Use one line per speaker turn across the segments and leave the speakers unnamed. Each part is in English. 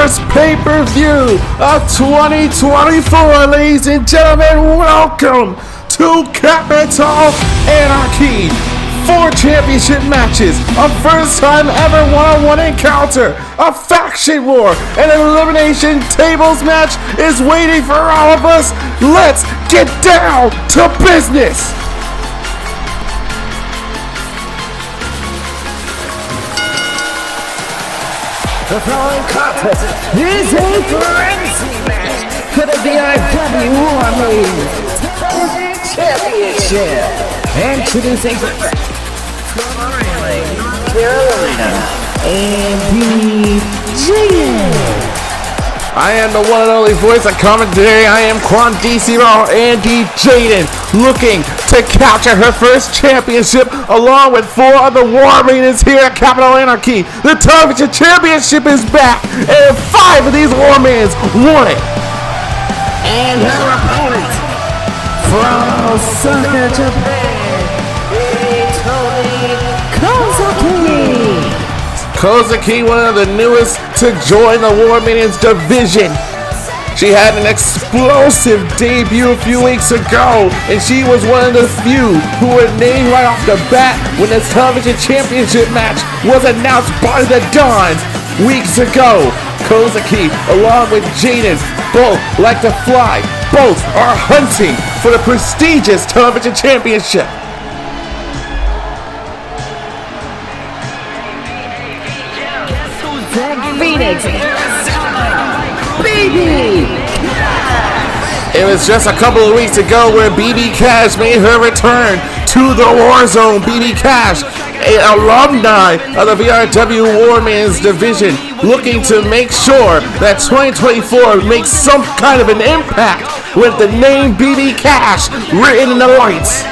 first pay-per-view of 2024, ladies and gentlemen. Welcome to Capital Anarchy. 4 championship matches, a first time ever one-on-one encounter, a faction war, and an elimination tables match is waiting for all of us. Let's get down to business.
The following contest is a frenzy match for the VRW Warzone Championship. Introducing from Raleigh, North Carolina, Andy Jaden.
I am the one and only voice of commentary. I am Quandisimo Andy Jaden, looking to capture her first championship along with 4 other war leaders here at Capital Anarchy. The television championship is back, and 5 of these war mans won it.
And her opponent from Osaka, Japan,
Kozuki, one of the newest to join the War Minions division. She had an explosive debut a few weeks ago, and she was one of the few who were named right off the bat when this television championship match was announced by the Dons weeks ago. Kozuki, along with Jaden, both like to fly. Both are hunting for the prestigious television championship.
Phoenix, BB.
It was just a couple of weeks ago where BB Cash made her return to the Warzone. BB Cash, an alumni of the VRW Warman's division, looking to make sure that 2024 makes some kind of an impact with the name BB Cash written in the lights.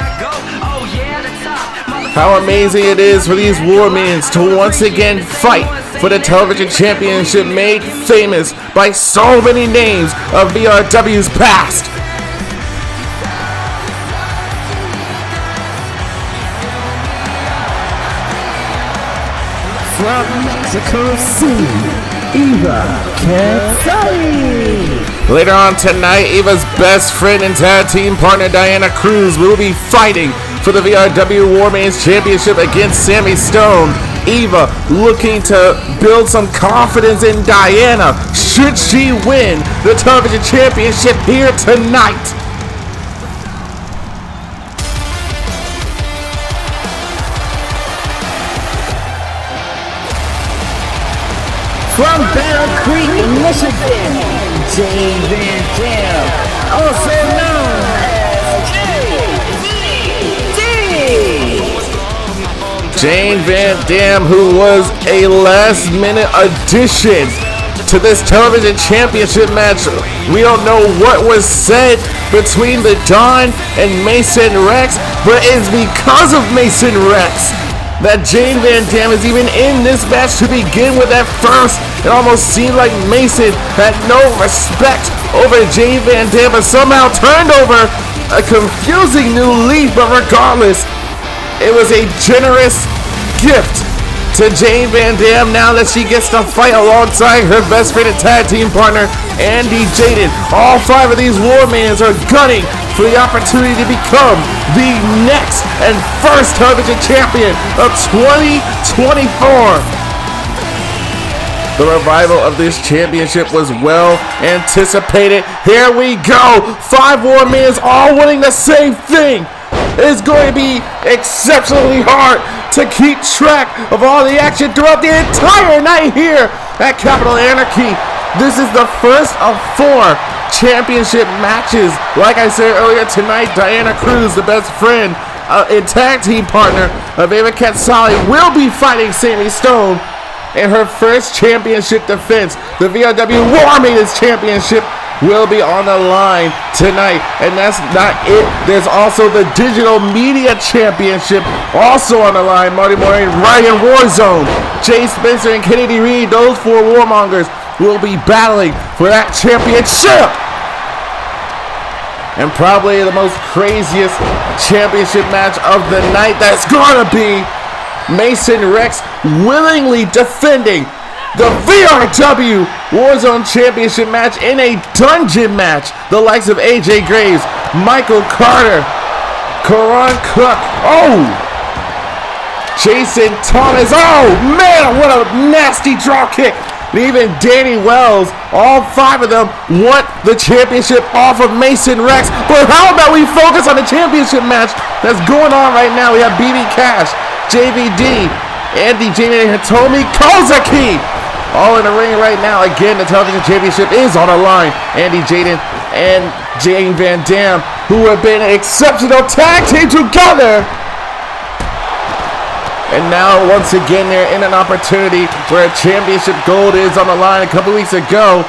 How amazing it is for these Warmans to once again fight for the television championship, made famous by so many names of VRW's past.
From Mexico City, Eva Katsai.
Later on tonight, Eva's best friend and tag team partner Diana Cruz will be fighting for the VRW Warman's Championship against Sammy Stone. Eva looking to build some confidence in Diana should she win the television championship here tonight.
From Battle Creek, Michigan, Jane Van Dam, also known as
Jane Van Dam, who was a last-minute addition to this television championship match. We don't know what was said between the Don and Mason Rex, but it's because of Mason Rex that Jane Van Dam is even in this match to begin with. At first, it almost seemed like Mason had no respect over Jane Van Dam, but somehow turned over a confusing new leaf. But regardless, it was a generous gift to Jane Van Dam now that she gets to fight alongside her best friend and tag team partner, Andy Jaden. All 5 of these Warmans are gunning for the opportunity to become the next and first television champion of 2024. The revival of this championship was well anticipated. Here we go. 5 Warmans all winning the same thing. It is going to be exceptionally hard to keep track of all the action throughout the entire night here at Capital Anarchy. This is the first of 4 championship matches. Like I said earlier tonight, Diana Cruz, the best friend and tag team partner of Eva Katsali, will be fighting Sammy Stone in her first championship defense. The VRW War Maidens Championship will be on the line tonight, and that's not it. There's also the Digital Media Championship also on the line. Marty Moore, Ryan Warzone, Jay Spencer, and Kennedy Reed, those 4 warmongers will be battling for that championship. And probably the most craziest championship match of the night, that's gonna be Mason Rex willingly defending the VRW Warzone Championship match in a dungeon match. The likes of AJ Graves, Michael Carter, Karan Cook, Jason Thomas, man, what a nasty drop kick. Even Danny Wells, all 5 of them want the championship off of Mason Rex. But how about we focus on the championship match that's going on right now? We have BB Cash, JVD, Andy Jaden, and Hitomi Kozaki all in the ring right now. Again, the television championship is on the line. Andy Jaden and Jane Van Dam, who have been an exceptional tag team together. And now, once again, they're in an opportunity where championship gold is on the line. A couple weeks ago,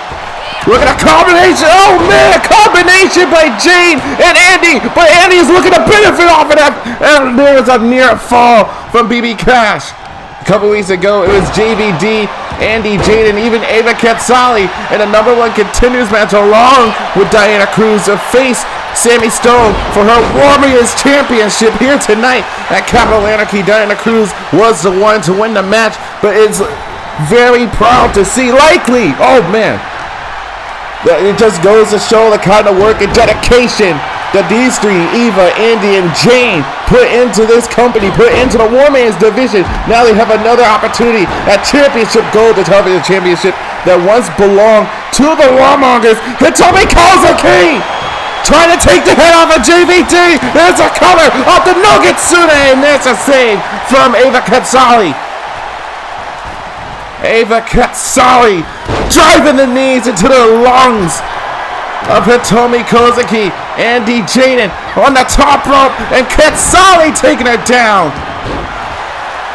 look at a combination. Oh, man, a combination by Jane and Andy. But Andy is looking to benefit off of that. And there's a near fall from BB Cash. A couple weeks ago, it was JVD, Andy Jade, and even Ava Katsali in a number 1 contenders match along with Diana Cruz to face Sammy Stone for her Warriors Championship here tonight at Capital Anarchy. Diana Cruz was the one to win the match, but it's very proud to see, likely, it just goes to show the kind of work and dedication that these 3, Eva, Andy, and Jane, put into this company, put into the Warman's division. Now they have another opportunity at Championship Gold, the television championship that once belonged to the Warmongers. Hitomi Kozaki trying to take the head off of JVD. There's a cover off the Nogitsune, and there's a save from Ava Katsali. Ava Katsali driving the knees into the lungs of Hitomi Kozaki. Andy Jaden on the top rope, and Katsali taking her down.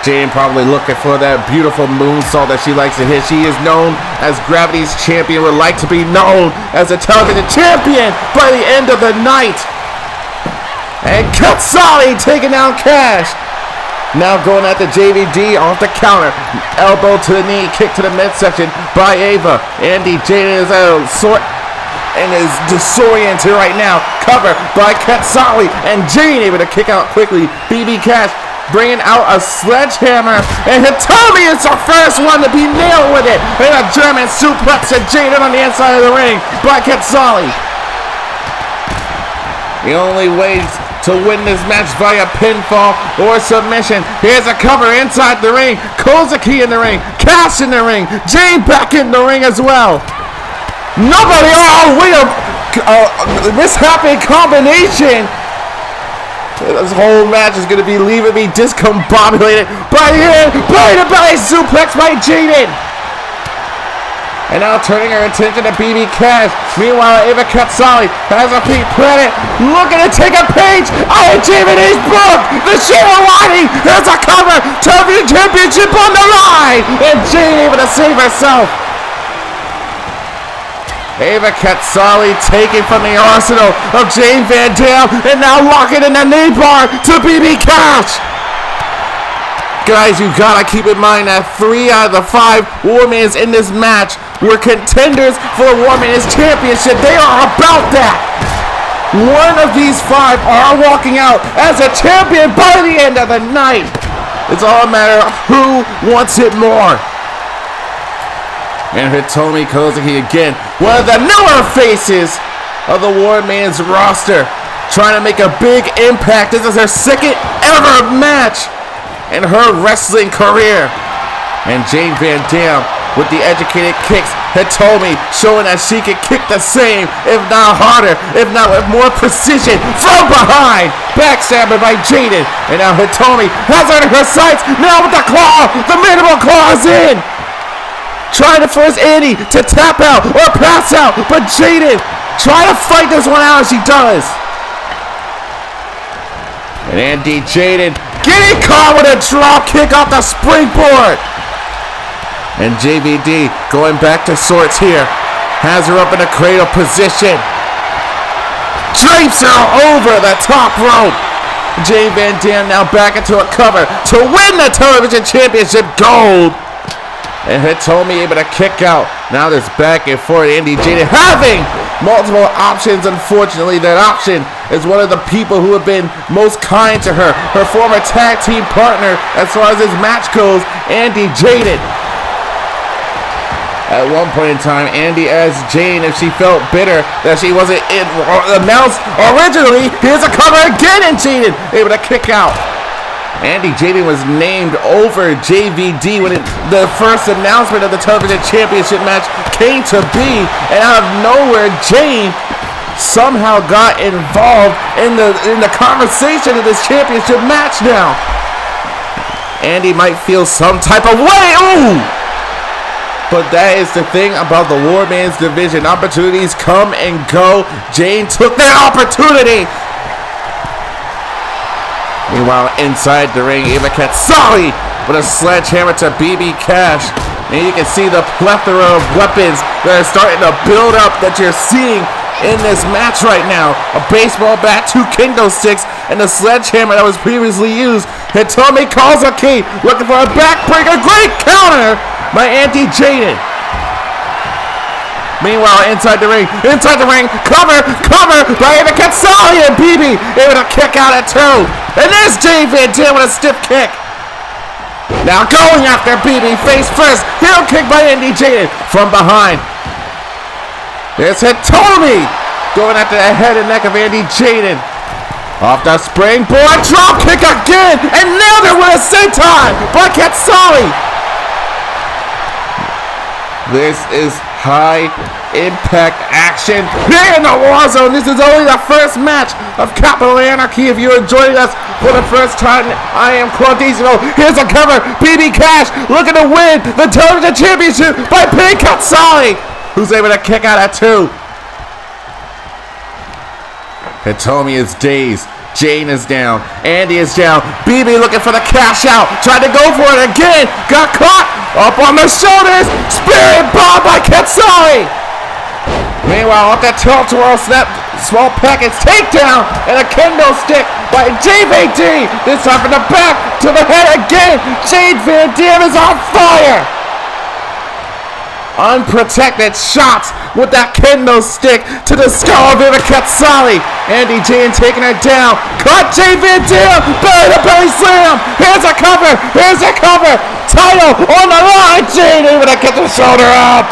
Jaden probably looking for that beautiful moonsault that she likes to hit. She is known as Gravity's champion, would like to be known as a television champion by the end of the night. And Katsali taking down Cash. Now going at the JVD off the counter. Elbow to the knee, kick to the midsection by Ava. Andy Jaden is and is disoriented right now. Cover by Katsali, and Jane able to kick out quickly. BB Cash bringing out a sledgehammer, and Hitomi is the first one to be nailed with it. And a German suplex to Jaden on the inside of the ring by Katsali. The only way to win this match via pinfall or submission. Here's a cover inside the ring. Kozaki in the ring. Cash in the ring. Jane back in the ring as well. Nobody, mishappy combination. This whole match is going to be leaving me discombobulated. By here, belly-to-belly suplex by Jaden. And now turning her attention to BB Cash. Meanwhile, Ava Katsali has her feet planted, looking to take a page out of JVD's book. The Shirawani has a cover. Television championship on the line. And Jane able to save herself. Ava Katsali taken from the arsenal of Jane Van Dam, and now locking in the knee bar to BB Cash. Guys, you gotta keep in mind that 3 out of the 5 Warmans in this match were contenders for the Warmans Championship. They are about that. One of these 5 are walking out as a champion by the end of the night. It's all a matter of who wants it more. And Hitomi Kozaki again, one of the newer faces of the Warman's roster, trying to make a big impact. This is her 2nd ever match in her wrestling career. And Jane Van Dam with the educated kicks. Hitomi showing that she can kick the same, if not harder, if not with more precision from behind. Backstabber by Jaden. And now Hitomi has her in her sights. Now with the claw, the mandible claw is in. Trying to force Andy to tap out or pass out, but Jaden trying to fight this one out as she does. And Andy Jaden getting caught with a drop kick off the springboard. And JVD going back to sorts here. Has her up in a cradle position. Drapes her over the top rope. Jane Van Dam now back into a cover to win the television championship gold. And Hitomi able to kick out. Now there's back and forth. Andy Jaden having multiple options. Unfortunately, that option is one of the people who have been most kind to her. Her former tag team partner, as far as this match goes, Andy Jaden. At one point in time, Andy asked Jane if she felt bitter that she wasn't announced originally. Here's a cover again, and Jaden able to kick out. Andy Jaden was named over JVD when the first announcement of the television championship match came to be, and out of nowhere, Jane somehow got involved in the conversation of this championship match now. Andy might feel some type of way. Ooh! But that is the thing about the War Man's division. Opportunities come and go. Jane took that opportunity. Meanwhile, inside the ring, Ava Katsali with a sledgehammer to BB Cash. And you can see the plethora of weapons that are starting to build up that you're seeing in this match right now. A baseball bat, 2 kendo sticks, and the sledgehammer that was previously used. Hitomi Kozaki looking for a backbreaker. Great counter by Andy Jaden. Meanwhile, inside the ring, cover by Ava Katsali, and BB able to kick out at 2. And there's Jay Van Dam with a stiff kick. Now going after BB face first. Heel kick by Andy Jaden from behind. There's Hitomi going after the head and neck of Andy Jaden. Off the springboard, drop kick again, and nailed it with a senton by Katsali. This is high impact action here in the Warzone. This is only the first match of Capital Anarchy. If you're joining us for the first time, I am Claudizio. Here's a cover. BB Cash looking to win the television championship by pinning Katsali, who's able to kick out at 2. Hitomi is dazed. Jane is down. Andy is down. BB looking for the cash out. Tried to go for it again. Got caught. Up on the shoulders. Spirit bomb by Katsali. Meanwhile, off that tilt-a-whirl snap, small package takedown, and a kendo stick by JVD. This time from the back to the head again. Jade Van Dam is on fire. Unprotected shots with that kendo stick to the skull of Ava Katsali. Andy Jane taking her down. Caught Jay Van Dam. Belly to belly slam. Here's a cover. Title on the line. Jane able to get the shoulder up.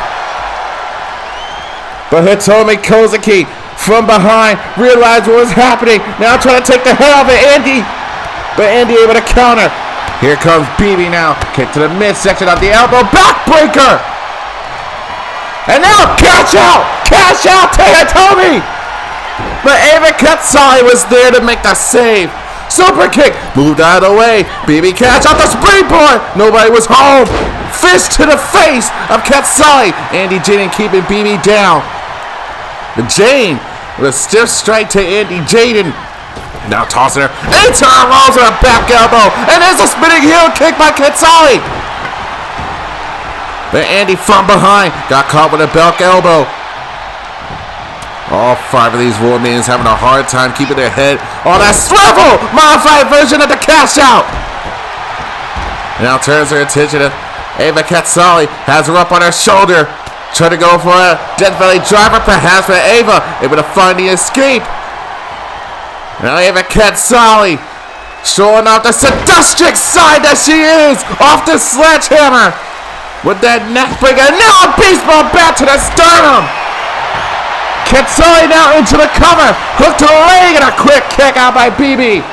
But Hitomi Kozaki from behind realized what was happening. Now trying to take the head off of Andy. But Andy able to counter. Here comes BB now. Kick to the midsection of the elbow. Backbreaker. And now cash out to Hitomi. But Ava Katsali was there to make the save. Super kick moved out of the way. BB Cash off the springboard. Nobody was home. Fist to the face of Katsali. Andy Jaden keeping BB down. But Jane with a stiff strike to Andy Jaden. Now tossing her into her rolls with a back elbow. And there's a spinning heel kick by Katsali. But Andy from behind got caught with a back elbow. All 5 of these War Minions having a hard time keeping their head on that swivel modified version of the cash out. Now turns her attention to Ava Katsali, has her up on her shoulder. Trying to go for a Death Valley driver perhaps, but Ava able to find the escape. Now Ava Katsali showing off the sadistic side that she is off the sledgehammer. With that neck breaker, now a baseball bat to the sternum. Katsali now into the cover, hook to the leg, and a quick kick out by BB.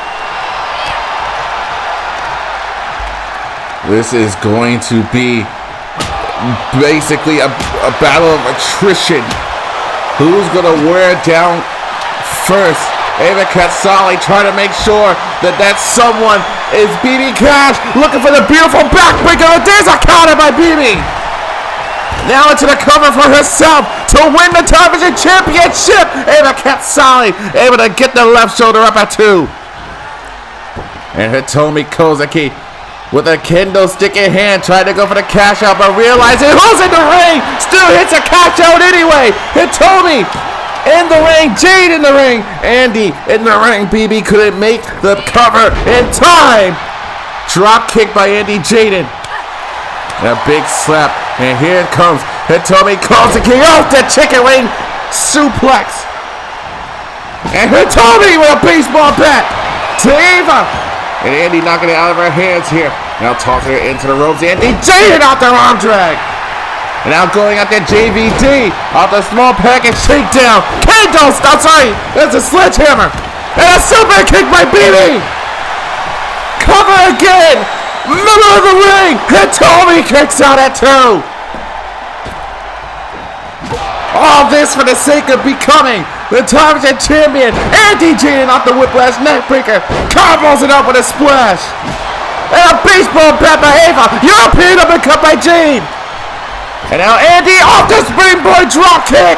This is going to be basically a battle of attrition. Who's going to wear it down first? Ava Katsali trying to make sure that someone is BB Cash, looking for the beautiful backbreaker, and there's a counter by BB. Now into the cover for herself to win the television championship. Ava Katsali able to get the left shoulder up at 2. And Hitomi Kozaki with a kendo stick in hand, tried to go for the cash out, but realizing who's in the ring, still hits a cash out anyway. Hitomi in the ring, Jade in the ring, Andy in the ring. BB couldn't make the cover in time. Drop kick by Andy Jaden. A big slap, and here it comes. Hitomi Kozaki off the chicken wing suplex. And Hitomi with a baseball bat to Ava. And Andy knocking it out of her hands here. Now tossing it into the ropes. Andy Jaden out the arm drag. And now going at the JVD off the small package shakedown. Kendo, stop, sorry, that's a sledgehammer. And a super kick by BB. Cover again. Middle of the ring. Hitomi kicks out at 2. All this for the sake of becoming the television champion. Andy Jaden off the whiplash neckbreaker. Combos it up with a splash. And a baseball bat by Ava. European uppercut by Jade. And now Andy off the springboard drop kick.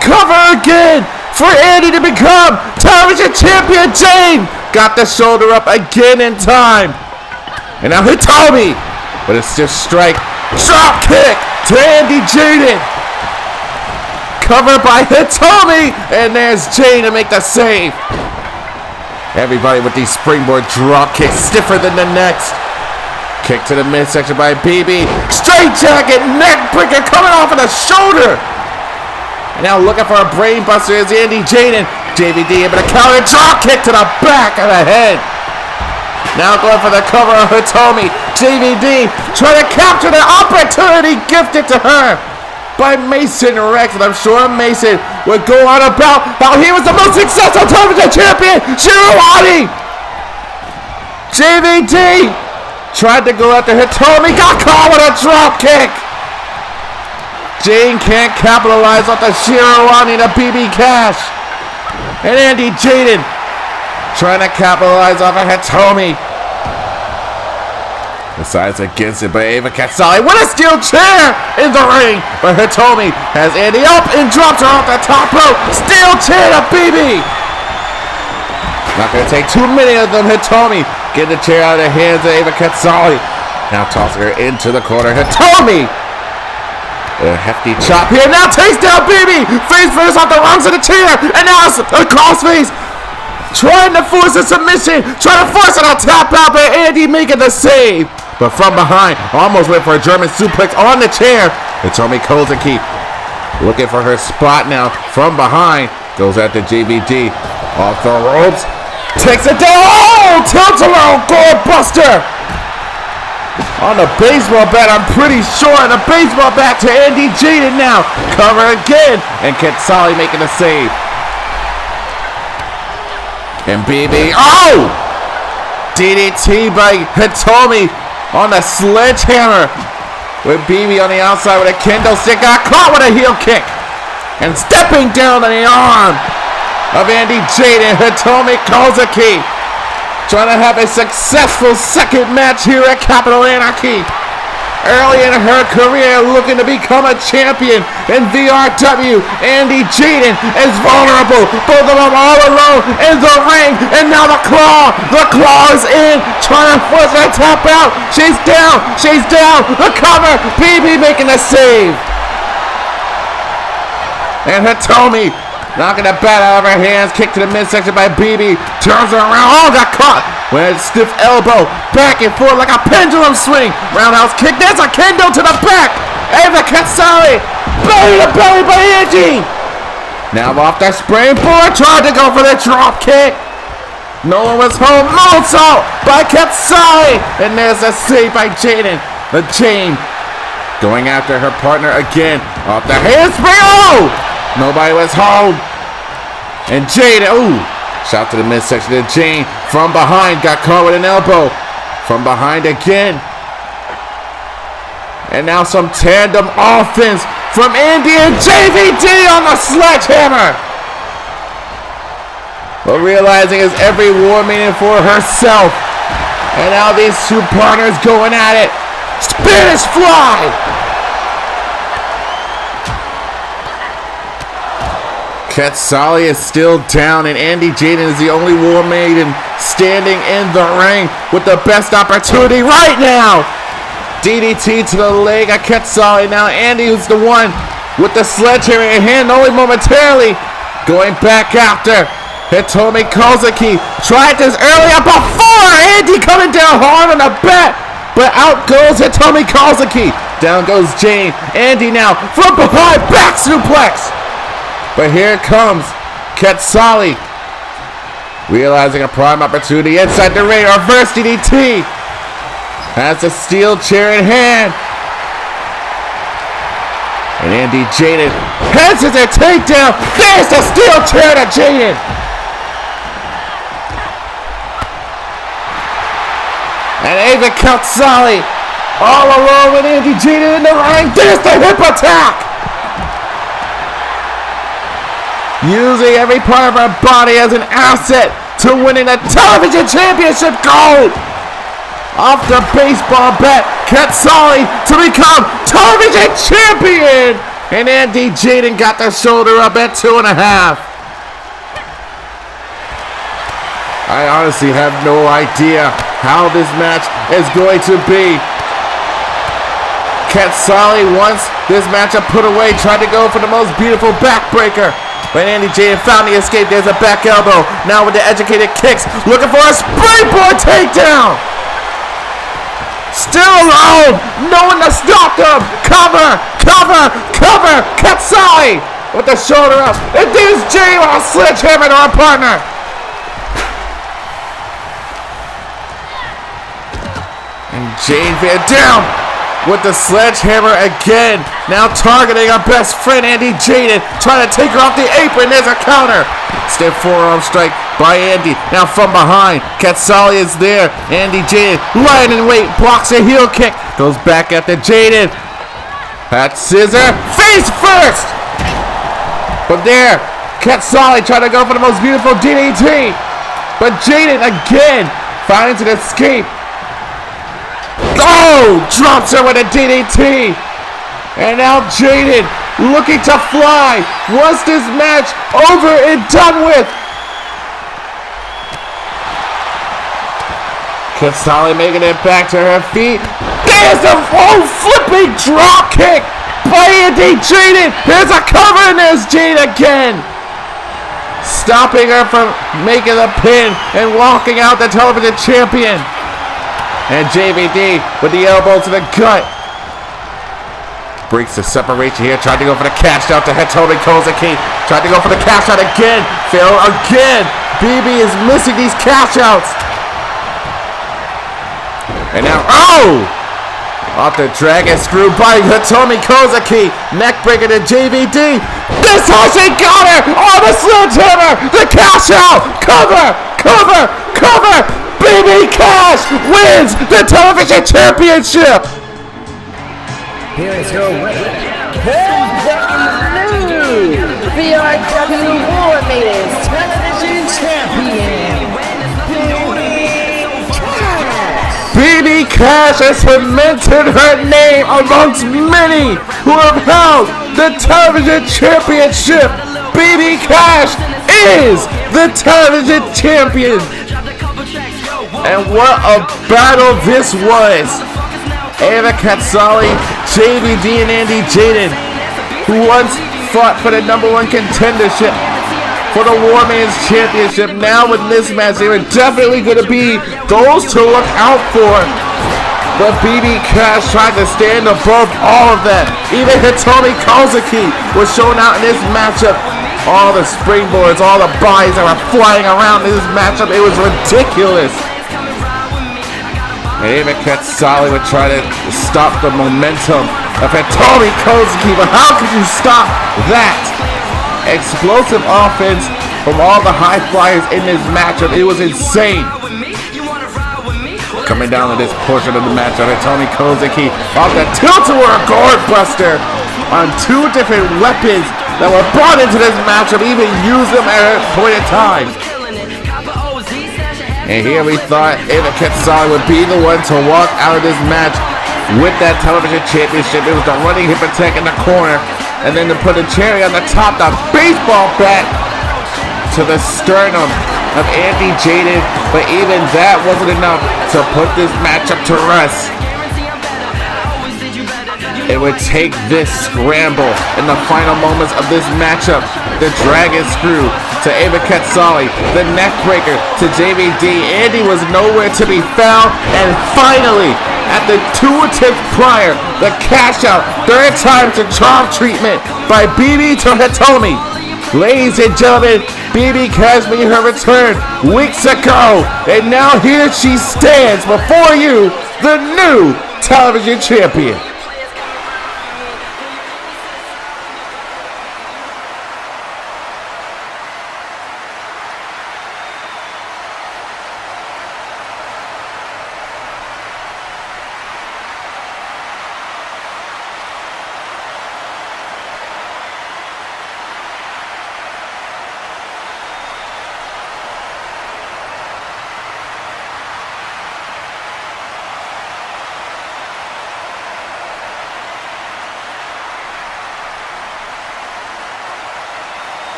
Cover again for Andy to become television champion. Jade got the shoulder up again in time. And now Hitomi with a stiff strike. Drop kick to Andy Jaden. Covered by Hitomi. And there's Jade to make the save. Everybody with these springboard drop kicks stiffer than the next. Kick to the midsection by BB. Straight jacket, neck breaker coming off of the shoulder. And now looking for a brain buster is Andy Jaden. JVD able to counter drop kick to the back of the head. Now going for the cover of Hitomi. JVD trying to capture the opportunity gifted to her by Mason Rex, and I'm sure Mason would go on about how he was the most successful television champion, Shirawani! JVD tried to go after Hitomi, got caught with a drop kick! Jane can't capitalize off the Shirawani to BB Cash. And Andy Jaden trying to capitalize off of Hitomi. Decides against it by Ava Katsali with a steel chair in the ring. But Hitomi has Andy up and drops her off the top rope. Steel chair to BB. Not going to take too many of them. Hitomi getting the chair out of the hands of Ava Katsali. Now tossing her into the corner. Hitomi. A hefty chop here. Now takes down BB. Face first off the rungs of the chair. And now it's a crossface. Trying to force a submission. Trying to force it on tap out. But Andy making the save. But from behind, almost went for a German suplex on the chair. Hitomi Kozaki looking for her spot now. From behind, goes at the JVD. Off the ropes. Takes it down. Oh! Tilts around. Gold Buster. On the baseball bat, I'm pretty sure. The baseball bat to Andy Jaden now. Cover again. And Katsali making the save. And BB. Oh! DDT by Hitomi on the sledgehammer. With BB on the outside with a kendo stick. Got caught with a heel kick. And stepping down on the arm of Andy Jaden. Hitomi Kozaki. Trying to have a successful second match here at Capital Anarchy. Early in her career, looking to become a champion in VRW. Andy Jaden is vulnerable. Both of them all alone in the ring. And now the claw. The claw is in. Trying to force her to tap out. She's down. She's down. The cover. BB making the save. And Hitomi knocking the bat out of her hands. Kick to the midsection by BB. Turns her around. Oh, got caught with a stiff elbow. Back and forth like a pendulum swing. Roundhouse kick. There's a kendo to the back. Ava Katsali. Belly to belly by Angie. Now off the springboard. Tried to go for the drop kick. No one was home. Moonsault by Katsali. And there's a save by Jaden. The chain going after her partner again. Off the handspring. Oh! Nobody was home. And Jaden, ooh, shot to the midsection of Jane. From behind, got caught with an elbow. From behind again. And now some tandem offense from Andy and JVD on the sledgehammer. But realizing it's every war meeting for herself. And now these two partners going at it. Spanish fly. Katsali is still down, and Andy Jaden is the only war maiden standing in the ring with the best opportunity right now. DDT to the leg of Katsali. Now Andy, who's the one with the sledgehammer in hand, only momentarily going back after Hitomi Kozaki. Tried this earlier before Andy coming down hard on the bat, but out goes Hitomi Kozaki. Down goes Jane. Andy now from behind, back suplex. But here it comes, Katsali, realizing a prime opportunity inside the ring. Reverse DDT. Has a steel chair in hand. And Andy Jaden heads to the takedown. There's the steel chair to Jaden. And Ava Katsali all alone with Andy Jaden in the ring. There's the hip attack. Using every part of her body as an asset to winning the television championship gold. Off the baseball bat, Katsali to become television champion. And Andy Jaden got the shoulder up at 2.5. I honestly have no idea how this match is going to be. Katsali, once this matchup put away, tried to go for the most beautiful backbreaker. But Andy Jaden found the escape. There's a back elbow. Now with the educated kicks, looking for a springboard takedown. Still alone. No one to stop them. Cover, cover, cover. Katsali with the shoulder up. And there's Jaden with a sledgehammer to our partner. And Jane Van down with the sledgehammer again. Now targeting our best friend Andy Jaden, trying to take her off the apron. There's a counter. Stiff forearm strike by Andy. Now from behind, Katsali is there. Andy Jaden lying in wait, blocks a heel kick. Goes back at the Jaden. Pat scissor, face first. But there, Katsali trying to go for the most beautiful DDT. But Jaden again finds an escape. Oh! Drops her with a DDT. And now Jaden looking to fly. Was this match over and done with? Katsali making it back to her feet. There's a flipping drop kick by Andy Jaden. There's a cover and there's Jaden again. Stopping her from making the pin and walking out the television champion. And JVD with the elbow to the gut. Breaks the separation here. Tried to go for the cash out to Hitomi Kozaki. Tried to go for the cash out again. Fail again. BB is missing these cash outs. And now, oh! Off the dragon screw by Hitomi Kozaki. Neck breaker to JVD. This how she got her! Oh, the sledgehammer! The cash out! Cover! Cover! Cover! BB Cash wins the television championship!
Here is your winner, the new VRW Warzone television champion,
BB Cash has cemented her name amongst many who have held the television championship. BB Cash is the television champion. And what a battle this was. Ava Katsali, JVD, and Andy Jaden, who once fought for the #1 contendership for the War Men's Championship. Now with this match, they were definitely going to be those to look out for. But BB Cash tried to stand above all of that. Even Hitomi Kozaki was shown out in this matchup. All the springboards, all the bodies that were flying around in this matchup, it was ridiculous. And Ava Katsali would try to stop the momentum of Hitomi Kozaki, but how could you stop that? Explosive offense from all the high flyers in this matchup. It was insane. Coming down to this portion of the matchup, Hitomi Kozaki off the tilt-a-whirl guard buster on 2 different weapons that were brought into this matchup, even use them at a point in time. And here we thought Ava Katsali would be the one to walk out of this match with that television championship. It was the running hip attack in the corner, and then to put a cherry on the top, the baseball bat to the sternum of Andy Jaden. But even that wasn't enough to put this matchup to rest. It would take this scramble in the final moments of this matchup. The dragon screw to Ava Katsali, the neck breaker to JVD. Andy was nowhere to be found, and finally, at the 2 attempts prior, the cash out, 3rd time to charm treatment by BB to Hitomi. Ladies and gentlemen, BB Cash made her return weeks ago, and now here she stands before you, the new television champion.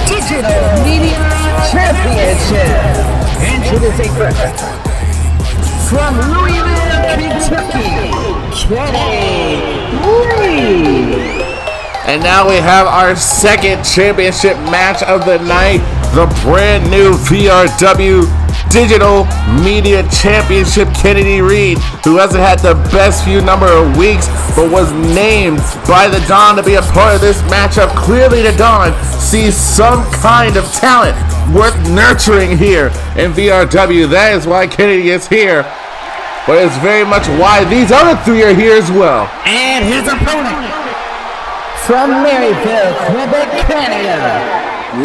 Digital Media Championship. Introducing first, from Louisville, Kentucky, Kenny Reed.
And now we have our second championship match of the night. The brand new VRW Digital Media Championship, Kennedy Reed, who hasn't had the best few number of weeks, but was named by the Don to be a part of this matchup. Clearly the Don sees some kind of talent worth nurturing here in VRW. That is why Kennedy is here, but it's very much why these other three are here as well.
And his opponent, from Maryville, Quebec, Canada,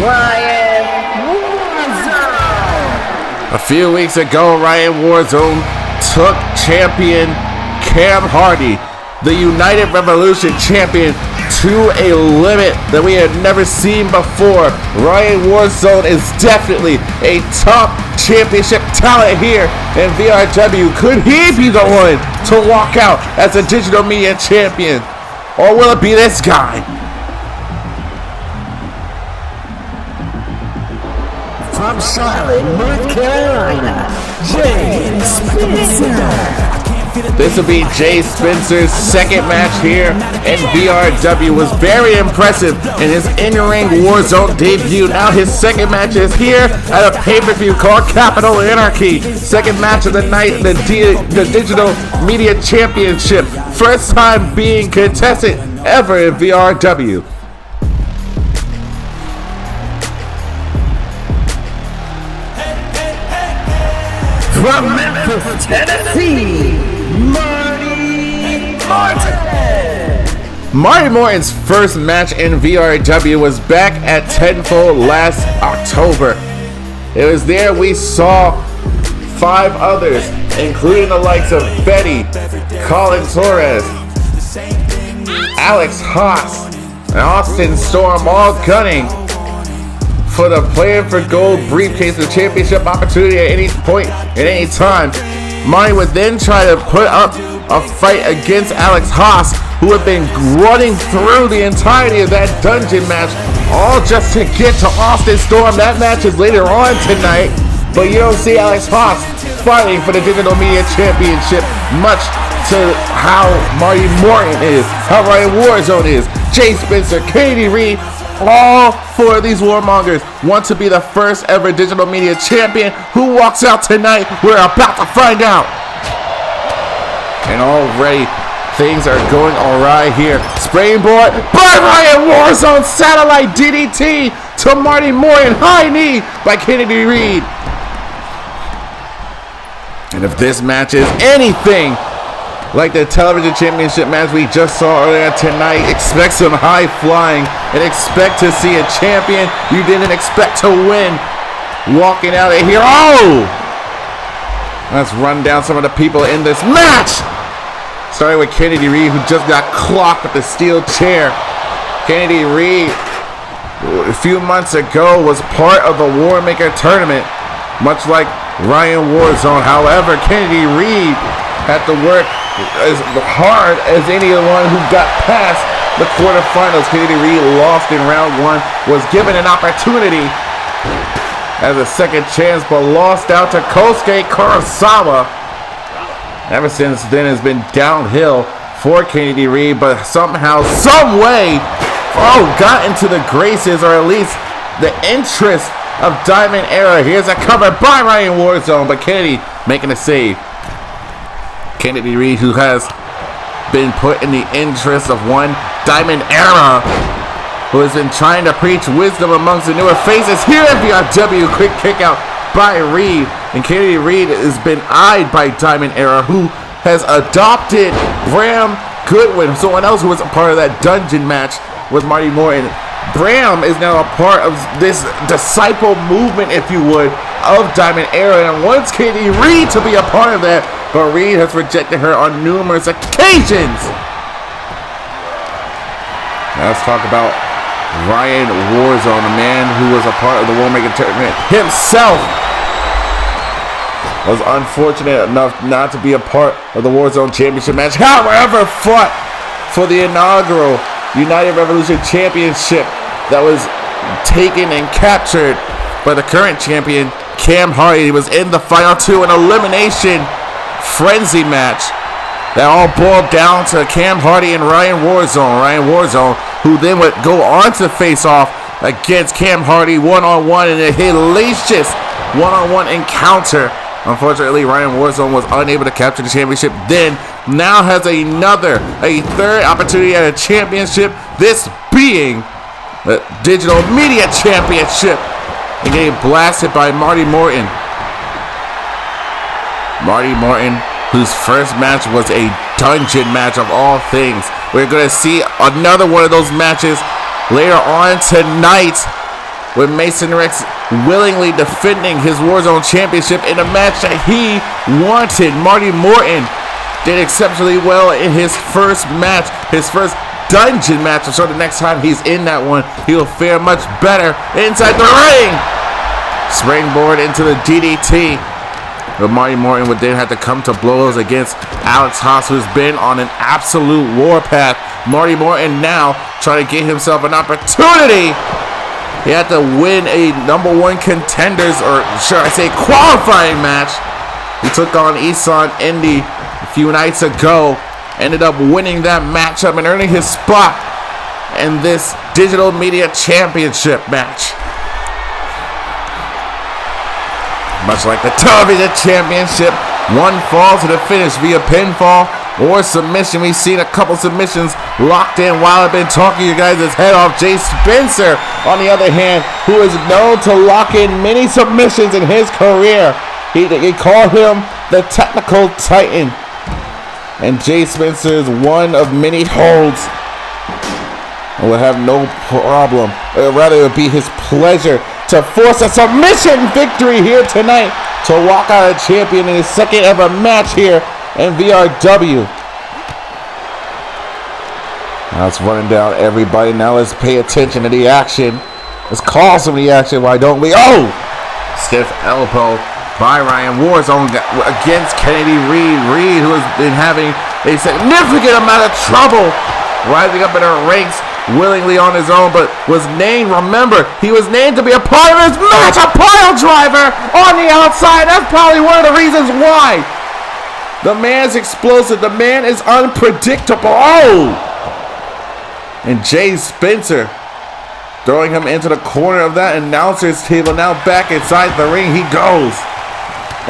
Ryan Warzone.
A few weeks ago, Ryan Warzone took champion Cam Hardy, the United Revolution champion, to a limit that we had never seen before. Ryan Warzone is definitely a top championship talent here in VRW. Could he be the one to walk out as a digital media champion? Or will it be this guy?
From Charlotte, North Carolina, Jay Spencer.
This will be Jay Spencer's second match here in VRW. Was very impressive in his in-ring Warzone debut. Now his second match is here at a pay-per-view called Capital Anarchy. Second match of the night, the Digital Media Championship. First time being contested ever in VRW.
From Memphis, Tennessee, Marty Martin.
Marty Morton's first match in VRW was back at Tenfold last October. It was there we saw 5 others, including the likes of Betty, Colin Torres, Alex Haas, and Austin Storm, all gunning for the Playing for Gold briefcase, the championship opportunity at any point, at any time. Marty would then try to put up a fight against Alex Haas, who had been running through the entirety of that dungeon match, all just to get to Austin Storm. That match is later on tonight, but you don't see Alex Haas fighting for the Digital Media Championship, much to how Marty Morton is, how Ryan Warzone is, Jay Spencer, Kennedy Reed. All 4 of these warmongers want to be the first ever digital media champion. Who walks out tonight? We're about to find out. And already things are going awry here. Springboard by Ryan Warzone, satellite DDT to Marty Morton, high knee by Kennedy Reed. And if this match is anything like the television championship match we just saw earlier tonight, expect some high flying and expect to see a champion you didn't expect to win walking out of here. Oh! Let's run down some of the people in this match. Starting with Kennedy Reed, who just got clocked with the steel chair. Kennedy Reed, a few months ago, was part of the Warmaker tournament, much like Ryan Warzone. However, Kennedy Reed had to work as hard as anyone who got past the quarterfinals. Kennedy Reed lost in round 1, was given an opportunity as a second chance, but lost out to Kosuke Kurosawa. Ever since then, has been downhill for Kennedy Reed, but somehow, some way, got into the graces, or at least the interest of Diamond Era. Here's a cover by Ryan Warzone, but Kennedy making a save. Kennedy Reed, who has been put in the interest of one Diamond Era, who has been trying to preach wisdom amongst the newer faces here at VRW. Quick kick out by Reed, and Kennedy Reed has been eyed by Diamond Era, who has adopted Bram Goodwin, someone else who was a part of that dungeon match with Marty Morton. Bram is now a part of this disciple movement, if you would, of Diamond Era, and wants Kennedy Reed to be a part of that, but Reed has rejected her on numerous occasions. Now let's talk about Ryan Warzone, a man who was a part of the Warmaker tournament himself. Was unfortunate enough not to be a part of the Warzone Championship match. However, fought for the inaugural United Revolution Championship that was taken and captured by the current champion, Cam Hardy. He was in the final two, an elimination frenzy match that all boiled down to Cam Hardy and Ryan Warzone, who then would go on to face off against Cam Hardy one-on-one in a hellacious one-on-one encounter. Unfortunately, Ryan Warzone was unable to capture the championship. Then, now has a third opportunity at a championship, this being the Digital Media Championship, and getting blasted by Marty Morton. Marty Morton, whose first match was a dungeon match of all things. We're going to see another one of those matches later on tonight, with Mason Rex willingly defending his Warzone championship in a match that he wanted. Marty Morton did exceptionally well in his first match, his first dungeon match. So the next time he's in that one, he'll fare much better inside the ring. Springboard into the DDT. But Marty Morton would then have to come to blows against Alex Haas, who's been on an absolute warpath. Marty Morton now trying to get himself an opportunity. He had to win a #1 contenders, or should I say qualifying match. He took on Isan Indy a few nights ago. Ended up winning that matchup and earning his spot in this Digital Media Championship match. Much like the Television Championship, one falls to the finish via pinfall or submission. We've seen a couple submissions locked in while I've been talking you guys' head off. Jay Spencer, on the other hand, who is known to lock in many submissions in his career. They call him the Technical Titan. And Jay Spencer is one of many holds. And will have no problem, or rather it would be his pleasure to force a submission victory here tonight to walk out a champion in his second ever match here in VRW. Now let's run down everybody. Now let's pay attention to the action. Let's call some of the action. Why don't we? Oh! Stiff elbow by Ryan Warzone against Kennedy Reed. Reed, who has been having a significant amount of trouble rising up in her ranks willingly on his own, but was named, remember, he was named to be a part of his match, a pile driver on the outside. That's probably one of the reasons why. The man's explosive. The man is unpredictable. Oh! And Jay Spencer throwing him into the corner of that announcer's table. Now back inside the ring he goes.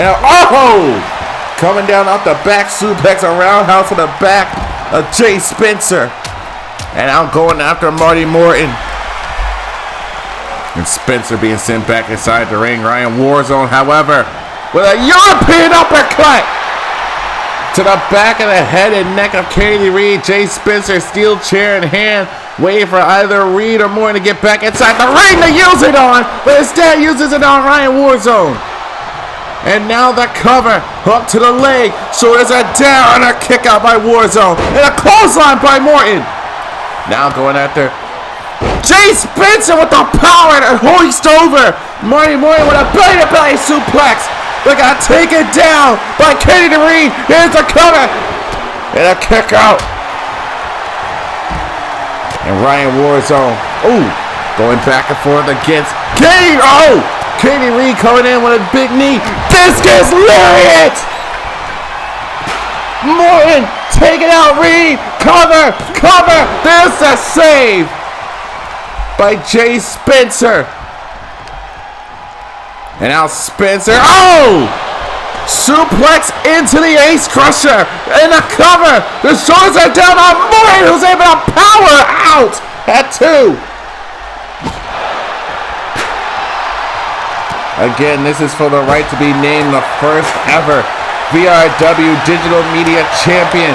And oh! Coming down off the back suplex, a roundhouse to the back of Jay Spencer. And out going after Marty Morton. And Spencer being sent back inside the ring. Ryan Warzone, however, with a European uppercut to the back of the head and neck of Kennedy Reed. Jay Spencer, steel chair in hand, waiting for either Reed or Morton to get back inside the ring to use it on, but instead uses it on Ryan Warzone. And now the cover, hook to the leg, so there's a down and a kick out by Warzone, and a clothesline by Morton. Now going after Jay Spencer with the power to hoist over Marty Morton with a belly-to-belly suplex. They got taken down by Kennedy Reed. Here's the cover and a kick out. And Ryan Warzone, going back and forth against Kennedy. Oh, Kennedy Reed coming in with a big knee. Discus lariat. Morton taking out Reed. Cover. There's a save by Jay Spencer. And now Spencer. Oh! Suplex into the Ace Crusher. And a cover. The shoulders are down on Morton, who's able to power out at 2. Again, this is for the right to be named the first ever VRW Digital Media Champion.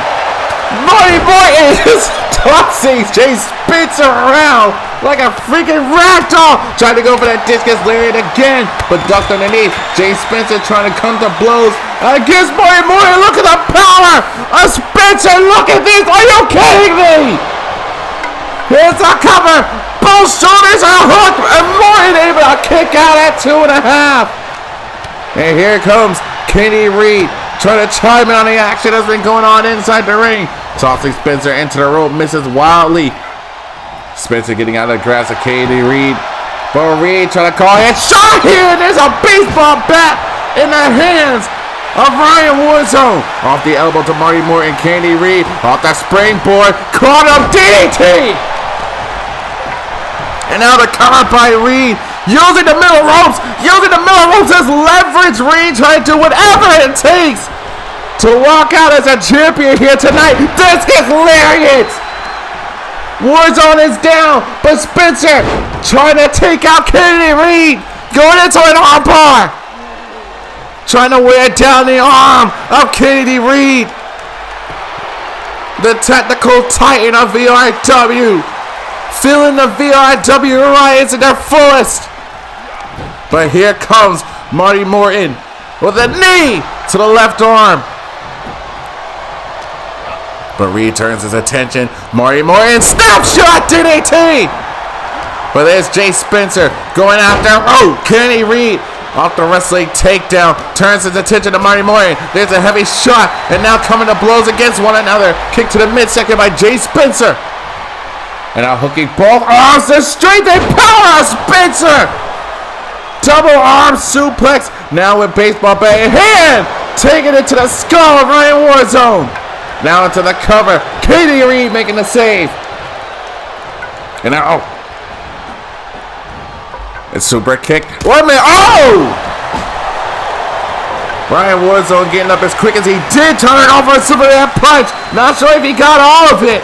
Marty Morton is tossing Jay Spencer around like a freaking ragdoll. Trying to go for that discus lariat again, but ducked underneath. Jay Spencer trying to come to blows against Marty Morton. Look at the power of Spencer. Look at this. Are you kidding me? Here's the cover. Both shoulders are hooked, and Morton able to kick out at 2.5. And here comes Kennedy Reed trying to chime in on the action that's been going on inside the ring. Tossing Spencer into the rope, misses wildly. Spencer getting out of the grasp of Kennedy Reed. But Reed trying to call it. Shot here. There's a baseball bat in the hands of Ryan Warzone. Off the elbow to Marty Morton. Candy Reed off the springboard. Caught him. DDT. And now the cover by Reed. Using the middle ropes. Using the middle ropes as leverage. Reed trying to do whatever it takes to walk out as a champion here tonight. This is lariat. Warzone is down, but Spencer trying to take out Kennedy Reed. Going into an arm bar. Trying to wear down the arm of Kennedy Reed. The technical titan of VRW. Feeling the VRW riots at their fullest. But here comes Marty Morton with a knee to the left arm. But Reed turns his attention. Marty Morton, snapshot DDT! But there's Jay Spencer going after, Kenny Reed off the wrestling takedown. Turns his attention to Marty Morton. There's a heavy shot, and now coming to blows against one another. Kick to the midsection by Jay Spencer. And now hooking both arms to strength and power of Spencer. Double arm suplex. Now with baseball bat in hand. Taking it to the skull of Ryan Warzone. Now into the cover. Katie Reed making the save. And now, it's super kick. Wait a minute. Ryan Warzone getting up as quick as he did. Turn it over a Superman punch. Not sure if he got all of it.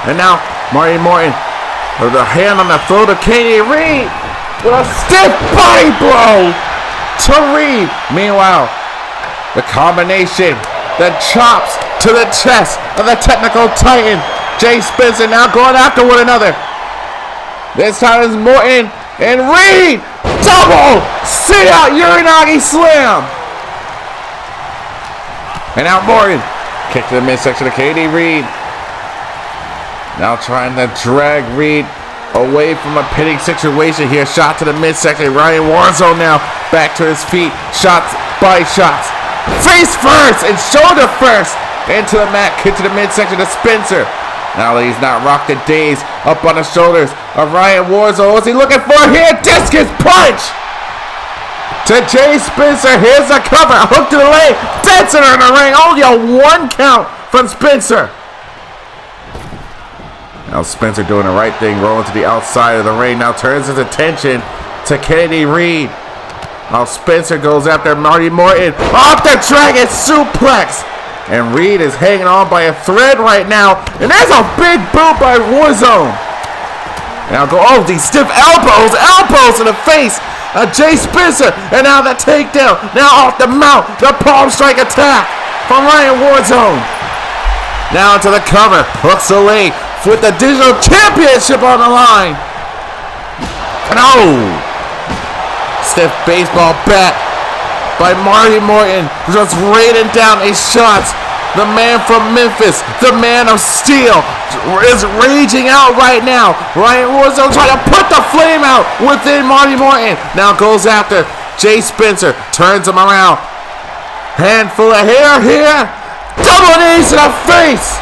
And now, Marty Morton with a hand on the throat of Katie Reed. With a stiff body blow to Reed. Meanwhile, the combination, the chops to the chest of the technical titan. Jay Spencer now going after one another. This time it's Morton and Reed. Double sit out Uranagi slam. And now Morton. Kick to the midsection of Katie Reed. Now trying to drag Reed away from a pinning situation here. Shot to the midsection. Ryan Warzone now back to his feet. Shots, body shots. Face first and shoulder first. Into the mat. Kick to the midsection to Spencer. Now that he's not rocked the days up on the shoulders of Ryan Warzone. What's he looking for here? Discus punch to Jay Spencer. Here's the cover. Hook to the leg. Dead center in the ring. Only a 1 count from Spencer. Now Spencer doing the right thing, rolling to the outside of the ring. Now turns his attention to Kennedy Reed. Now Spencer goes after Marty Morton. Off the dragon suplex. And Reed is hanging on by a thread right now. And there's a big boot by Warzone. Now go, these stiff elbows in the face of Jay Spencer. And now the takedown. Now off the mount, the palm strike attack from Ryan Warzone. Now into the cover. Hooks the leg with the digital championship on the line. And stiff baseball bat by Marty Morton, just raining down his shots. The man from Memphis, the man of steel, is raging out right now. Ryan Warzone trying to put the flame out within Marty Morton. Now goes after Jay Spencer, turns him around. Handful of hair here. Double knees to the face.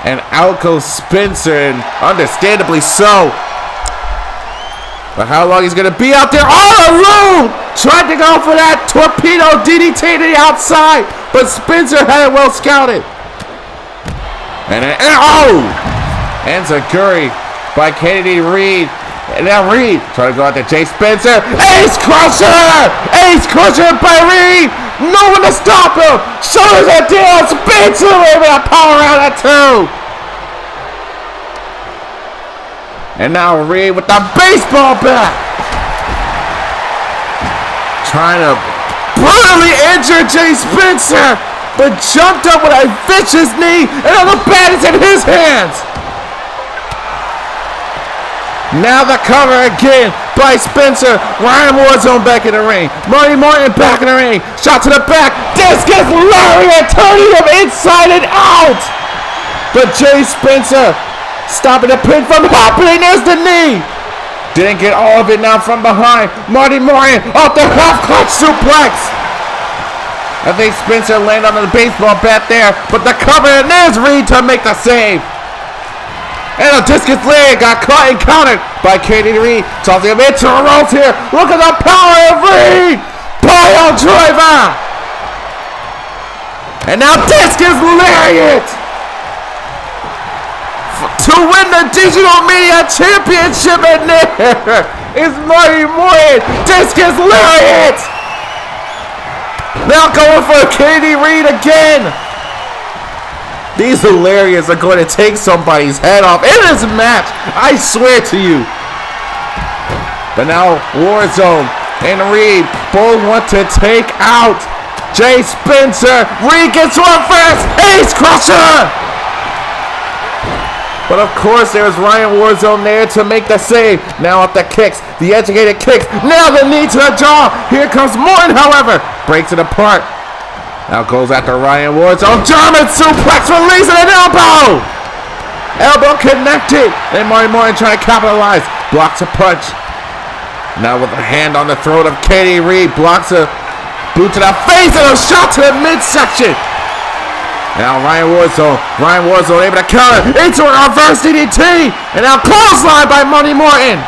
And out goes Spencer, and understandably so. But how long he's going to be out there all alone? Tried to go for that torpedo DDT to the outside, but Spencer had it well scouted. And Enziguri by Kennedy Reed. And now Reed trying to go out to Jay Spencer. Ace Crusher! Ace Crusher by Reed! No one to stop him! Shoulders are down! Spencer able to power out at 2! And now Reed with the baseball bat! Trying to brutally injure Jay Spencer! But jumped up with a vicious knee, and now the bat is in his hands! Now the cover again by Spencer. Ryan Warzone back in the ring. Marty Morton back in the ring. Shot to the back. Discus lariat, turning him inside and out. But Jay Spencer stopping the pin from happening. There's the knee. Didn't get all of it now from behind. Marty Morton off the half clutch suplex. I think Spencer landed on the baseball bat there. But the cover, and there's Reed to make the save. And a discus leg got caught and countered by Katie Reed. Tossing him into a ropes here. Look at the power of Reed. Pile driver. And now discus lariat to win the Digital Media Championship. And there is Marty Morton. Discus lariat. Now going for Katie Reed again. These hilarious are going to take somebody's head off in this match. I swear to you. But now Warzone and Reed both want to take out Jay Spencer. Reed gets one first. Ace Crusher. But of course there's Ryan Warzone there to make the save. Now up the kicks. The educated kicks. Now the knee to the jaw. Here comes Morton, however. Breaks it apart. Now goes after Ryan Warzone. German suplex, releasing an elbow. Elbow connected. And Marty Morton trying to capitalize. Blocks a punch. Now with a hand on the throat of Katie Reed. Blocks a boot to the face and a shot to the midsection. Now Ryan Warzone able to counter into a reverse DDT. And now clothesline by Marty Morton.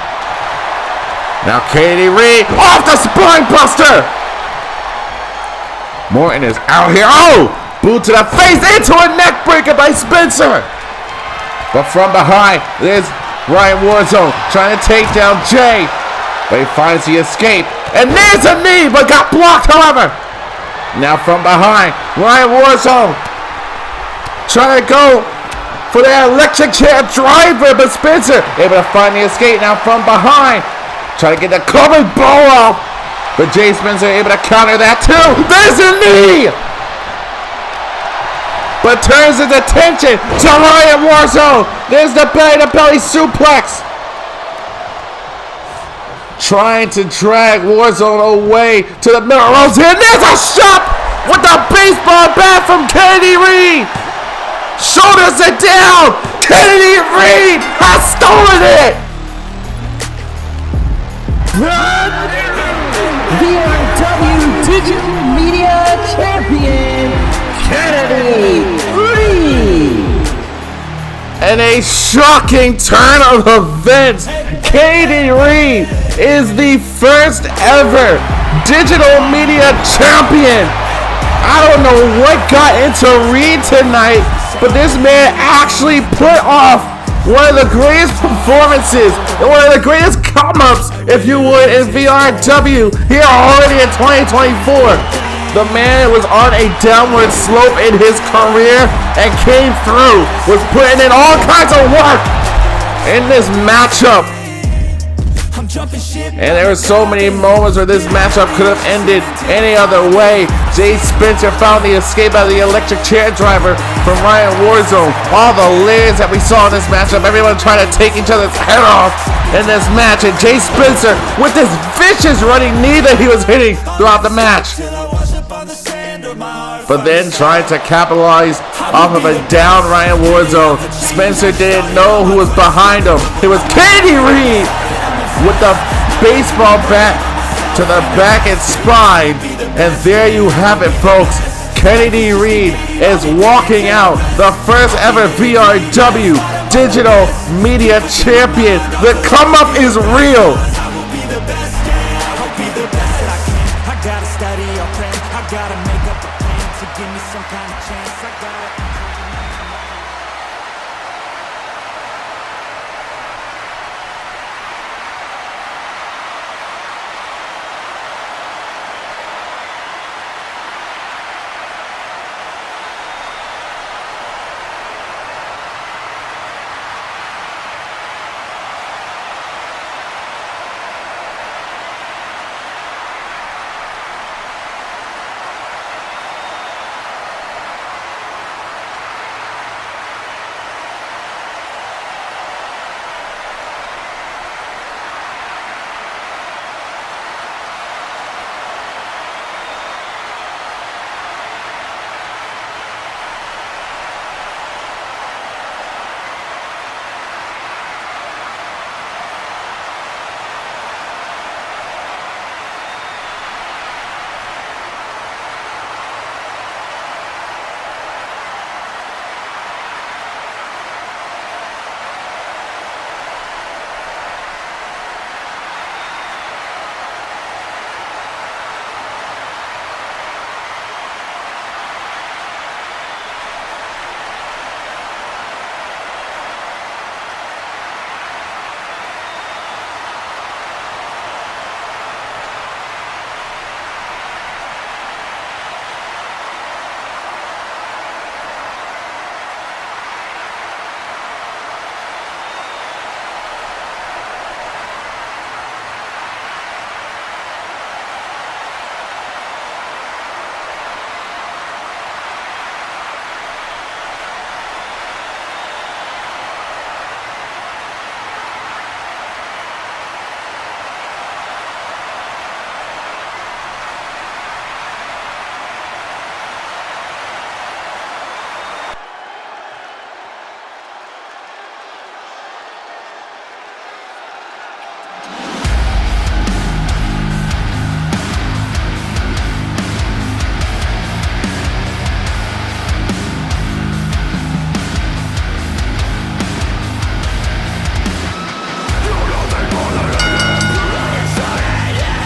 Now Katie Reed off the spine buster. Morton is out here. Oh! Boot to the face into a neck breaker by Spencer. But from behind, there's Ryan Warzone trying to take down Jay. But he finds the escape. And there's a knee, but got blocked, however. Now from behind, Ryan Warzone trying to go for that electric chair driver. But Spencer able to find the escape. Now from behind, trying to get the covered ball off. But Jay Spencer able to counter that too. There's a knee! But turns his attention to Ryan Warzone. There's the belly-to-belly suplex. Trying to drag Warzone away to the middle ropes here. And there's a shot with the baseball bat from Katie Reed. Shoulders it down. Katie Reed has stolen it.
VRW Digital Media Champion, Katie Reed.
And a shocking turn of events. Katie Reed is the first ever Digital Media Champion. I don't know what got into Reed tonight, but this man actually put off one of the greatest performances and one of the greatest come-ups, if you would, in VRW here already in 2024. The man was on a downward slope in his career and came through, was putting in all kinds of work in this matchup. And there were so many moments where this matchup could have ended any other way. Jay Spencer found the escape out of the electric chair driver from Ryan Warzone. All the layers that we saw in this matchup, everyone trying to take each other's head off in this match. And Jay Spencer with this vicious running knee that he was hitting throughout the match. But then trying to capitalize off of a down Ryan Warzone. Spencer didn't know who was behind him. It was Katie Reed with the baseball bat to the back and spine. And there you have it, folks. Katie Reed is walking out the first ever VRW Digital Media Champion. The come up is real.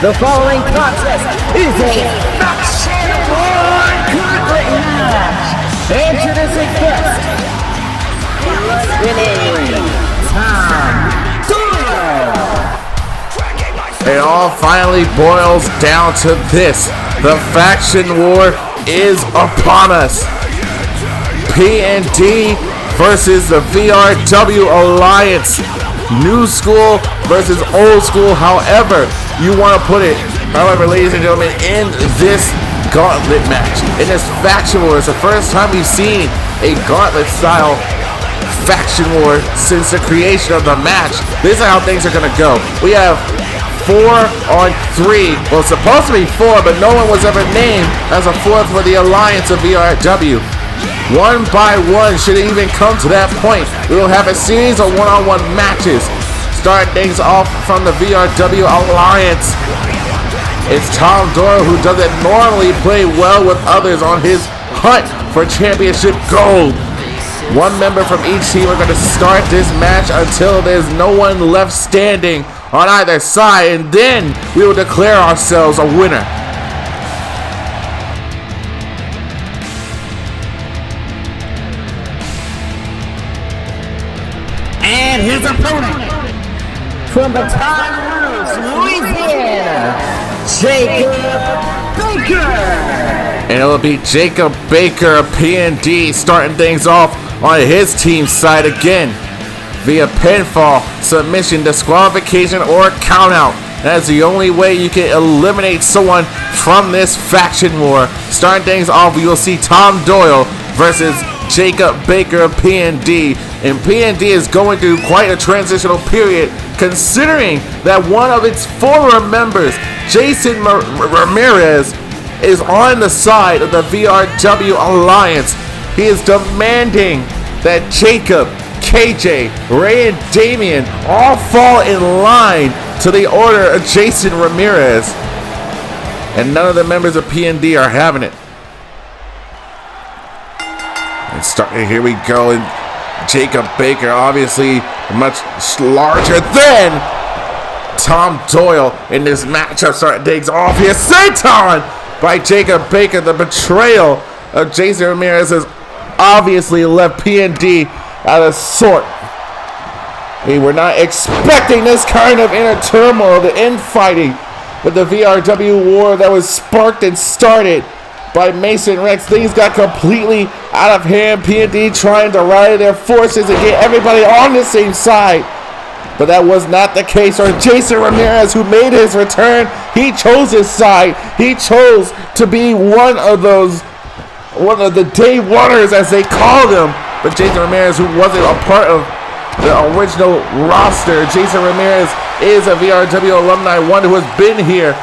The following contest is a Faction War Gauntlet match. Introducing first, eliminating Tom Doyle.
It all finally boils down to this. The faction war is upon us. P&D versus the VRW Alliance. New school versus old school, however you want to put it. However, ladies and gentlemen, in this gauntlet match, in this faction war, it's the first time we've seen a gauntlet style faction war since the creation of the match. This is how things are going to go. We have 4 on 3. Well, it's supposed to be 4, but no one was ever named as a 4th for the Alliance of VRW. One by one, should it even come to that point, we will have a series of one-on-one matches. Start things off from the VRW Alliance. It's Tom Doyle, who doesn't normally play well with others on his hunt for championship gold. One member from each team are going to start this match until there's no one left standing on either side, and then we will declare ourselves a winner.
And his opponent, from Baton Rouge, Louisiana, Jacob Baker.
And it'll be Jacob Baker of P&D starting things off on his team's side again via pinfall, submission, disqualification, or countout. That's the only way you can eliminate someone from this faction war. Starting things off, you'll see Tom Doyle versus Jacob Baker of P&D. And P&D is going through quite a transitional period, considering that one of its former members, Jason Ramirez, is on the side of the VRW Alliance. He is demanding that Jacob, KJ, Ray, and Damien all fall in line to the order of Jason Ramirez. And none of the members of P&D are having it. And here we go. And Jacob Baker, obviously much larger than Tom Doyle in this matchup. Starting things off here. Senton by Jacob Baker. The betrayal of Jason Ramirez has obviously left P&D out of sort. We were not expecting this kind of inner turmoil, the infighting with the VRW war that was sparked and started by Mason Rex. Things got completely out of hand. P&D trying to rally their forces and get everybody on the same side. But that was not the case. Or Jason Ramirez, who made his return, he chose his side. He chose to be one of the day oneers, as they call them. But Jason Ramirez, who wasn't a part of the original roster, Jason Ramirez is a VRW alumni, one who has been here,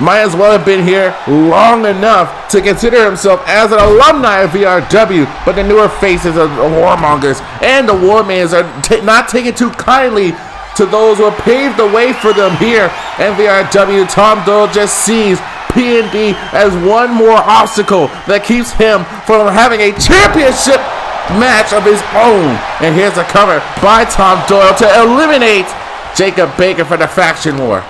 might as well have been here long enough to consider himself as an alumni of VRW. But the newer faces of the warmongers and the warmans are not taking too kindly to those who have paved the way for them here in VRW. Tom Doyle just sees P&D as one more obstacle that keeps him from having a championship match of his own. And here's a cover by Tom Doyle to eliminate Jacob Baker for the faction war.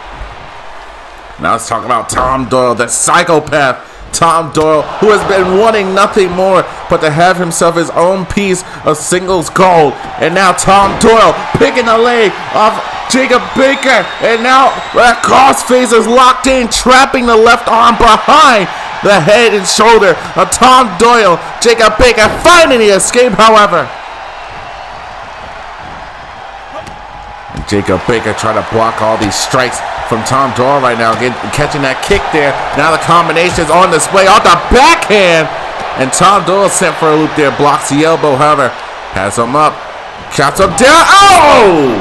Now let's talk about Tom Doyle, the psychopath. Tom Doyle, who has been wanting nothing more but to have himself his own piece of singles gold. And now Tom Doyle picking the leg off Jacob Baker. And now that crossface is locked in, trapping the left arm behind the head and shoulder of Tom Doyle. Jacob Baker finding the escape, however. And Jacob Baker trying to block all these strikes from Tom Doyle right now, catching that kick there. Now the combination is on display off the backhand. And Tom Doyle sent for a loop there, blocks the elbow, however. Has him up, chops him down. Oh!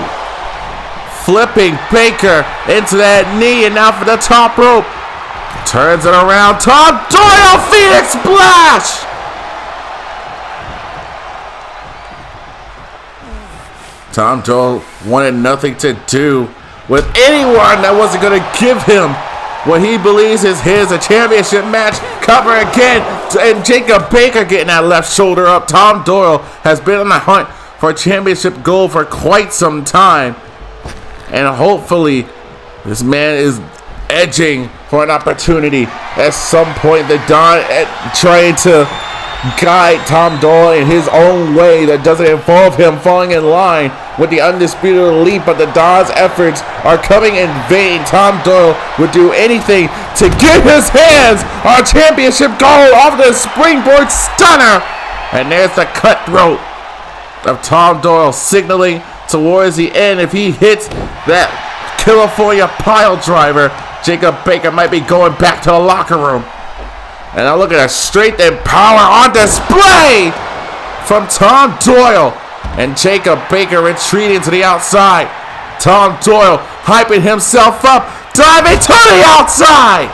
Flipping Baker into that knee, and now for the top rope. Turns it around. Tom Doyle, Phoenix Splash! Tom Doyle wanted nothing to do with anyone that wasn't going to give him what he believes is his, a championship match. Cover again, and Jacob Baker getting that left shoulder up. Tom Doyle has been on the hunt for a championship gold for quite some time. And hopefully, this man is edging for an opportunity. At some point, the Don trying to guide Tom Doyle in his own way that doesn't involve him falling in line with the Undisputed Elite, but the Don's efforts are coming in vain. Tom Doyle would do anything to get his hands on championship gold off the springboard stunner. And there's the cutthroat of Tom Doyle signaling towards the end. If he hits that California pile driver, Jacob Baker might be going back to the locker room. And now look at the strength and power on display from Tom Doyle. And Jacob Baker retreating to the outside. Tom Doyle hyping himself up, diving to the outside.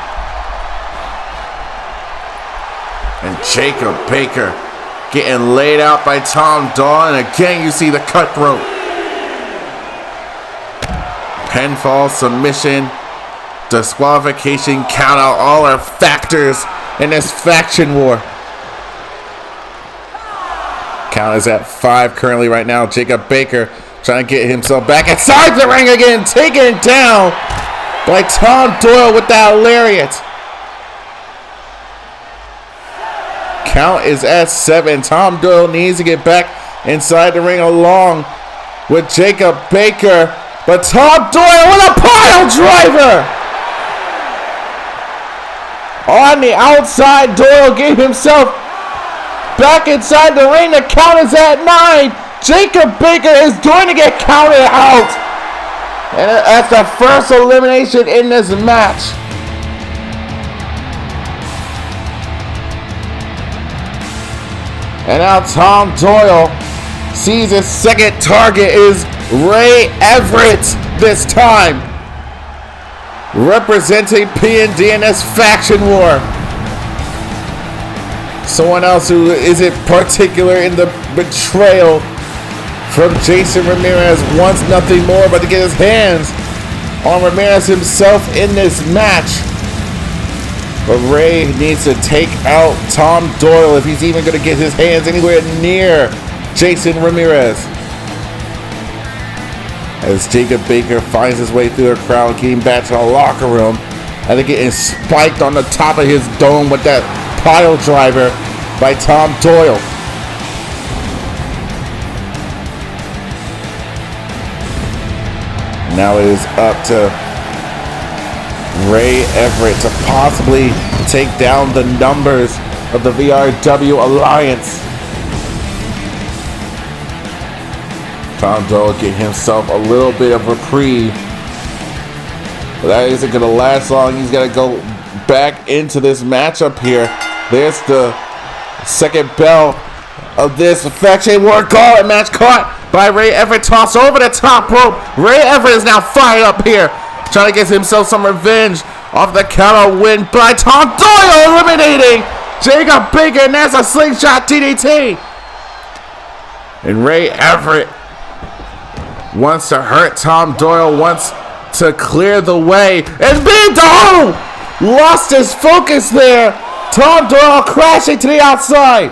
And Jacob Baker getting laid out by Tom Doyle. And again, you see the cutthroat. Pinfall, submission, disqualification, count out, all are factors in this faction war. Count is at 5 currently right now. Jacob Baker trying to get himself back inside the ring again, taken down by Tom Doyle with that lariat. Count is at 7. Tom Doyle needs to get back inside the ring along with Jacob Baker, but Tom Doyle with a pile driver! On the outside, Doyle gave himself back inside the ring. The count is at 9. Jacob Baker is going to get counted out. And that's the first elimination in this match. And now Tom Doyle sees his second target is Ray Everett this time, representing P&D in this faction war. Someone else who isn't particular in the betrayal from Jason Ramirez wants nothing more but to get his hands on Ramirez himself in this match. But Ray needs to take out Tom Doyle if he's even going to get his hands anywhere near Jason Ramirez. As Jacob Baker finds his way through the crowd, getting back to the locker room, and then getting spiked on the top of his dome with that pile driver by Tom Doyle. Now it is up to Ray Everett to possibly take down the numbers of the VRW Alliance. Tom Doyle get himself a little bit of reprieve, but that isn't going to last long. He's got to go back into this matchup here. There's the second bell of this faction war gauntlet match, caught by Ray Everett, tossed over the top rope. Ray Everett is now fired up here, trying to get himself some revenge off the counter win by Tom Doyle, eliminating Jacob Baker, and that's a slingshot DDT. And Ray Everett wants to hurt Tom Doyle, wants to clear the way, and Big Dog lost his focus there. Tom Doyle crashing to the outside.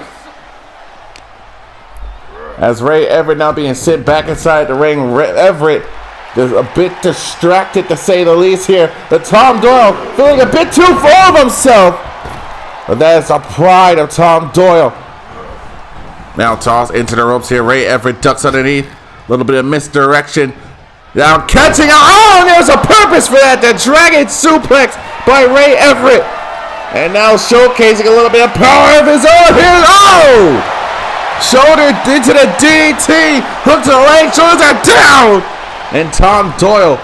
As Ray Everett now being sent back inside the ring, Ray Everett is a bit distracted to say the least here. But Tom Doyle feeling a bit too full of himself. But that is the pride of Tom Doyle. Now tossed into the ropes here. Ray Everett ducks underneath. A little bit of misdirection. Now catching out. Oh, and there's a purpose for that. The dragon suplex by Ray Everett. And now showcasing a little bit of power of his own here. Oh! Shoulder into the DDT. Hook to the leg. Shoulders are down. And Tom Doyle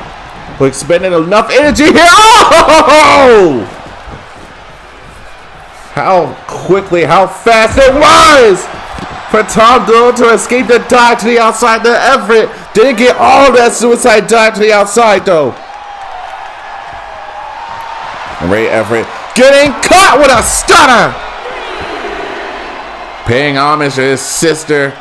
expending enough energy here. Oh! How quickly, how fast it was for Tom Doyle to escape the dive to the outside. The Everett didn't get all that suicide dive to the outside though. And Ray Everett getting caught with a stunner. Paying homage to his sister,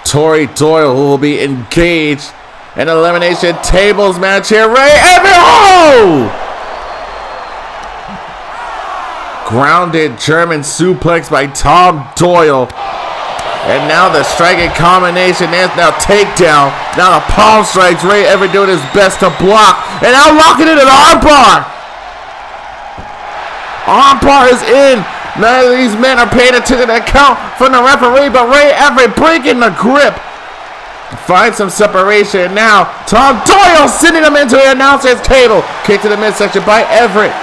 Tori Doyle, who will be engaged in an elimination tables match here. Ray Everett, oh! Grounded German suplex by Tom Doyle. And now the striking combination, there's now takedown. Now the palm strikes, Ray Everett doing his best to block. And now locking in an armbar. Armbar is in. None of these men are paying attention to the count from the referee, but Ray Everett breaking the grip. Find some separation now. Tom Doyle sending him into the announcer's table. Kick to the midsection by Everett.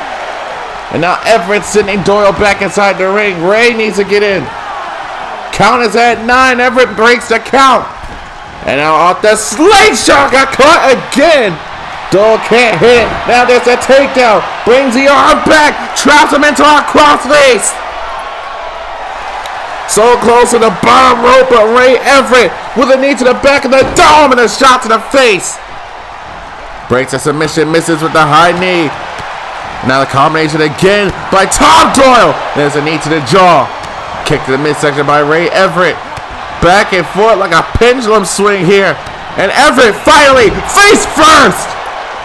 And now Everett sending Doyle back inside the ring. Ray needs to get in. Count is at 9. Everett breaks the count. And now off the slingshot, got caught again. Doyle can't hit it. Now there's a takedown. Brings the arm back. Traps him into a crossface. So close to the bottom rope, but Ray Everett with a knee to the back of the dome and a shot to the face. Breaks a submission, misses with the high knee. Now the combination again by Tom Doyle. There's a knee to the jaw. Kick to the midsection by Ray Everett. Back and forth like a pendulum swing here. And Everett finally, face first,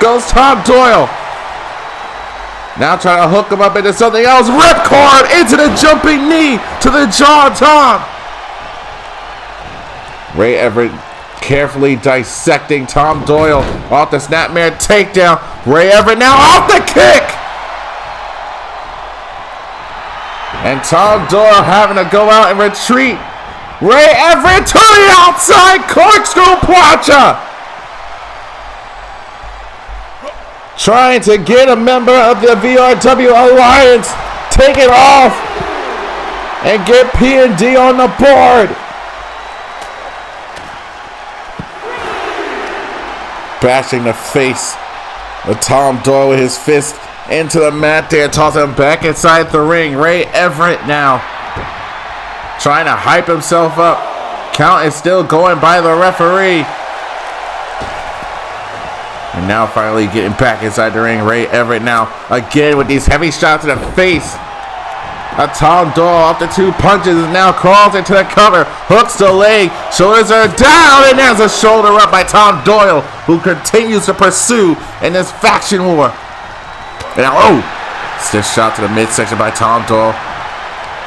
goes Tom Doyle. Now trying to hook him up into something else. Ripcord into the jumping knee to the jaw of Tom. Ray Everett carefully dissecting Tom Doyle off the snapmare takedown. Ray Everett now off the kick. And Tom Doyle having to go out and retreat. Ray Everett to the outside corkscrew plancha. Trying to get a member of the VRW Alliance taken off and get P&D on the board. Bashing the face of Tom Doyle with his fist into the mat there, tossing him back inside the ring. Ray Everett now trying to hype himself up. Count is still going by the referee. And now finally getting back inside the ring. Ray Everett now again with these heavy shots to the face. Tom Doyle off the 2 punches now crawls into the cover. Hooks the leg. Shoulders are down. And there's a shoulder up by Tom Doyle, who continues to pursue in this faction war. And now, stiff shot to the midsection by Tom Doyle.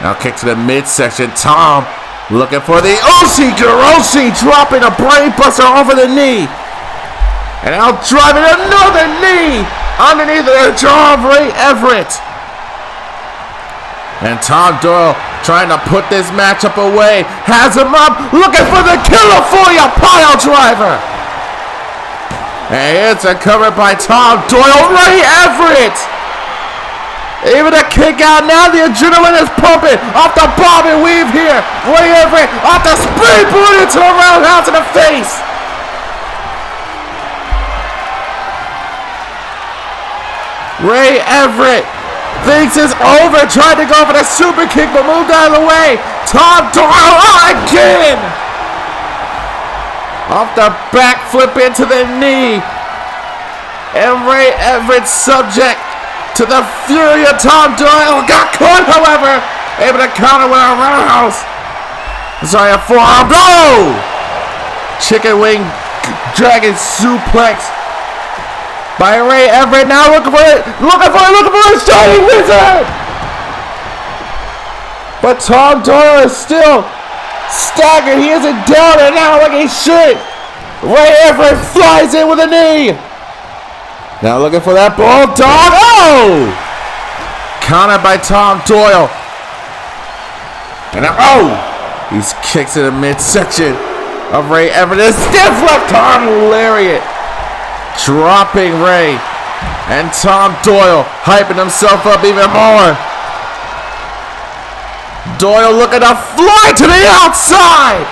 Now kick to the midsection. Tom looking for the Oshi-Giroshi, dropping a brain buster over the knee. And now driving another knee underneath the jaw of Ray Everett. And Tom Doyle trying to put this matchup away. Has him up, looking for the California pile driver. And it's a cover by Tom Doyle. Ray Everett able to kick out. Now the adrenaline is pumping off the bob and weave here. Ray Everett off the springboard into a roundhouse in the face. Ray Everett thinks it's over, tried to go for the super kick, but moved out of the way. Tom Doyle again! Off the back flip into the knee. And Ray Everett subject to the fury of Tom Doyle. Got caught, however. Able to counter with a roundhouse. Sorry, a forearm. No! Chicken wing dragon suplex by Ray Everett. Now looking for a shining wizard. But Tom Doyle is still staggered. He isn't down and out like he should. Ray Everett flies in with a knee. Now looking for that bulldog. Oh! Countered by Tom Doyle. And now, he's kicks in the midsection of Ray Everett. A stiff left arm lariat. Dropping Ray. And Tom Doyle hyping himself up even more. Doyle looking to fly to the outside.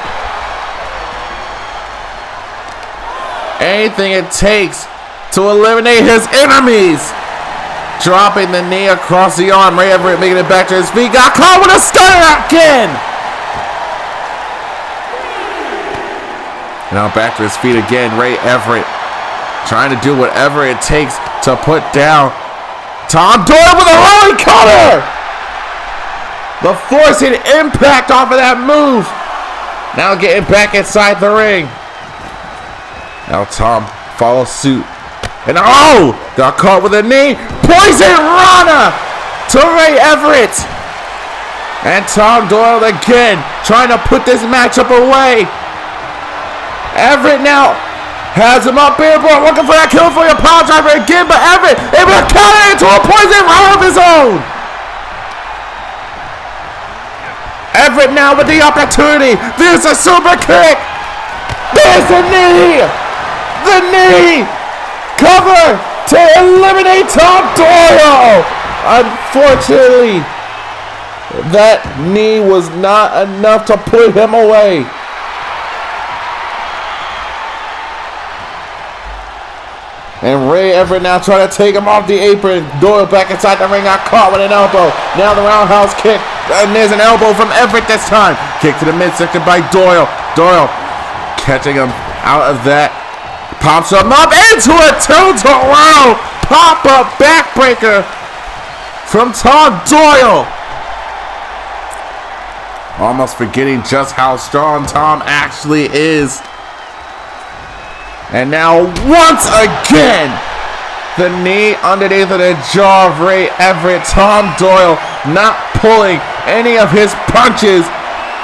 Anything it takes to eliminate his enemies. Dropping the knee across the arm. Ray Everett making it back to his feet. Got caught with a stunner again. Now back to his feet again. Ray Everett trying to do whatever it takes to put down Tom Doyle with a rolling cutter. The forcing impact off of that move. Now getting back inside the ring. Now Tom follows suit. And got caught with a knee. Poison Rana to Ray Everett. And Tom Doyle again trying to put this matchup away. Everett now has him up here, but looking for that California pile driver again. But Everett able to counter into a poison Rana of his own. Everett now with the opportunity. There's a super kick. There's the knee. The knee. Cover to eliminate Tom Doyle. Unfortunately, that knee was not enough to put him away. And Ray Everett now trying to take him off the apron. Doyle back inside the ring, got caught with an elbow. Now the roundhouse kick. And there's an elbow from Everett this time. Kick to the midsection by Doyle. Doyle catching him out of that. Pops him up into a tilt-a-whirl. Pop-up backbreaker from Tom Doyle. Almost forgetting just how strong Tom actually is. And now, once again, the knee underneath of the jaw of Ray Everett. Tom Doyle not pulling any of his punches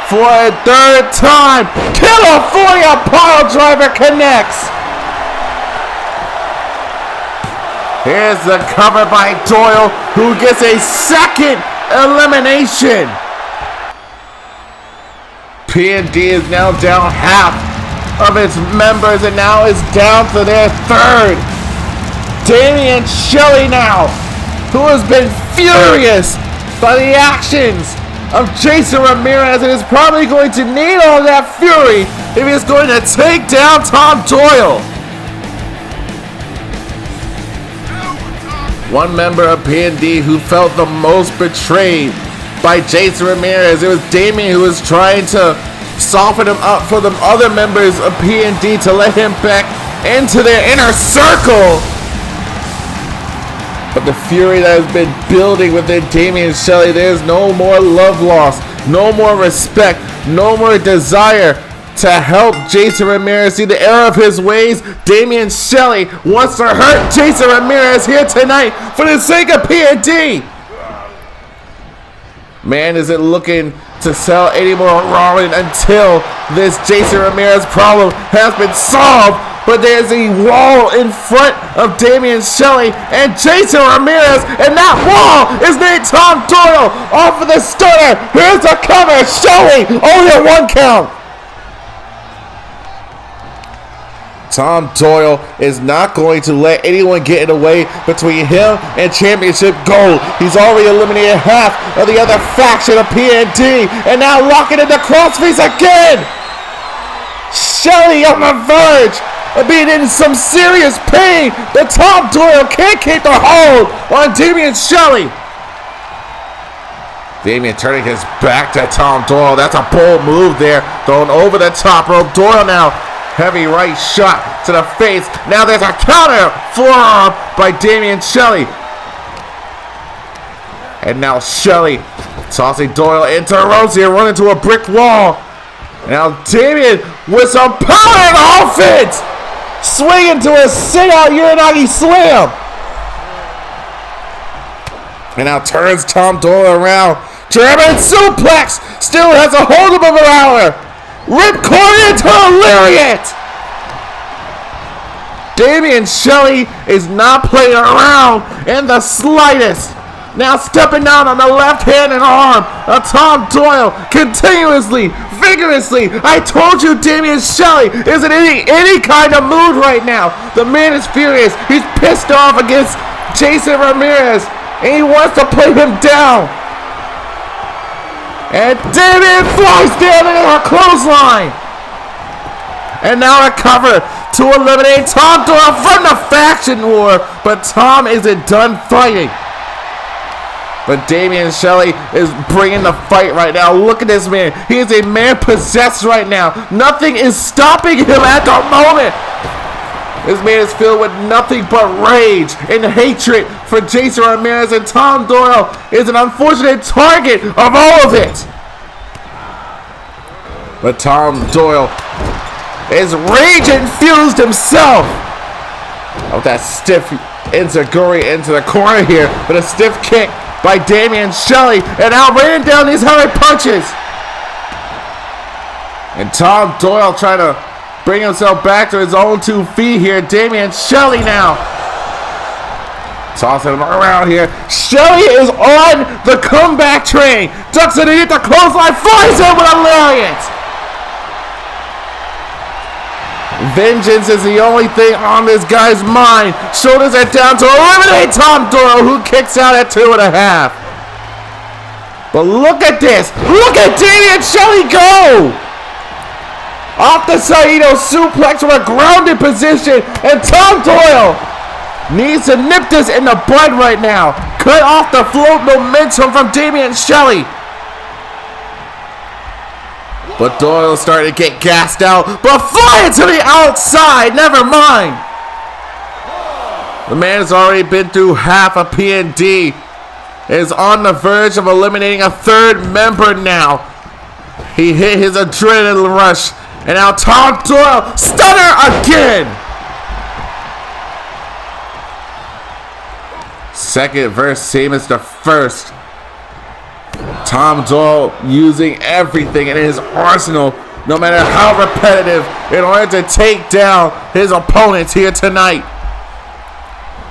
for a third time. California pile driver connects. Here's the cover by Doyle, who gets a second elimination. P&D is now down half of its members and now is down to their third. Damian Shelley now, who has been furious by the actions of Jason Ramirez and is probably going to need all that fury if he's going to take down Tom Doyle. One member of P&D who felt the most betrayed by Jason Ramirez. It was Damian who was trying to soften him up for the other members of P&D to let him back into their inner circle. But the fury that has been building within Damian Shelley, there's no more love lost, no more respect, no more desire to help Jason Ramirez see the error of his ways. Damian Shelley wants to hurt Jason Ramirez here tonight for the sake of P&D. Man isn't looking to sell any more Rollin until this Jason Ramirez problem has been solved. But there's a wall in front of Damian Shelley and Jason Ramirez, and that wall is named Tom Doyle. Off of the stunner. Here's the cover. Shelley only a 1 count. Tom Doyle is not going to let anyone get in the way between him and championship gold. He's already eliminated half of the other faction of P&D, and now locking in the crossface again. Shelley on the verge of being in some serious pain, but Tom Doyle can't keep the hold on Damian Shelley. Damian turning his back to Tom Doyle. That's a bold move there, thrown over the top rope. Doyle now heavy right shot to the face. Now there's a counter forearm by Damian Shelley. And now Shelley tossing Doyle into the ropes here, running to a brick wall. Now Damian with some power and offense, swinging to a sit-out Uranagi slam. And now turns Tom Doyle around. German suplex, still has a hold of him for hour. Ripcord into a lariat. Damian Shelley is not playing around in the slightest. Now stepping down on the left hand and arm of Tom Doyle continuously, vigorously. I told you Damian Shelley isn't in any kind of mood right now. The man is furious. He's pissed off against Jason Ramirez, and he wants to play him down. And Damian flies down into a clothesline. And now a cover to eliminate Tom Doyle from the faction war. But Tom isn't done fighting. But Damian Shelley is bringing the fight right now. Look at this man. He is a man possessed right now. Nothing is stopping him at the moment. This man is filled with nothing but rage and hatred for Jason Ramirez, and Tom Doyle is an unfortunate target of all of it. But Tom Doyle is rage-infused himself. With that stiff enziguri into the corner here, with a stiff kick by Damian Shelley, and now raining down these heavy punches. And Tom Doyle trying to bring himself back to his own 2 feet here. Damian Shelley now Tossing him around here. Shelly is on the comeback train. Ducks underneath the clothesline. Flies in with a lariat. Vengeance is the only thing on this guy's mind. Shoulders are down to eliminate Tom Doyle, who kicks out at 2.5. But look at this. Look at Damian Shelly go. Off the Saito suplex from a grounded position. And Tom Doyle needs to nip this in the bud right now. Cut off the float momentum from Damian Shelly. But Doyle's starting to get gassed out. But flying to the outside. Never mind. The man has already been through half a P&D. Is on the verge of eliminating a third member now. He hit his adrenaline rush. And now Tom Doyle, stunner again. Second verse, same as the first. Tom Doyle using everything in his arsenal, no matter how repetitive, in order to take down his opponents here tonight.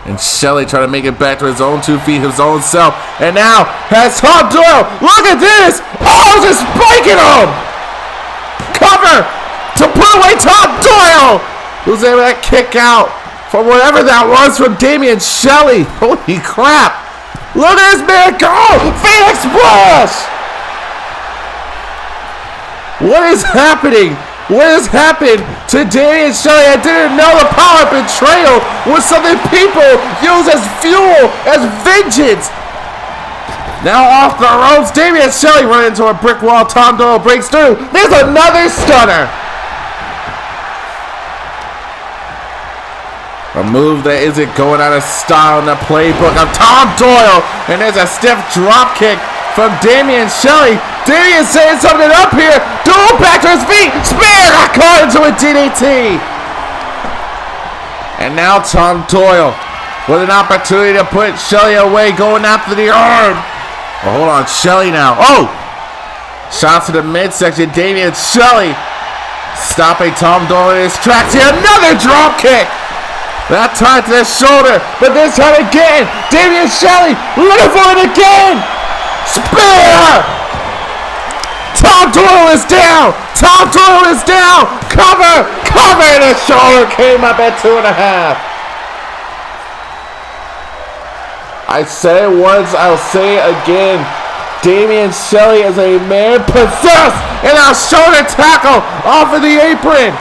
And Shelly trying to make it back to his own 2 feet, his own self. And now has Tom Doyle. Look at this. Oh, just spiking him. Cover to put away Tom Doyle, who's able to kick out from whatever that was from Damian Shelly. Holy crap. Look at this man go. Phoenix Splash. What is happening? What has happened to Damian Shelly? I didn't know the power of betrayal was something people use as fuel, as vengeance. Now off the ropes, Damian Shelly running into a brick wall. Tom Doyle breaks through. There's another stunner. A move that isn't going out of style in the playbook of Tom Doyle. And there's a stiff drop kick from Damian Shelly. Damian saying something up here. Doyle back to his feet. Spear got caught into a DDT. And now Tom Doyle with an opportunity to put Shelly away, going after the arm. Oh, hold on, Shelly now. Oh! Shots to the midsection. Damian Shelly stopping Tom Doyle in his tracks here. Another drop kick. That time to the shoulder, but this time again. Damian Shelly looking for it again. Spear! Tom Doyle is down. Tom Doyle is down. Cover! Cover! And the shoulder came up at 2.5. I said it once, I'll say it again. Damian Shelly is a man possessed, and a shoulder tackle off of the apron.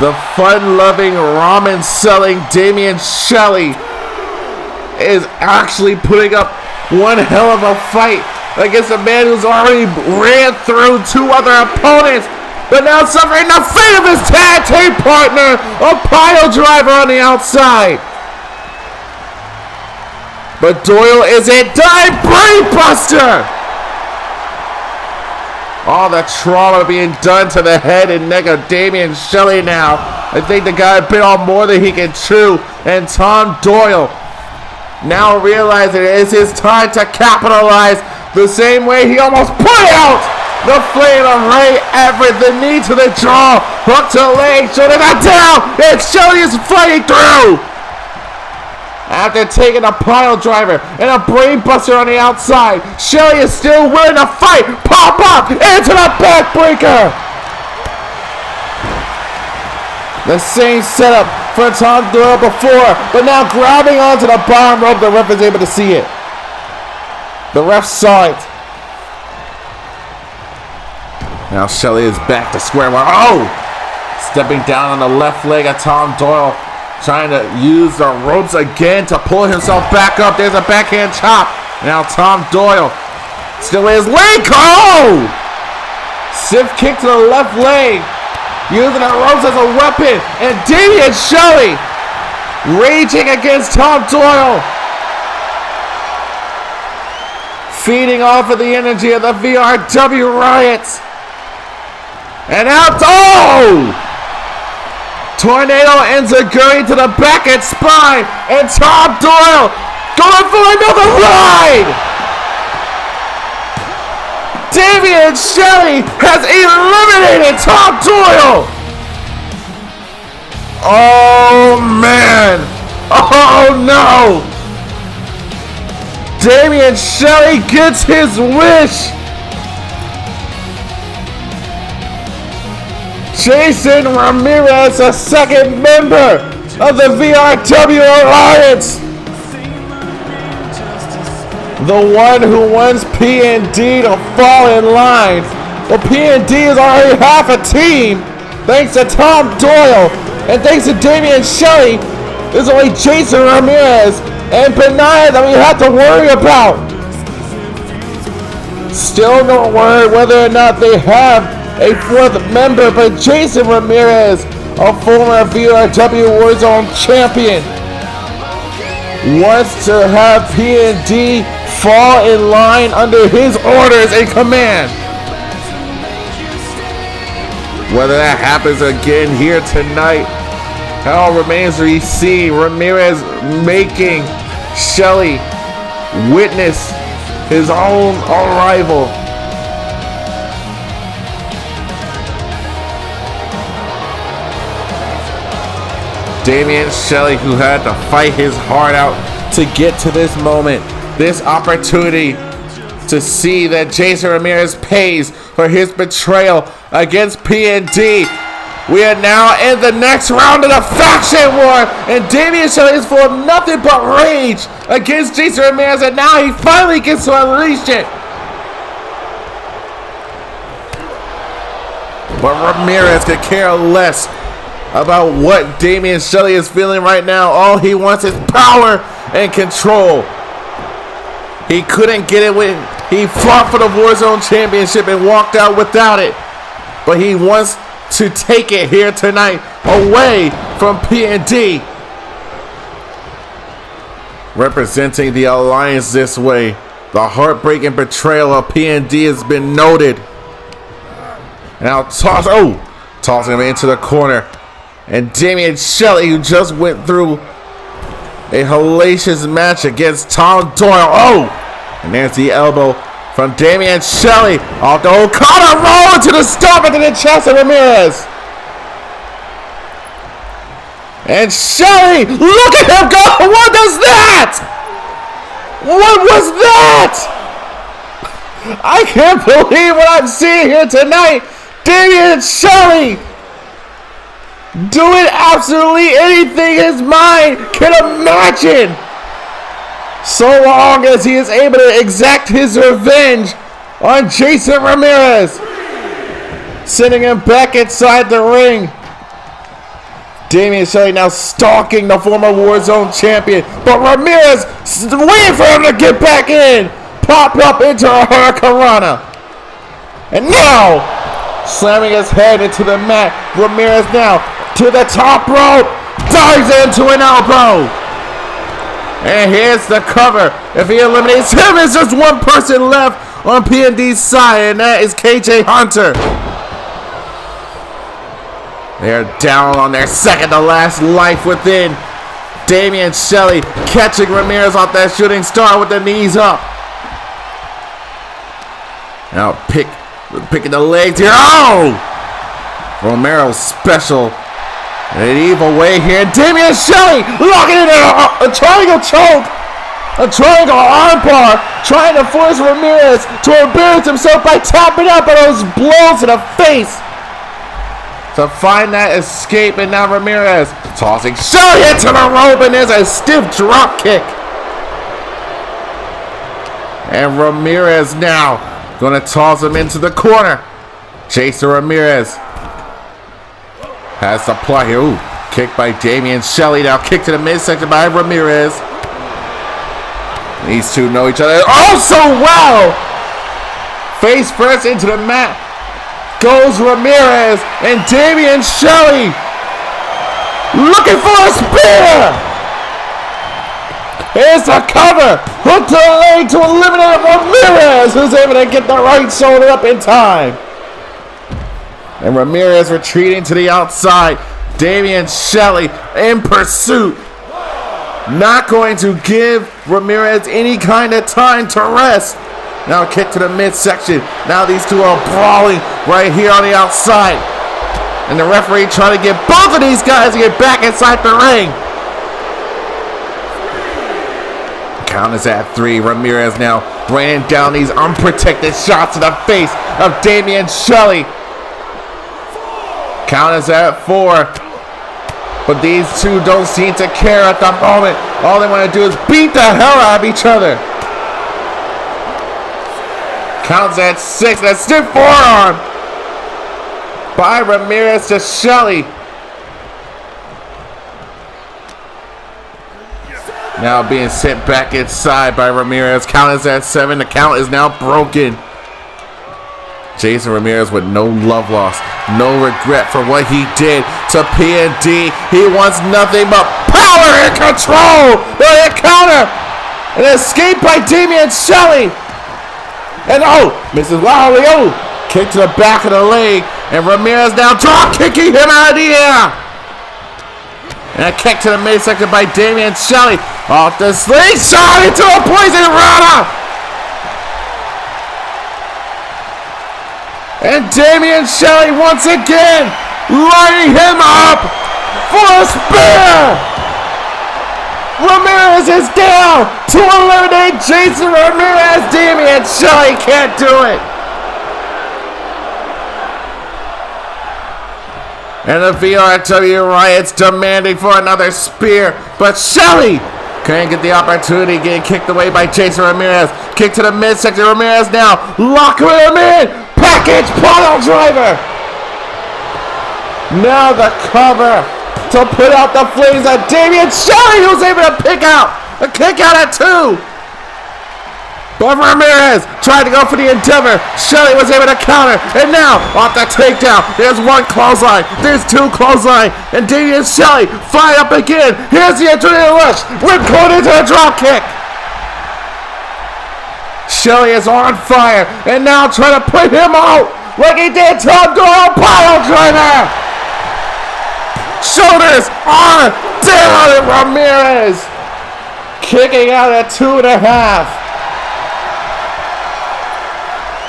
The fun-loving, ramen-selling Damian Shelly is actually putting up one hell of a fight against a man who's already ran through 2 other opponents, but now suffering the fate of his tag team partner, a pile driver on the outside. But Doyle is a dive brainbuster. All the trauma being done to the head and neck of Damian Shelly now. I think the guy bit on more than he can chew. And Tom Doyle now realizing it is his time to capitalize the same way he almost put out the flame of Ray Everett. The knee to the jaw, hook to the leg, shoulder got down, and Shelly is fighting through. After taking a pile driver and a brainbuster on the outside, Shelly is still willing to fight. Pop up into the backbreaker. The same setup for Tom Doyle before, but now grabbing onto the bottom rope. The ref is able to see it. The ref saw it. Now Shelly is back to square one. Oh! Stepping down on the left leg of Tom Doyle. Trying to use the ropes again to pull himself back up. There's a backhand chop. Now Tom Doyle still his leg. Oh! Stiff kick to the left leg. Using the ropes as a weapon. And Damian Shelly raging against Tom Doyle. Feeding off of the energy of the VRW riots. And out. Oh! Tornado enziguri to the back and spine, and Tom Doyle going for another ride. Damian Shelly has eliminated Tom Doyle. Oh, man. Oh, no. Damian Shelley gets his wish. Jason Ramirez, a second member of the VRW Alliance. The one who wants P&D to fall in line. Well, P&D is already half a team. Thanks to Tom Doyle and thanks to Damian Shelley, there's only Jason Ramirez and Benaya that we have to worry about. Still no word whether or not they have a fourth member, but Jason Ramirez, a former VRW Warzone champion, wants to have P&D fall in line under his orders and command. Whether that happens again here tonight, all remains to be seen. Ramirez making Shelley witness his own arrival. Damian Shelley, who had to fight his heart out to get to this moment, this opportunity to see that Jason Ramirez pays for his betrayal against P&D. We are now in the next round of the faction war, and Damian Shelley is full of nothing but rage against Jason Ramirez, and now he finally gets to unleash it. But Ramirez could care less about what Damian Shelley is feeling right now. All he wants is power and control. He couldn't get it when he fought for the Warzone Championship and walked out without it. But he wants to take it here tonight away from P&D. Representing the Alliance this way, the heartbreaking betrayal of P&D has been noted. Now tossing him into the corner. And Damian Shelley, who just went through a hellacious match against Tom Doyle. And there's the elbow from Damian Shelley. Off the Okada, roll into the stomach into the chest of Ramirez. And Shelley, look at him go! What is that? What was that? I can't believe what I'm seeing here tonight. Damian Shelley doing absolutely anything his mind can imagine, so long as he is able to exact his revenge on Jason Ramirez, sending him back inside the ring. Damian Shelley now stalking the former Warzone champion, but Ramirez waiting for him to get back in, pop up into a Hurricanrana, and now slamming his head into the mat. Ramirez now to the top rope, dives into an elbow. And here's the cover. If he eliminates him, there's just one person left on P&D's side, and that is KJ Hunter. They're down on their second to last life within. Damian Shelley catching Ramirez off that shooting star with the knees up. Now picking the legs here. Oh! Romero's special. An evil way here. Damian Shelley locking it in a triangle choke. A triangle armbar. Trying to force Ramirez to embarrass himself by tapping out by those blows to the face. To find that escape, and now Ramirez tossing Shelley into the rope, and there's a stiff drop kick. And Ramirez now gonna toss him into the corner. Jason Ramirez has the plot here. Ooh, kick by Damian Shelley. Now kick to the midsection by Ramirez. These two know each other oh so well. Face first into the mat goes Ramirez, and Damian Shelley looking for a spear. Here's the cover. Hook to the leg to eliminate Ramirez, who's able to get the right shoulder up in time. And Ramirez retreating to the outside. Damian Shelley in pursuit. Not going to give Ramirez any kind of time to rest. Now kick to the midsection. Now these two are brawling right here on the outside. And the referee trying to get both of these guys to get back inside the ring. Count is at 3. Ramirez now raining down these unprotected shots to the face of Damian Shelley. Count is at 4. But these two don't seem to care at the moment. All they want to do is beat the hell out of each other. Count's at 6. That stiff forearm by Ramirez to Shelley. Now being sent back inside by Ramirez. Count is at 7. The count is now broken. Jason Ramirez with no love lost, no regret for what he did to P&D. He wants nothing but power and control. The counter. An escape by Damian Shelley. And misses Lowry. Kick to the back of the leg. And Ramirez now drop kicking him out of the air. And a kick to the midsection by Damian Shelley. Off the slingshot into a poison rana. And Damian Shelley once again lining him up for a spear. Ramirez is down to eliminate Jason Ramirez. Damian Shelley can't do it. And the VRW Riot's demanding for another spear, but Shelley can't get the opportunity, getting kicked away by Jason Ramirez. Kick to the midsection. Ramirez now locking him in. Package pile driver. Now the cover to put out the flames of Damian Shelley, who's able to pick out a kick out at 2. But Ramirez tried to go for the endeavor. Shelley was able to counter. And now off the takedown. There's 1 clothesline. There's 2 clothesline. And Damian Shelley fired up again. Here's the adrenaline rush. Ripcord into a drop kick. Shelley is on fire and now trying to put him out like he did Tom Doyle. Pile driver. Shoulders are down and Ramirez kicking out at 2.5.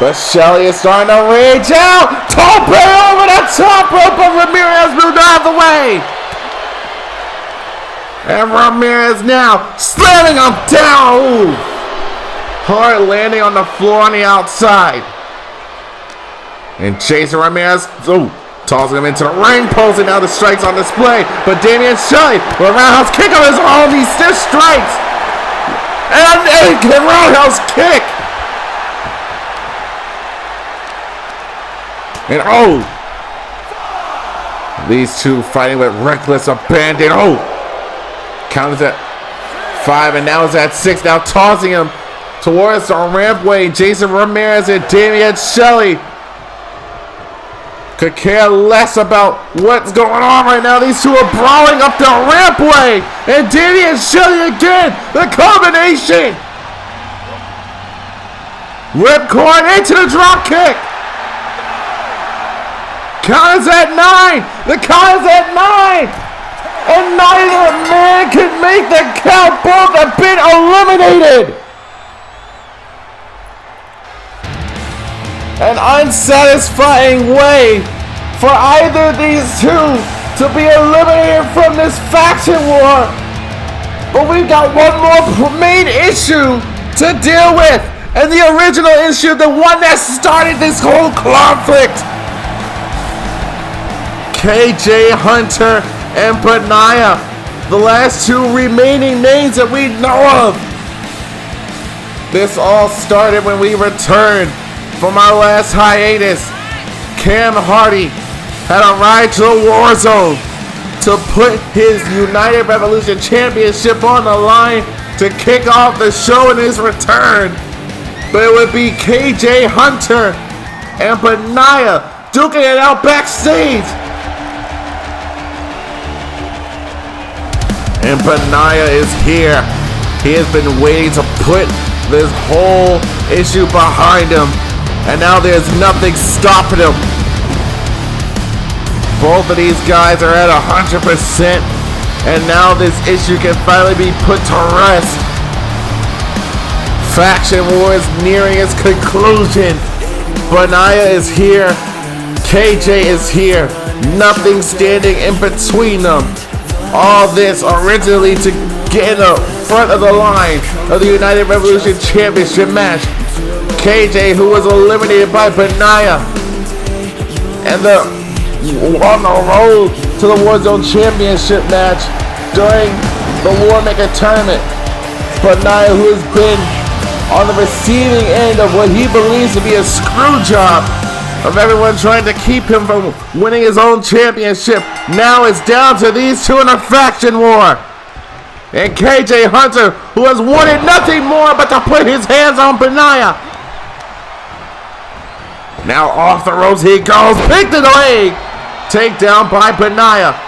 But Shelley is starting to rage out. Tope over the top rope, but Ramirez moved out of the way. And Ramirez now slamming him down. Ooh. Hard landing on the floor on the outside. And Jason Ramirez, tossing him into the ring post, and now the strikes on display. But Damian Shelley with a roundhouse kick on his own. These stiff strikes. And a roundhouse kick. And these two fighting with reckless abandon. Count is at 5 and now is at 6. Now tossing him towards the rampway. Jason Ramirez and Damian Shelley could care less about what's going on right now. These two are brawling up the rampway. And Damian Shelley again. The combination. Ripcord into the drop kick. Count is at 9. The count is at 9. And neither man can make the count. Both have been eliminated. An unsatisfying way for either of these two to be eliminated from this faction war. But we've got one more main issue to deal with. And the original issue, the one that started this whole conflict. KJ Hunter and Benaya, the last 2 remaining names that we know of. This all started when we returned from our last hiatus. Cam Hardy had arrived to the Warzone to put his United Revolution Championship on the line to kick off the show in his return. But it would be KJ Hunter and Benaya duking it out backstage. And Benaya is here. He has been waiting to put this whole issue behind him. And now there's nothing stopping him. Both of these guys are at 100%. And now this issue can finally be put to rest. Faction war is nearing its conclusion. Benaya is here. KJ is here. Nothing standing in between them. All this originally to get in the front of the line of the United Revolution Championship match. KJ, who was eliminated by Benaya, and on the road to the Warzone Championship match during the War Maker tournament. Benaya, who has been on the receiving end of what he believes to be a screw job of everyone trying to keep him from winning his own championship. Now it's down to these two in a faction war. And KJ Hunter, who has wanted nothing more but to put his hands on Benaya. Now off the ropes he goes, picked in the leg. Takedown by Benaya.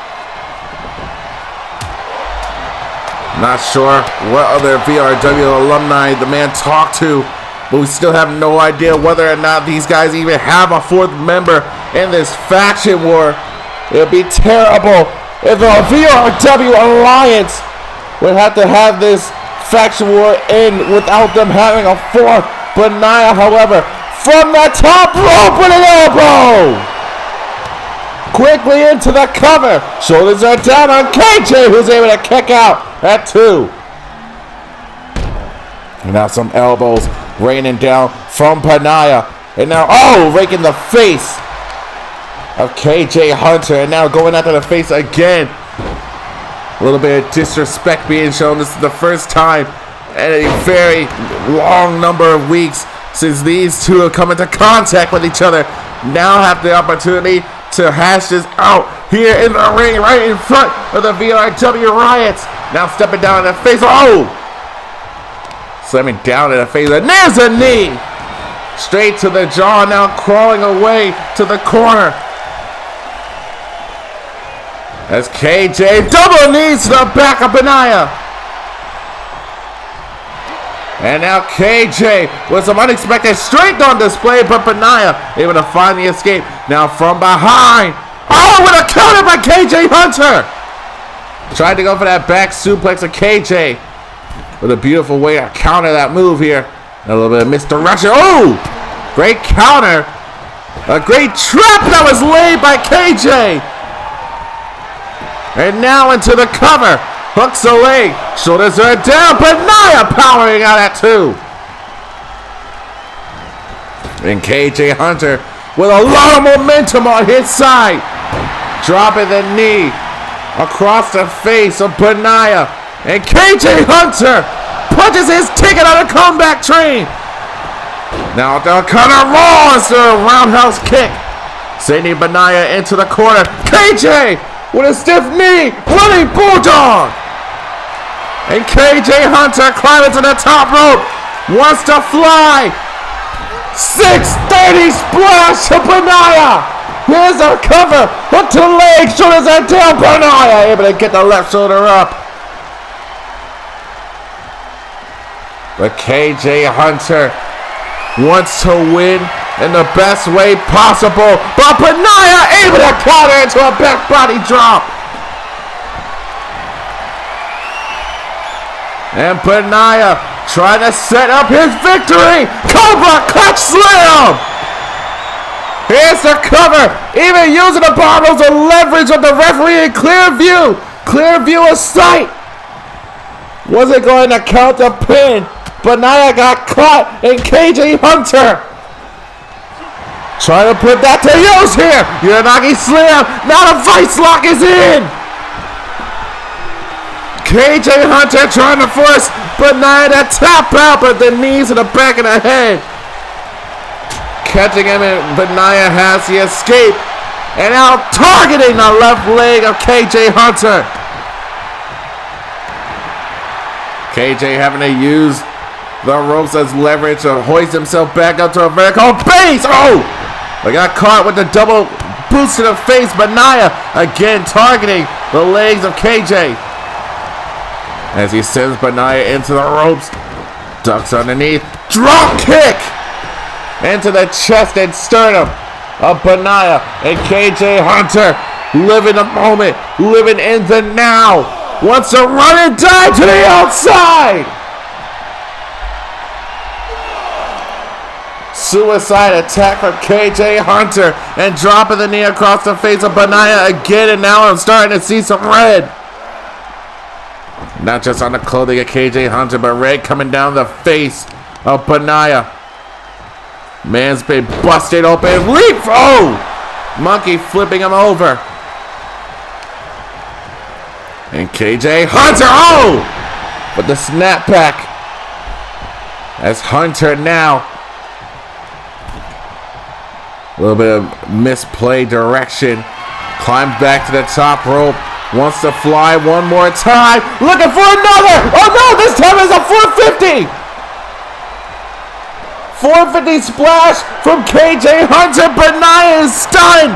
Not sure what other VRW alumni the man talked to, but we still have no idea whether or not these guys even have a fourth member in this faction war. It would be terrible if the VRW Alliance would have to have this faction war end without them having a fourth. Benaya, however, from the top rope with an elbow! Quickly into the cover. Shoulders are down on KJ, who's able to kick out at 2. And now some elbows raining down from Benaya. And now, rake in the face of KJ Hunter. And now going after the face again. A little bit of disrespect being shown. This is the first time in a very long number of weeks since these two have come into contact with each other. Now have the opportunity to hash this out here in the ring right in front of the VRW Riots. Now stepping down in the face. Slamming down in the face. And there's a knee. Straight to the jaw. Now crawling away to the corner. As KJ double knees to the back of Benaya. And now KJ with some unexpected strength on display, but Benaya able to find the escape. Now from behind. With a counter by KJ Hunter. Tried to go for that back suplex of KJ. With a beautiful way to counter that move here. A little bit of misdirection. Great counter. A great trap that was laid by KJ. And now into the cover. Hooks the leg. Shoulders are down. Benaya powering out at 2. And KJ Hunter with a lot of momentum on his side. Dropping the knee across the face of Benaya. And KJ Hunter punches his ticket on a comeback train. Now the cutter rolls to a roundhouse kick. Sending Benaya into the corner. KJ with a stiff knee. Running bulldog. And KJ Hunter climbing to the top rope. Wants to fly. 630 splash to Benaya. Here's a cover. Hook to leg. Shoulders are down. Benaya able to get the left shoulder up. But KJ Hunter wants to win in the best way possible. But Benaya able to counter into a back body drop. And Benaya trying to set up his victory. Cobra clutch slam. Here's the cover. Even using the bottles of leverage of the referee in clear view. Clear view of sight. Wasn't going to count the pin. Benaya got caught in KJ Hunter. Trying to put that to use here. Anarchy slam. Now the vice lock is in. KJ Hunter trying to force Benaya to tap out, but the knees in the back of the head. Catching him, and Benaya has the escape. And now targeting the left leg of KJ Hunter. KJ having to use the ropes as leverage to hoist himself back up to a vertical base. They got caught with the double boost to the face. Benaya again targeting the legs of KJ. As he sends Benaya into the ropes. Ducks underneath. Drop kick! Into the chest and sternum of Benaya. And KJ Hunter living the moment. Living in the now. Wants to run and dive to the outside. Suicide attack from KJ Hunter and dropping the knee across the face of Benaya again, and now I'm starting to see some red. Not just on the clothing of KJ Hunter, but red coming down the face of Benaya. Man's been busted open. Leap! Oh! Monkey flipping him over. And KJ Hunter, oh! But the snapback as Hunter now. A little bit of misplay direction. Climbs back to the top rope. Wants to fly one more time. Looking for another. Oh no, this time it's a 450. 450 splash from KJ Hunter. Benaya is stunned.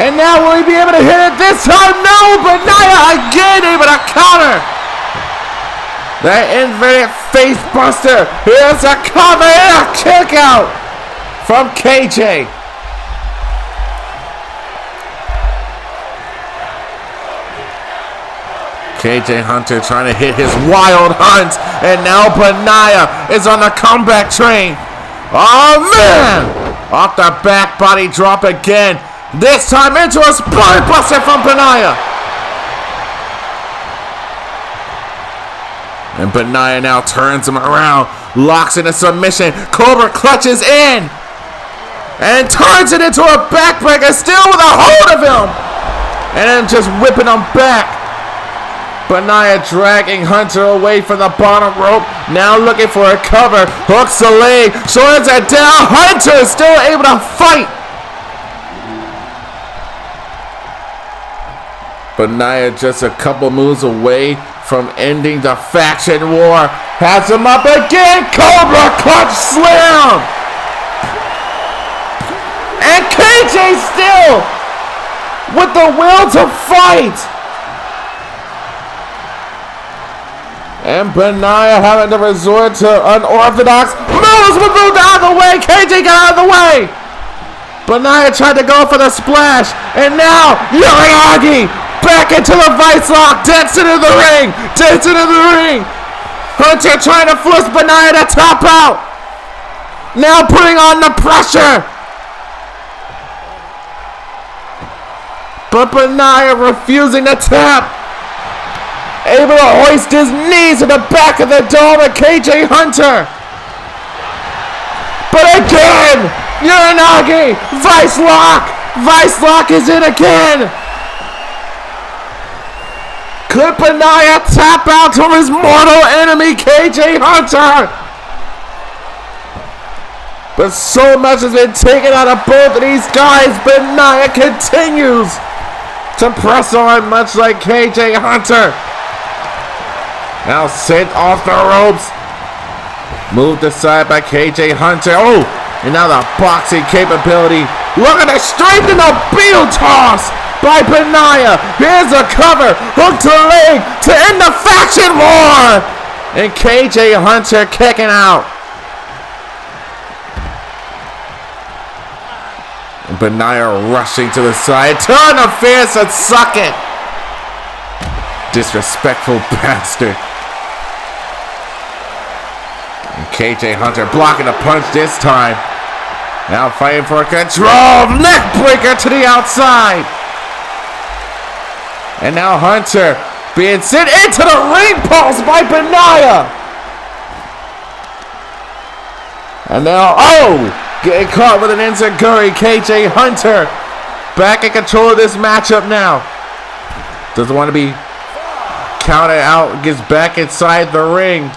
And now will he be able to hit it this time? No, Benaya again able to counter. That inverted face buster. Here's a cover and a kick out from KJ. KJ Hunter trying to hit his wild hunt, and now Benaya is on the comeback train. Oh man! Off the back body drop again. This time into a spine buster from Benaya. And Benaya now turns him around, locks in a submission. Cobra clutches in and turns it into a backbreaker, still with a hold of him. And then just whipping him back. Benaya dragging Hunter away from the bottom rope. Now looking for a cover. Hooks the leg. Shorts it down. Hunter is still able to fight. Benaya just a couple moves away from ending the faction war. Has him up again. Cobra clutch slam. And KJ still with the will to fight. And Benaya having to resort to unorthodox moves, but moved out of the way. KJ got out of the way. Benaya tried to go for the splash. And now Uranagi back into the vice lock. Dents into the ring. Dents into the ring. Hunter trying to force Benaya to tap out. Now putting on the pressure. But Benaya refusing to tap. Able to hoist his knees to the back of the dome of KJ Hunter. But again, Uranagi, Vice Lock. Vice Lock is in again. Could Benaya tap out from his mortal enemy, KJ Hunter? But so much has been taken out of both of these guys. Benaya continues to press on, much like KJ Hunter. Now sent off the ropes. Moved aside by KJ Hunter. Oh, and now the boxing capability. Look at the strength in the beetle toss by Benaya. Here's a cover. Hook to the leg to end the faction war. And KJ Hunter kicking out. And Benaya rushing to the side. Turn the fierce and suck it. Disrespectful bastard. And KJ Hunter blocking the punch this time. Now fighting for control. Neck breaker to the outside. And now Hunter being sent into the ring post by Benaya. And now, oh, getting caught with an enziguri. KJ Hunter back in control of this matchup now. Doesn't want to be counted out. Gets back inside the ring.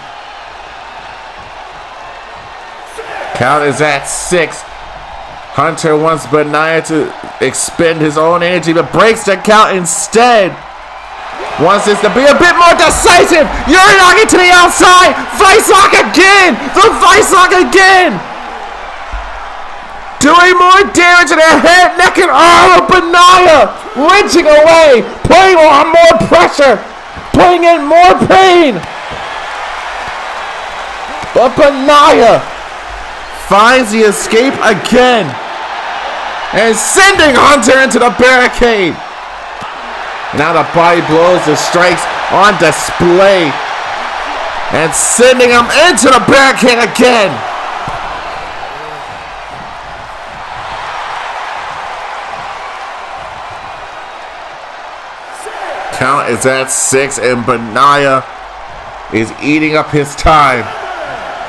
Count is at 6. Hunter wants Benaya to expend his own energy, but breaks the count instead. Wants this to be a bit more decisive. Uranagi to the outside. Vice Lock again. The Vice Lock again. Doing more damage to the head, neck, and arm of Benaya. Wrenching away. Putting on more pressure. Putting in more pain. But Benaya finds the escape again and sending Hunter into the barricade. Now the body blows, the strikes on display and sending him into the barricade again. Count is at 6, and Benaya is eating up his time.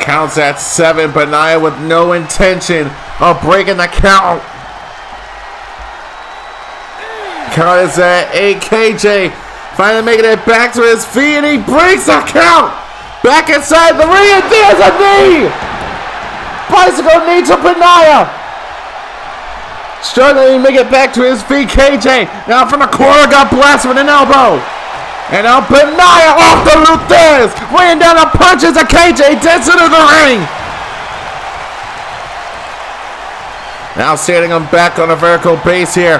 Count's at 7. Benaya with no intention of breaking the count. Count is at 8. KJ finally making it back to his feet, and he breaks the count. Back inside the ring, and there's a knee. Bicycle knee to Benaya. Struggling to make it back to his feet. KJ now from the corner got blasted with an elbow. And now Benaya off the Luthez, laying down the punches of KJ, dead into the ring. Now standing him back on a vertical base here.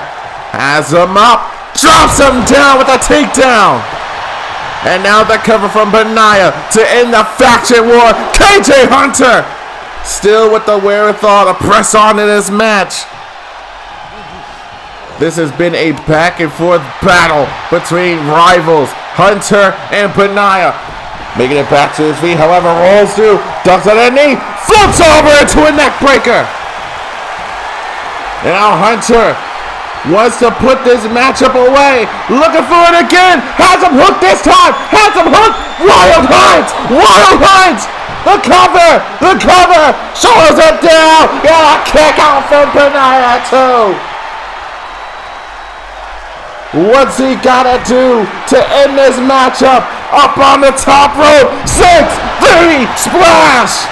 Has him up, drops him down with a takedown. And now the cover from Benaya to end the faction war. KJ Hunter still with the wherewithal to press on in this match. This has been a back and forth battle between rivals, Hunter and Benaya. Making it back to his feet, however, rolls through, ducks on a knee, flips over into a neck breaker. And now Hunter wants to put this matchup away, looking for it again, has him hooked this time, has him hooked, Wild Hunt, the cover, shoulders it down, got a kick out from Benaya too. What's he gotta do to end this matchup? Up on the top rope. 6-3 splash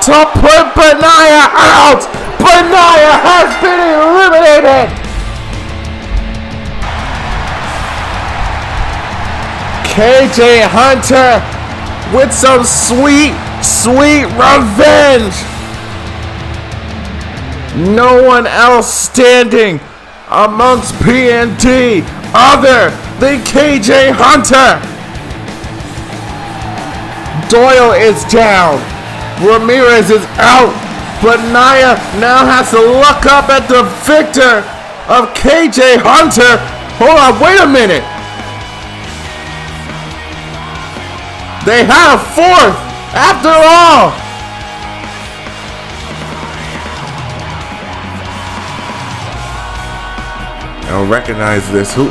to put Benaya out. Benaya has been eliminated. KJ Hunter with some sweet revenge. No one else standing amongst PND other than KJ Hunter. Doyle is down. Ramirez is out. Benaya now has to look up at the victor of KJ Hunter. Hold on, wait a minute. They have 4th after all. I don't recognize this. Who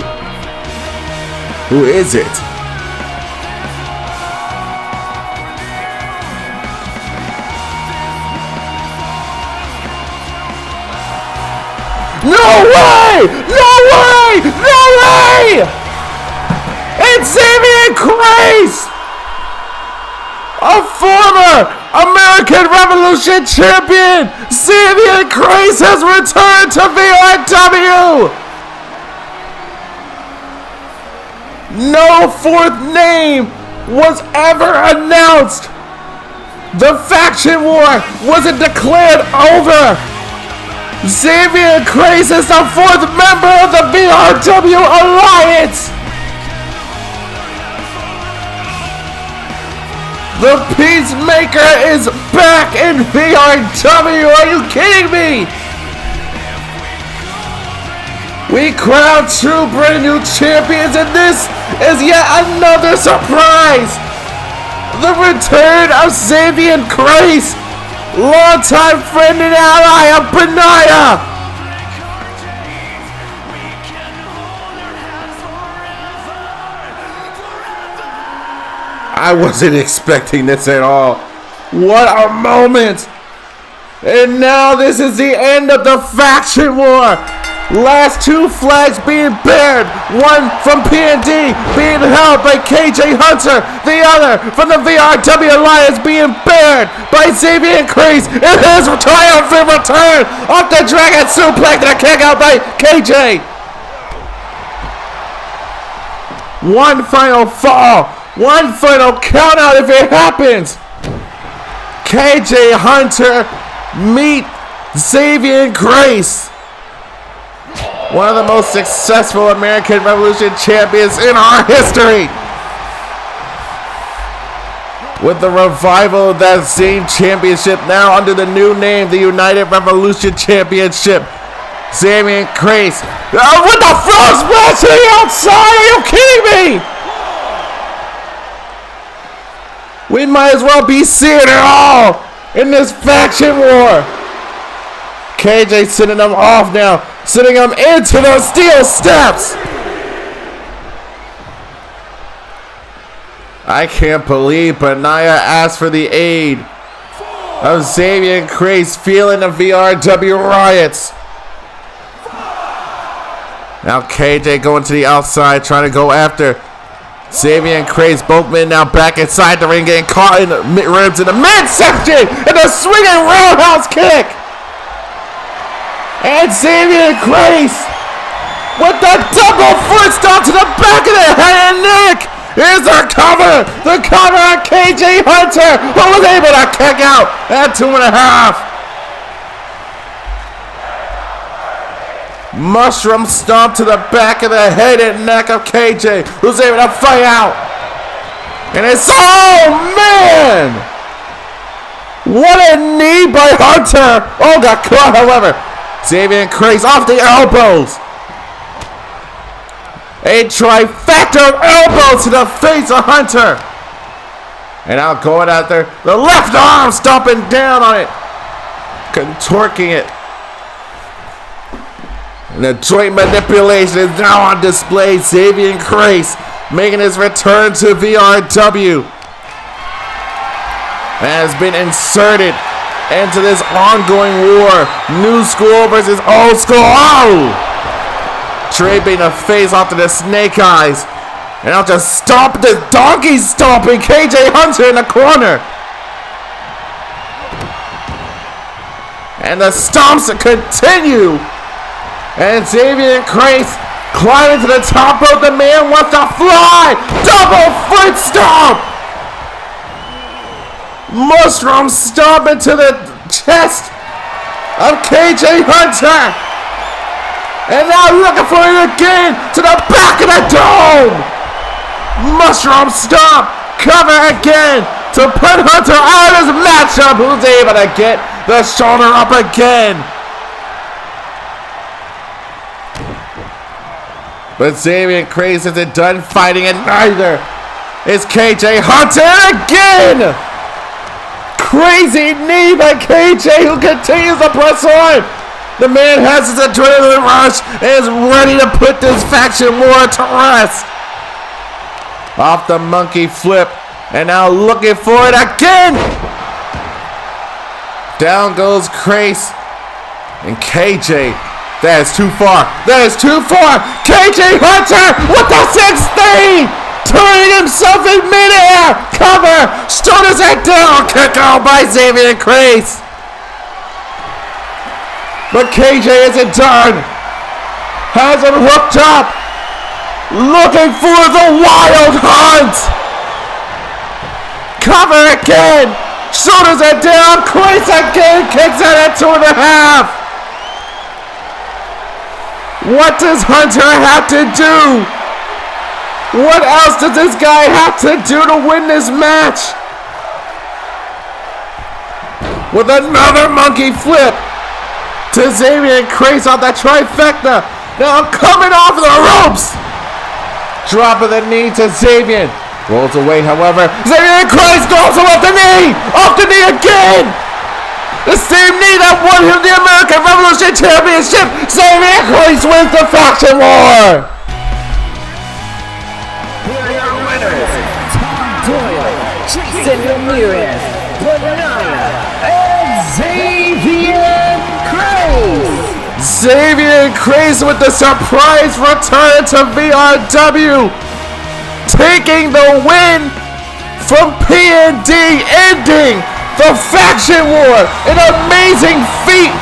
is it? No way! It's Xavier Grace! A former American Revolution champion! Xavier Grace has returned to VRW! No 4th name was ever announced. The faction war wasn't declared over. Xavier Grace is the 4th member of the VRW Alliance. The Peacemaker is back in VRW. Are you kidding me? We crowned 2 brand new champions, and this is yet another surprise. The return of Xavier Grace, longtime friend and ally of Benaya. I wasn't expecting this at all. What a moment. And now this is the end of the faction war. Last 2 flags being bared, one from PND being held by KJ Hunter, the other from the VRW Alliance being bared by Xavier Grace in his triumphant return off the Dragon Suplex and a kick out by KJ. One final fall, one final count out if it happens. KJ Hunter meet Xavier Grace. One of the most successful American Revolution champions in our history. With the revival of that same championship now under the new name, the United Revolution Championship. Xavier Grace. Oh, what the frog splash to the outside? Are you kidding me? We might as well be seeing it all in this faction war. KJ sending them off now. sending him into the steel steps. I can't believe Benaya asked for the aid of Xavier and Craze, feeling the VRW riots. Now KJ going to the outside, trying to go after Xavier and Craze. Both men now back inside the ring, getting caught in the ribs in the midsection, and a swinging roundhouse kick. And Xavier and Craze with the double foot stomp to the back of the head and neck. Here's the cover on KJ Hunter, who was able to kick out at 2.5. Mushroom stomp to the back of the head and neck of KJ, who's able to fight out. And it's, oh man! What a knee by Hunter! Oh, got caught, however. Xavier and Craze off the elbows. A trifecta of elbows to the face of Hunter. And now going out there, the left arm stomping down on it, contorting it. And the joint manipulation is now on display. Xavier and Craze making his return to VRW. And has been inserted into this ongoing war. New school versus old school. Oh! Draping the face off to the snake eyes. And I'll just stomp the donkey stomping KJ Hunter in the corner. And the stomps continue. And Xavier and Craze climbing to the top rope. The man wants to fly. Double foot stomp. Mushroom stomp into the chest of KJ Hunter. And now looking for it again to the back of the dome. Mushroom stomp. Cover again to put Hunter out of his matchup. Who's able to get the shoulder up again. But Xavier and Craze isn't done fighting, and neither is KJ Hunter again. Crazy knee by KJ, who continues to press on. The man has his adrenaline rush and is ready to put this faction war to rest. Off the monkey flip, and now looking for it again. Down goes Craze, and KJ. That is too far. That is too far. KJ Hunter with the 16, turning himself in midair. Cover. Shoulders head down. Kick out by Xavier and Craze. But KJ isn't done. Has him hooked up. Looking for the wild hunt. Cover again. Shoulders head down. Craze again. Kicks out at 2.5. What does Hunter have to do? What else does this guy have to do to win this match? With another monkey flip to Xavier and Craze on that trifecta. Now coming off the ropes. Dropping the knee to Xavier. Rolls away, however. Xavier and Craze goes off the knee. Off the knee again. The same knee that won him the American Revolution Championship. Xavier Craze wins the faction war.
Here are your winners, Tom Doyle, Jason Ramirez, Benaya, and Xavier Craze.
Xavier Craze with the surprise return to VRW, taking the win from P&D, ending the faction war. An amazing feat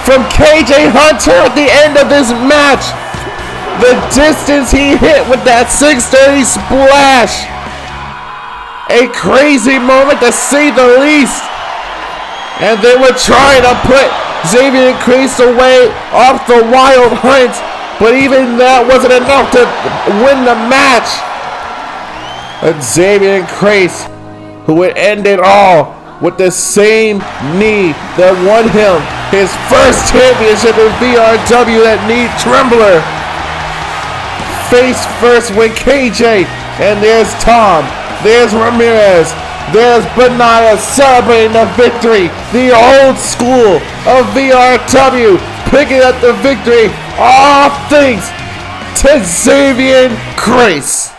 from KJ Hunter at the end of this match. The distance he hit with that 630 splash. A crazy moment to say the least. And they were trying to put Xavier and Craze away off the wild hunt. But even that wasn't enough to win the match. But Xavier and Craze, who would end it all with the same knee that won him his first championship in VRW, that knee trembler. Face first with KJ, and there's Tom, there's Ramirez, There's Benaya celebrating the victory. The old school of VRW picking up the victory. All thanks to Xavier Grace.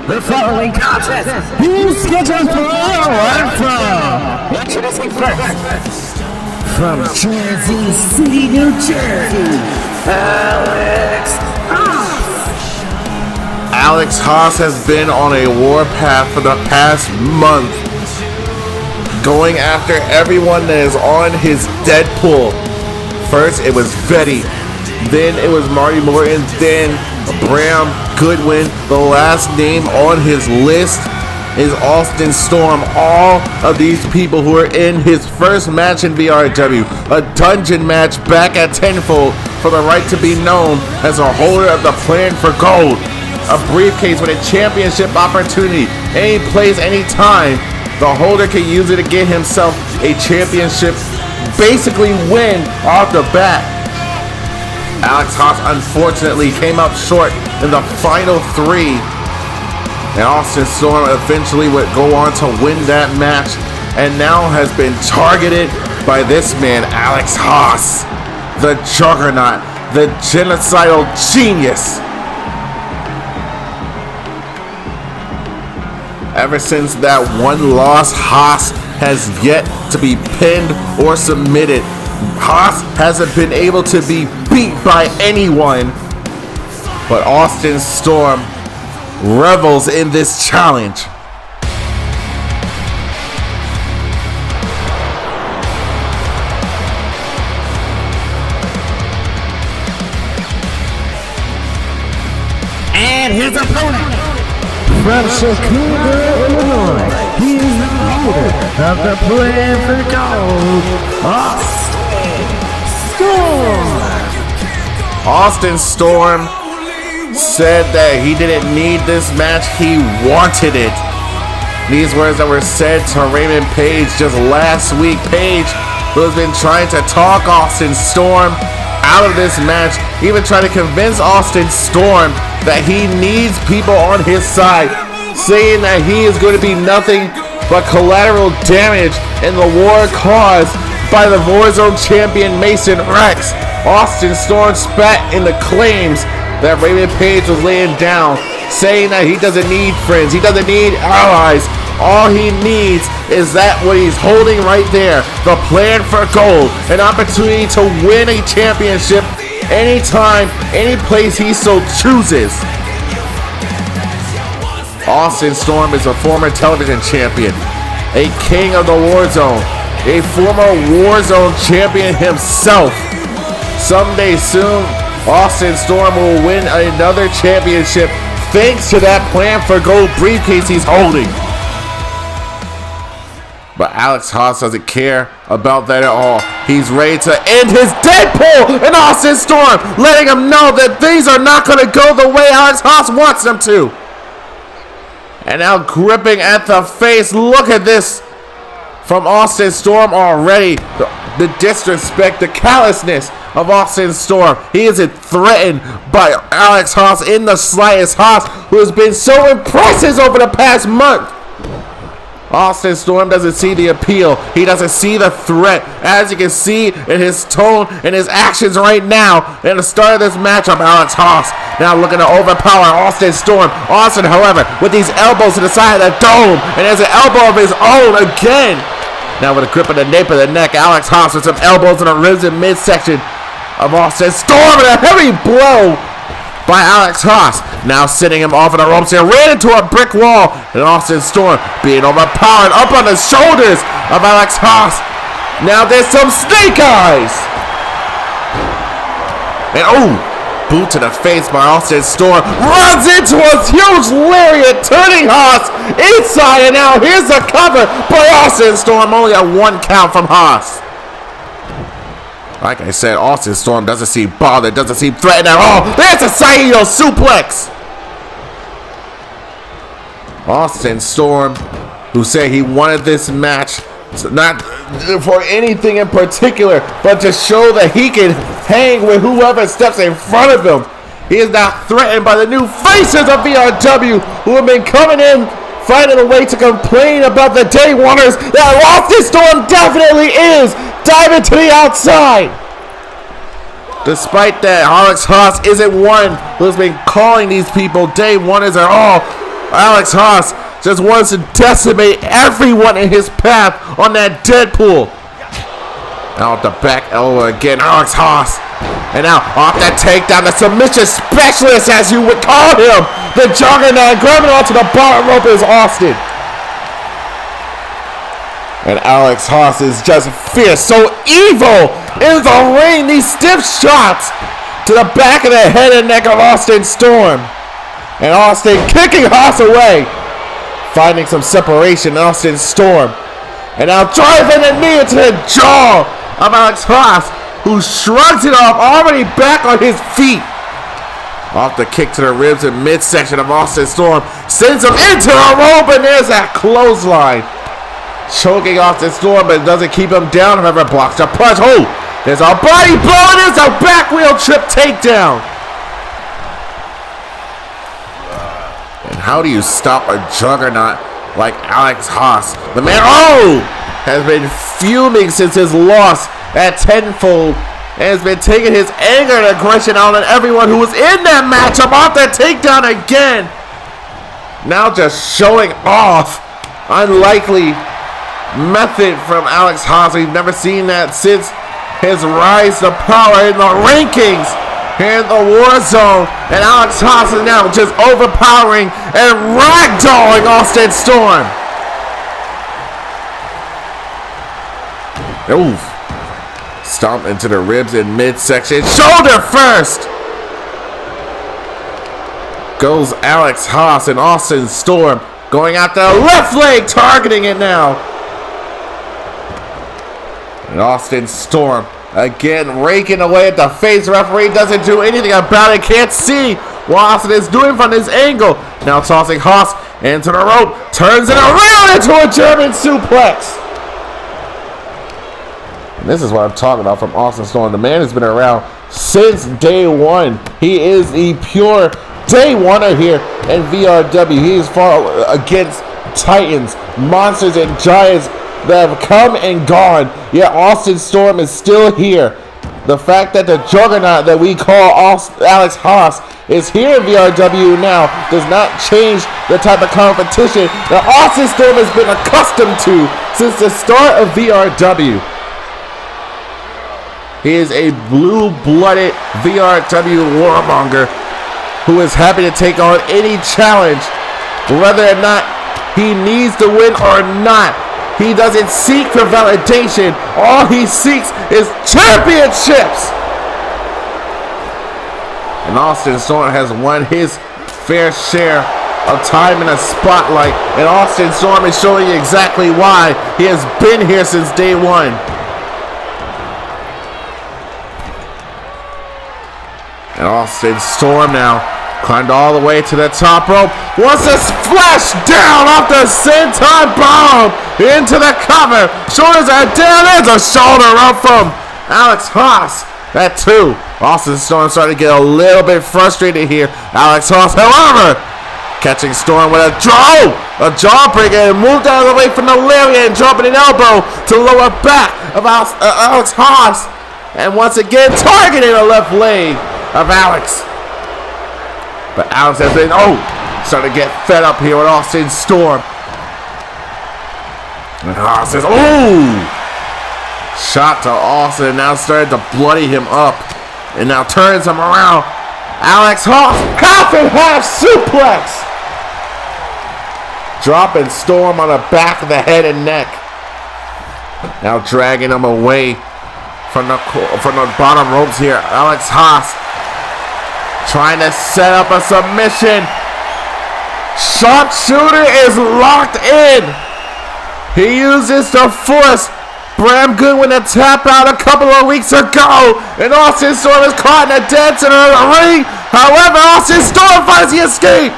The following contest is scheduled for one fall. Introducing first, from Jersey City, New Jersey, Alex Haas.
Alex Haas has been on a warpath for the past month, going after everyone that is on his Deadpool. First it was Vetty, then it was Marty Morton, then Bram Goodwin. The last name on his list is Austin Storm. All of these people who are in his first match in VRW, a dungeon match back at Tenfold for the right to be known as a holder of the Plan for Gold, a briefcase with a championship opportunity, any place, any time. The holder can use it to get himself a championship, basically win off the bat. Alex Haas unfortunately came up short in the final three, and Austin Storm eventually would go on to win that match, and now has been targeted by this man, Alex Haas, the juggernaut, the genocidal genius. Ever since that one loss, Haas has yet to be pinned or submitted. Haas hasn't been able to be beat by anyone, but Austin Storm revels in this challenge.
And his opponent, from Chicago, Illinois, he is the holder of the Plan for Gold, Austin Storm.
Austin Storm said that he didn't need this match, he wanted it. These words that were said to Raymond Page just last week. Page, who has been trying to talk Austin Storm out of this match, even trying to convince Austin Storm that he needs people on his side, saying that he is going to be nothing but collateral damage in the war caused by the Warzone champion Mason Rex. Austin Storm spat in the claims that Raymond Page was laying down, saying that he doesn't need friends, he doesn't need allies. All he needs is that what he's holding right there, the plan for gold, an opportunity to win a championship anytime, any place he so chooses. Austin Storm is a former television champion, a king of the Warzone, a former Warzone champion himself. Someday soon, Austin Storm will win another championship thanks to that plan for gold briefcase he's holding. But Alex Haas doesn't care about that at all. He's ready to end his Deadpool in Austin Storm, letting him know that things are not going to go the way Alex Haas wants them to. And now gripping at the face. Look at this from Austin Storm already. The disrespect, the callousness of Austin Storm. He isn't threatened by Alex Haas in the slightest. Haas, who has been so impressive over the past month. Austin Storm doesn't see the appeal. He doesn't see the threat. As you can see in his tone and his actions right now, in the start of this matchup, Alex Haas now looking to overpower Austin Storm. Austin, however, with these elbows to the side of the dome, and there's an elbow of his own again. Now with a grip of the nape of the neck, Alex Haas with some elbows in the ribs and midsection of Austin Storm, and a heavy blow by Alex Haas, now sending him off of the ropes and ran into a brick wall, and Austin Storm being overpowered up on the shoulders of Alex Haas. Now there's some snake eyes, and boot to the face by Austin Storm, runs into a huge lariat, turning Haas inside, and now here's the cover by Austin Storm, only a 1 count from Haas. Like I said, Austin Storm doesn't seem bothered, doesn't seem threatened at all. There's a Saito suplex. Austin Storm, who said he wanted this match not for anything in particular, but to show that he can hang with whoever steps in front of him. He is not threatened by the new faces of VRW, who have been coming in, finding a way to complain about the day oneers that Austin Storm definitely is. Diving to the outside. Despite that, Alex Haas isn't one who's been calling these people day oneers at all. Alex Haas just wants to decimate everyone in his path on that Deadpool. Out the back elbow again, Alex Haas. And now off that takedown, the submission specialist, as you would call him, the juggernaut, grabbing onto the bottom rope is Austin. And Alex Haas is just fierce, so evil in the ring. These stiff shots to the back of the head and neck of Austin Storm. And Austin kicking Haas away. Finding some separation, Austin Storm. And now driving the knee into the jaw of Alex Haas, who shrugs it off, already back on his feet. Off the kick to the ribs and midsection of Austin Storm. Sends him into the rope, and there's that clothesline. Choking Austin Storm, but it doesn't keep him down. However, blocks the punch. There's a body blow, and there's a back wheel trip takedown. And how do you stop a juggernaut like Alex Haas? The man, has been fuming since his loss at Tenfold, and has been taking his anger and aggression out on everyone who was in that matchup. Off that takedown again. Now just showing off. Unlikely method from Alex Haas. We've never seen that since his rise to power in the rankings here in the Warzone. And Alex Haas is now just overpowering and ragdolling Austin Storm. Stomp into the ribs in midsection. Shoulder first. Goes Alex Haas, and Austin Storm going out the left leg, targeting it now. And Austin Storm again raking away at the face. Referee doesn't do anything about it. Can't see what Austin is doing from this angle. Now tossing Haas into the rope. Turns it around into a German suplex. And this is what I'm talking about from Austin Storm. The man has been around since day one. He is the pure day oneer here in VRW. He has fought against titans, monsters, and giants that have come and gone, yet Austin Storm is still here. The fact that the juggernaut that we call Alex Haas is here in VRW now does not change the type of competition that Austin Storm has been accustomed to since the start of VRW. He is a blue-blooded VRW warmonger who is happy to take on any challenge, whether or not he needs to win or not. He doesn't seek for validation. All he seeks is championships. And Austin Storm has won his fair share of time in the spotlight. And Austin Storm is showing you exactly why. He has been here since day one. And Austin Storm now climbed all the way to the top rope. Wants to splash down off the senton bomb into the cover. Shoulders are down. There's a shoulder up from Alex Haas. That too. Austin Storm starting to get a little bit frustrated here. Alex Haas, however, catching Storm with a jawbreaker, and moved out of the way from the lariat and dropping an elbow to the lower back of Alex Haas. And once again, targeting the left leg of Alex. But Alex has been, starting to get fed up here with Austin Storm. And Haas says, shot to Austin, and now started to bloody him up. And now turns him around. Alex Haas, half and half suplex. Dropping Storm on the back of the head and neck. Now dragging him away from the bottom ropes here. Alex Haas trying to set up a submission. Sharpshooter is locked in. He uses the force. Bram Goodwin to tap out a couple of weeks ago. And Austin Storm is caught in a dead center of the ring. However, Austin Storm finds the escape.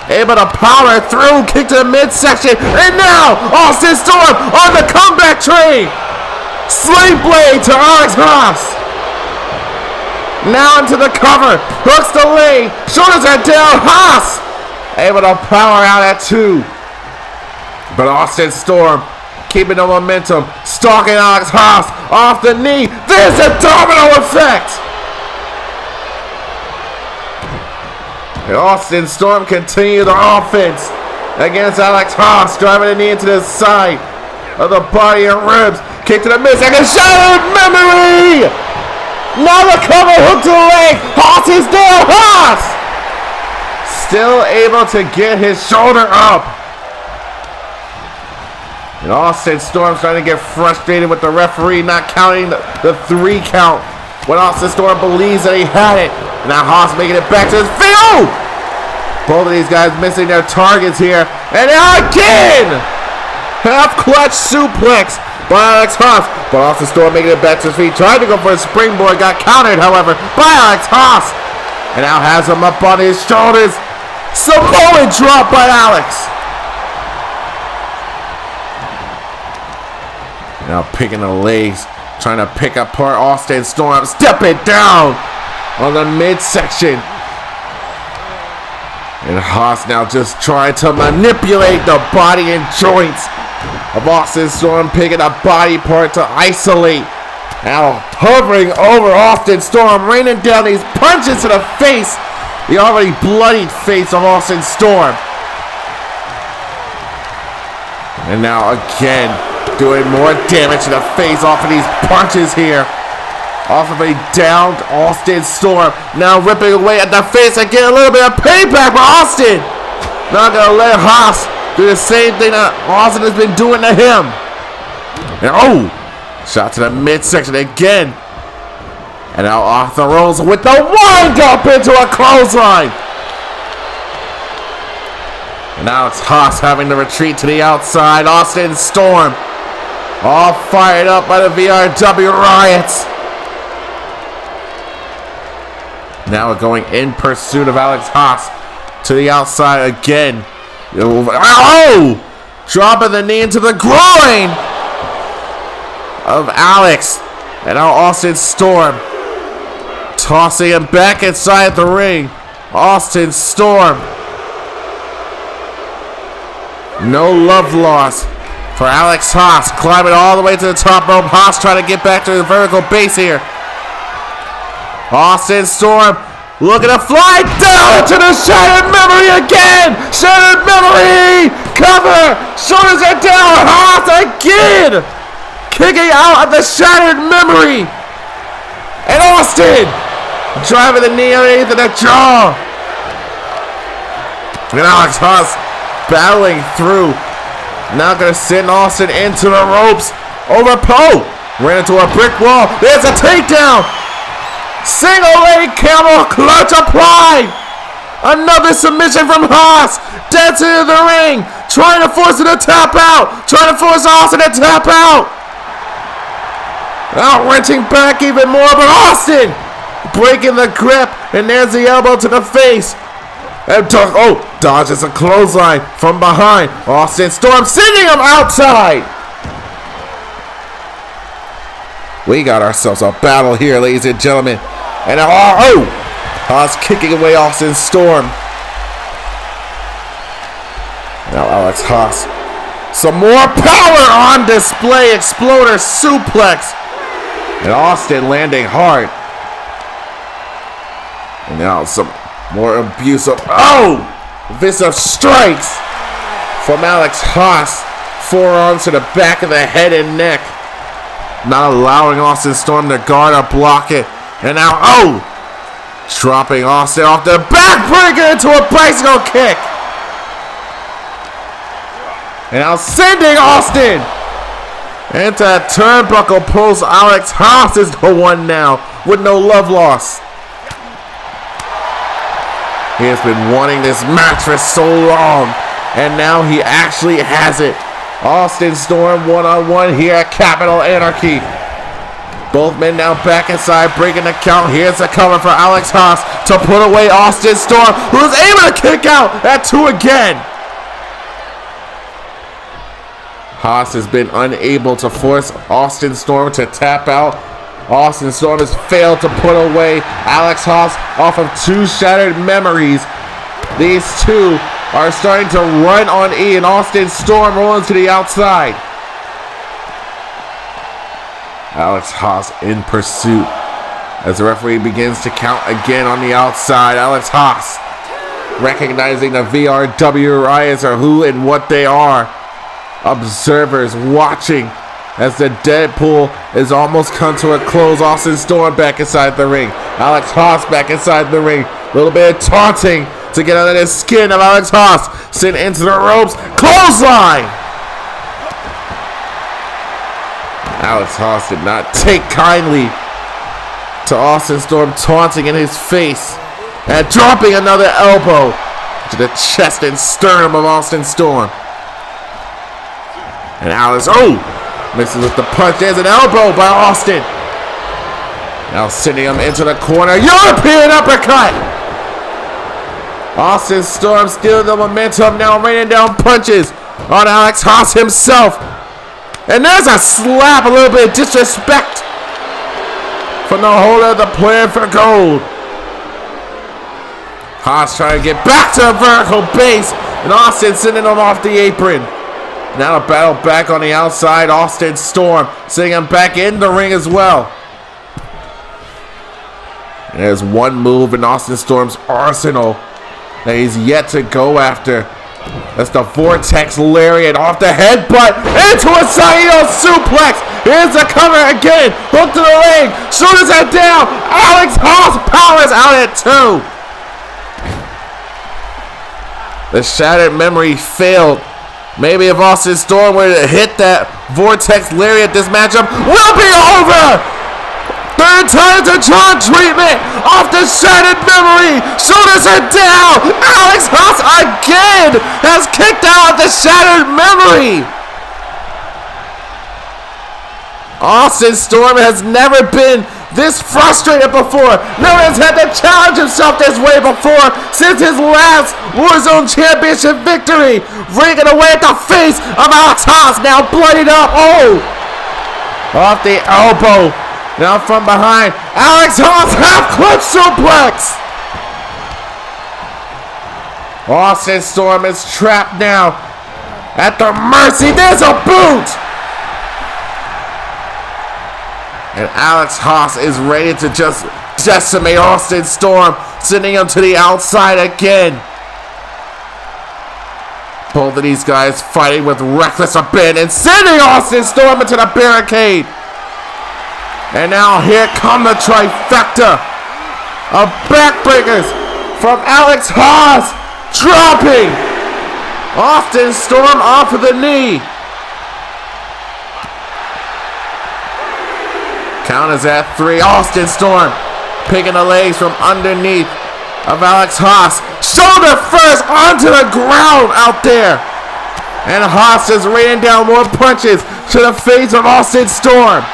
Able to power through, kick to the midsection. And now, Austin Storm on the comeback train. Sling blade to Alex Haas. Now into the cover, hooks the leg, shoulders are down, Haas able to power out at 2. But Austin Storm keeping the momentum, stalking Alex Haas off the knee. There's a domino effect. And Austin Storm continue the offense against Alex Haas, driving the knee into the side of the body and ribs. Kick to the midsection, shattered memory. Now the cover, hook to the leg. Haas is down. Haas still able to get his shoulder up. And Austin Storm starting to get frustrated with the referee not counting the 3 count when Austin Storm believes that he had it. And now Haas making it back to his field. Both of these guys missing their targets here. And now again, half clutch suplex by Alex Haas, but Austin Storm making it back to his feet, tried to go for a springboard, got countered, however, by Alex Haas, and now has him up on his shoulders. Samoan drop by Alex. Now picking the legs, trying to pick apart Austin Storm, step it down on the midsection. And Haas now just trying to manipulate the body and joints of Austin Storm, picking a body part to isolate. Now hovering over Austin Storm, raining down these punches to the face, the already bloodied face of Austin Storm. And now again, doing more damage to the face off of these punches here. Off of a downed Austin Storm. Now ripping away at the face and getting a little bit of payback for Austin. Not gonna let Haas do the same thing that Austin has been doing to him. And shot to the midsection again. And now Arthur rolls with the wind up into a clothesline. And now it's Haas having to retreat to the outside. Austin Storm all fired up by the VRW Riots. Now going in pursuit of Alex Haas to the outside again. Dropping the knee into the groin of Alex. And now Austin Storm tossing him back inside the ring. Austin Storm No love lost for Alex Haas, climbing all the way to the top rope. Haas trying to get back to the vertical base here. Austin Storm looking to fly down into the Shattered Memory again. Shattered Memory, cover, shoulders are down. Haas again, kicking out of the Shattered Memory. And Austin driving the knee underneath the jaw. And Alex Haas battling through. Now gonna send Austin into the ropes. Over Poe. Ran into a brick wall. There's a takedown. Single leg camel clutch applied. Another submission from Haas. Dancing into the ring. Trying to force it to tap out. Trying to force Austin to tap out. Now wrenching back even more, but Austin breaking the grip. And there's the elbow to the face. And dodges a clothesline from behind. Austin Storm sending him outside. We got ourselves a battle here, ladies and gentlemen. And Haas kicking away Austin Storm. Now Alex Haas. Some more power on display. Exploder suplex. And Austin landing hard. And now some more abuse of vicious strikes from Alex Haas. Forearms to the back of the head and neck. Not allowing Austin Storm to guard or block it. And now, dropping Austin off the backbreaker into a bicycle kick. And now sending Austin into a turnbuckle post. Alex Haas is the one now with no love lost. He has been wanting this match for so long, and now he actually has it. Austin Storm one-on-one here at Capital Anarchy. Both men now back inside, breaking the count. Here's the cover for Alex Haas to put away Austin Storm, who is able to kick out at 2 again. Haas has been unable to force Austin Storm to tap out. Austin Storm has failed to put away Alex Haas off of 2 Shattered Memories. These two are starting to run on E, and Austin Storm rolling to the outside. Alex Haas in pursuit as the referee begins to count again on the outside. Alex Haas recognizing the VRW Riots are who and what they are. Observers watching as the Deadpool is almost come to a close. Austin Storm back inside the ring. Alex Haas back inside the ring. A little bit of taunting to get under the skin of Alex Haas. Sent into the ropes. Clothesline! Alex Haas did not take kindly to Austin Storm taunting in his face. And dropping another elbow to the chest and sternum of Austin Storm. And Alex, misses with the punch. There's an elbow by Austin. Now sending him into the corner. European uppercut. Austin Storm stealing the momentum, now raining down punches on Alex Haas himself. And there's a slap, a little bit of disrespect from the holder of the Plan for Gold. Haas trying to get back to the vertical base, and Austin sending him off the apron. Now a battle back on the outside. Austin Storm sending him back in the ring as well. And there's one move in Austin Storm's arsenal that he's yet to go after. That's the Vortex Lariat off the headbutt into a Saito suplex. Here's the cover again. Hook to the leg. Shoulders are down. Alex Haas powers out at 2. The Shattered Memory failed. Maybe if Austin Storm were to hit that Vortex Lariat, this matchup will be over. Third time to John treatment off the Shattered Memory. Shoulders are down. Alex Haas again has kicked out the Shattered Memory. Austin Storm has never been this frustrated before. No one's had to challenge himself this way before since his last Warzone Championship victory. Ringing away at the face of Alex Haas, now bloodied up. Off the elbow. Now from behind, Alex Haas half clip suplex. Austin Storm is trapped now. at the mercy. There's a boot! And Alex Haas is ready to just decimate Austin Storm, sending him to the outside again. Both of these guys fighting with reckless abandon, sending Austin Storm into the barricade. And now here come the trifecta of backbreakers from Alex Haas, dropping Austin Storm off of the knee. Count is at 3. Austin Storm picking the legs from underneath of Alex Haas. Shoulder first onto the ground out there. And Haas is raining down more punches to the face of Austin Storm.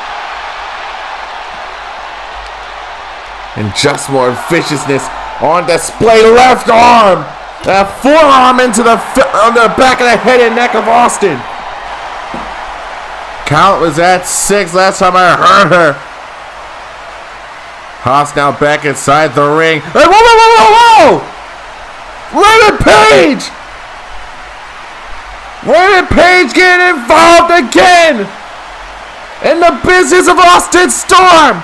And just more viciousness on display. Left arm. That forearm into on the back of the head and neck of Austin. Count was at 6 last time I heard her. Haas now back inside the ring. Hey, whoa, whoa, whoa, whoa, whoa! Raymond Page! Raymond Page getting involved again in the business of Austin Storm.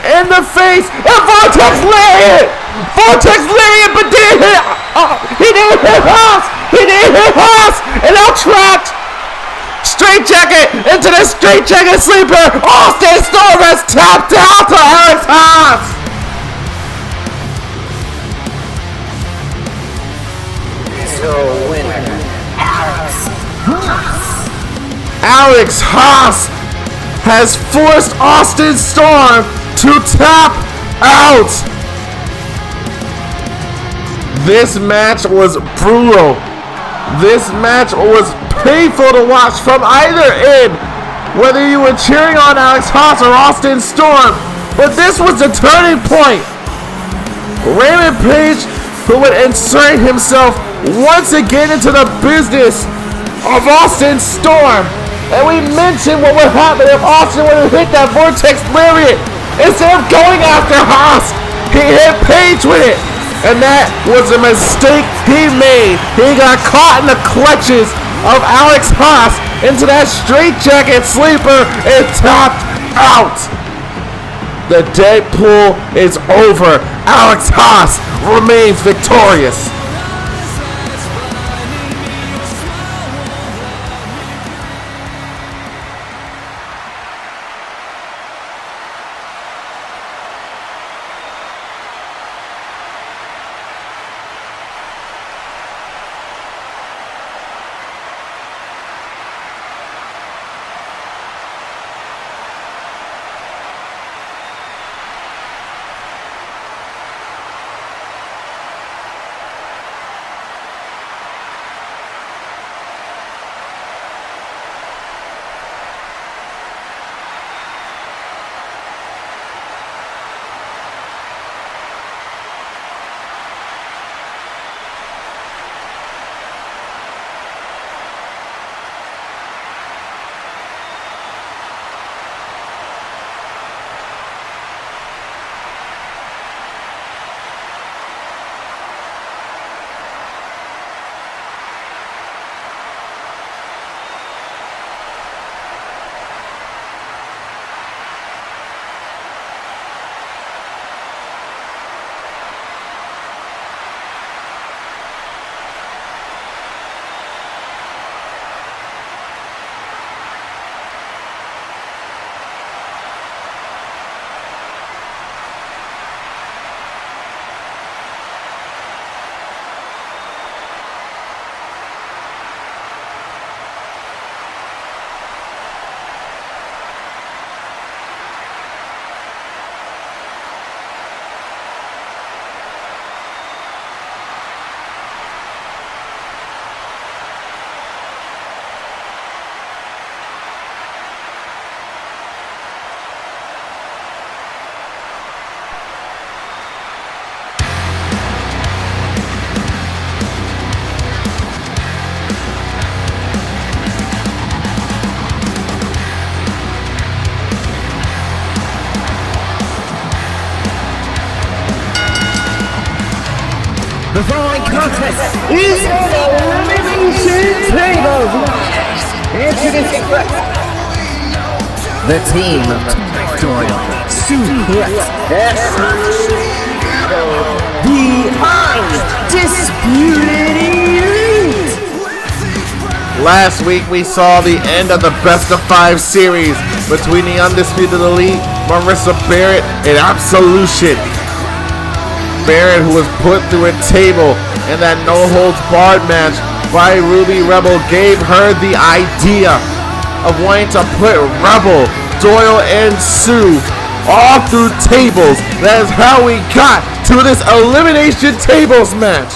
In the face, and Vortex Lariat! Vortex Lariat, but didn't hit. He didn't hit Haas! He didn't hit Haas! And now trapped! Straight jacket into the straight jacket sleeper! Austin Storm has tapped out to Alex Haas!
Your winner, Alex Haas.
Alex Haas has forced Austin Storm to tap out. This match was brutal. This match was painful to watch from either end, whether you were cheering on Alex Haas or Austin Storm. But this was the turning point. Raymond Page, who would insert himself once again into the business of Austin Storm. And we mentioned what would happen if Austin would have hit that Vortex Lariat. Instead of going after Haas, he hit Page with it. And that was a mistake he made. He got caught in the clutches of Alex Haas into that straitjacket sleeper and tapped out. The Deadpool is over. Alex Haas remains victorious.
The following contest is an elimination Evolution Tables match. Introducing the team of Doyle, Suplex, the Undisputed Elite.
Last week we saw the end of the best of 5 series between the Undisputed Elite, Marissa Barrett, and Absolution. Barrett, who was put through a table in that no-holds-barred match by Ruby Rebel, gave her the idea of wanting to put Rebel, Doyle, and Sue all through tables. That is how we got to this Elimination Tables match.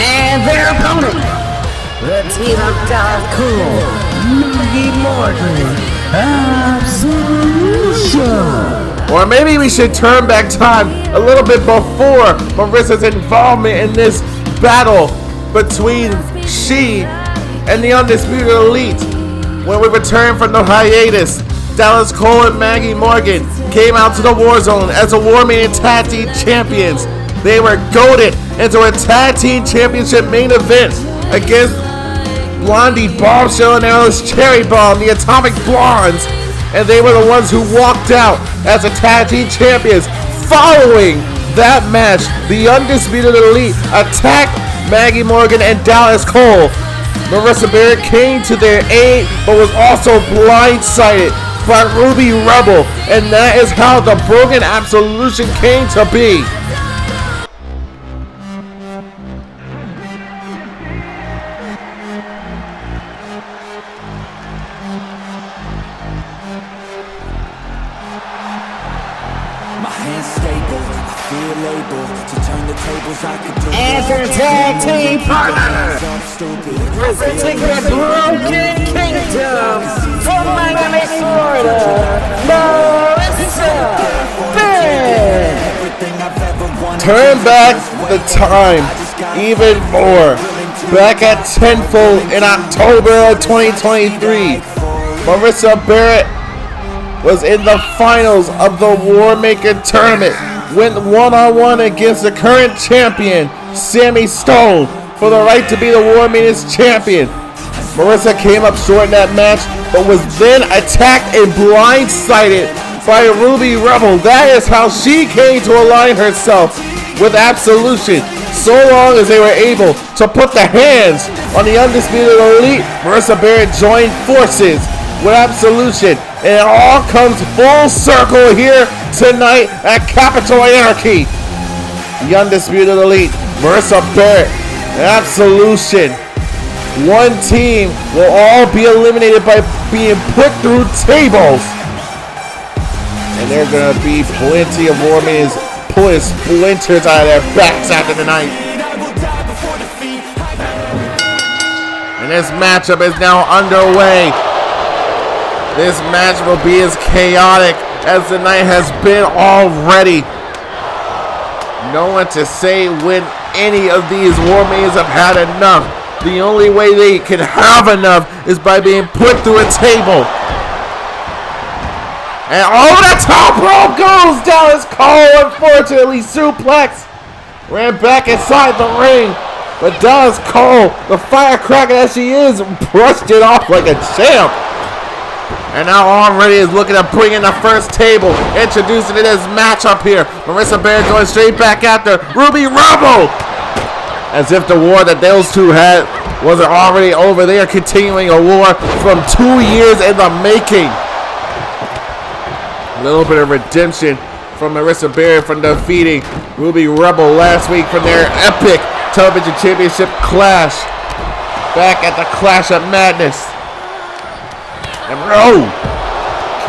And their opponent, the team of Dallas Cool, Maggie Morgan, Absolution.
Or maybe we should turn back time a little bit before Marissa's involvement in this battle between she and the Undisputed Elite. When we returned from the hiatus, Dallas Cole and Maggie Morgan came out to the Warzone as the War Mania Tag Team Champions. They were goaded into a Tag Team Championship main event against Blondie Bombshell and Alice Cherry Bomb, the Atomic Blondes, and they were the ones who walked out as the Tag Team Champions. Following that match, the Undisputed Elite attacked Maggie Morgan and Dallas Cole. Marissa Barrett came to their aid, but was also blindsided by Ruby Rebel, and that is how the Broken Absolution came to be.
And their tag team partner, presenting the Broken Kingdom from Miami, Florida, Marissa Barrett.
Turn back the time even more. Back at Tenfold in October of 2023, Marissa Barrett was in the finals of the War Maker tournament. Went one-on-one against the current champion, Sammy Stone, for the right to be the War Mania's champion. Marissa came up short in that match, but was then attacked and blindsided by Ruby Rebel. That is how she came to align herself with Absolution. So long as they were able to put the hands on the Undisputed Elite, Marissa Barrett joined forces with Absolution. And it all comes full circle here tonight at Capital Anarchy. The Undisputed Elite, Marissa Barrett, and Absolution. One team will all be eliminated by being put through tables. And there's going to be plenty of War Manias pulling splinters out of their backs after tonight. And this matchup is now underway. This match will be as chaotic as the night has been already. No one to say when any of these War Manias have had enough. The only way they can have enough is by being put through a table. And over the top rope goes Dallas Cole. Unfortunately, suplex. Ran back inside the ring. But Dallas Cole, the firecracker that she is, brushed it off like a champ. And now already is looking to bring in the first table. Introducing it as matchup here. Marissa Barrett going straight back after Ruby Rebel. As if the war that those two had wasn't already over. They are continuing a war from 2 years in the making. A little bit of redemption from Marissa Barrett from defeating Ruby Rebel last week from their epic television championship clash. Back at the Clash of Madness. And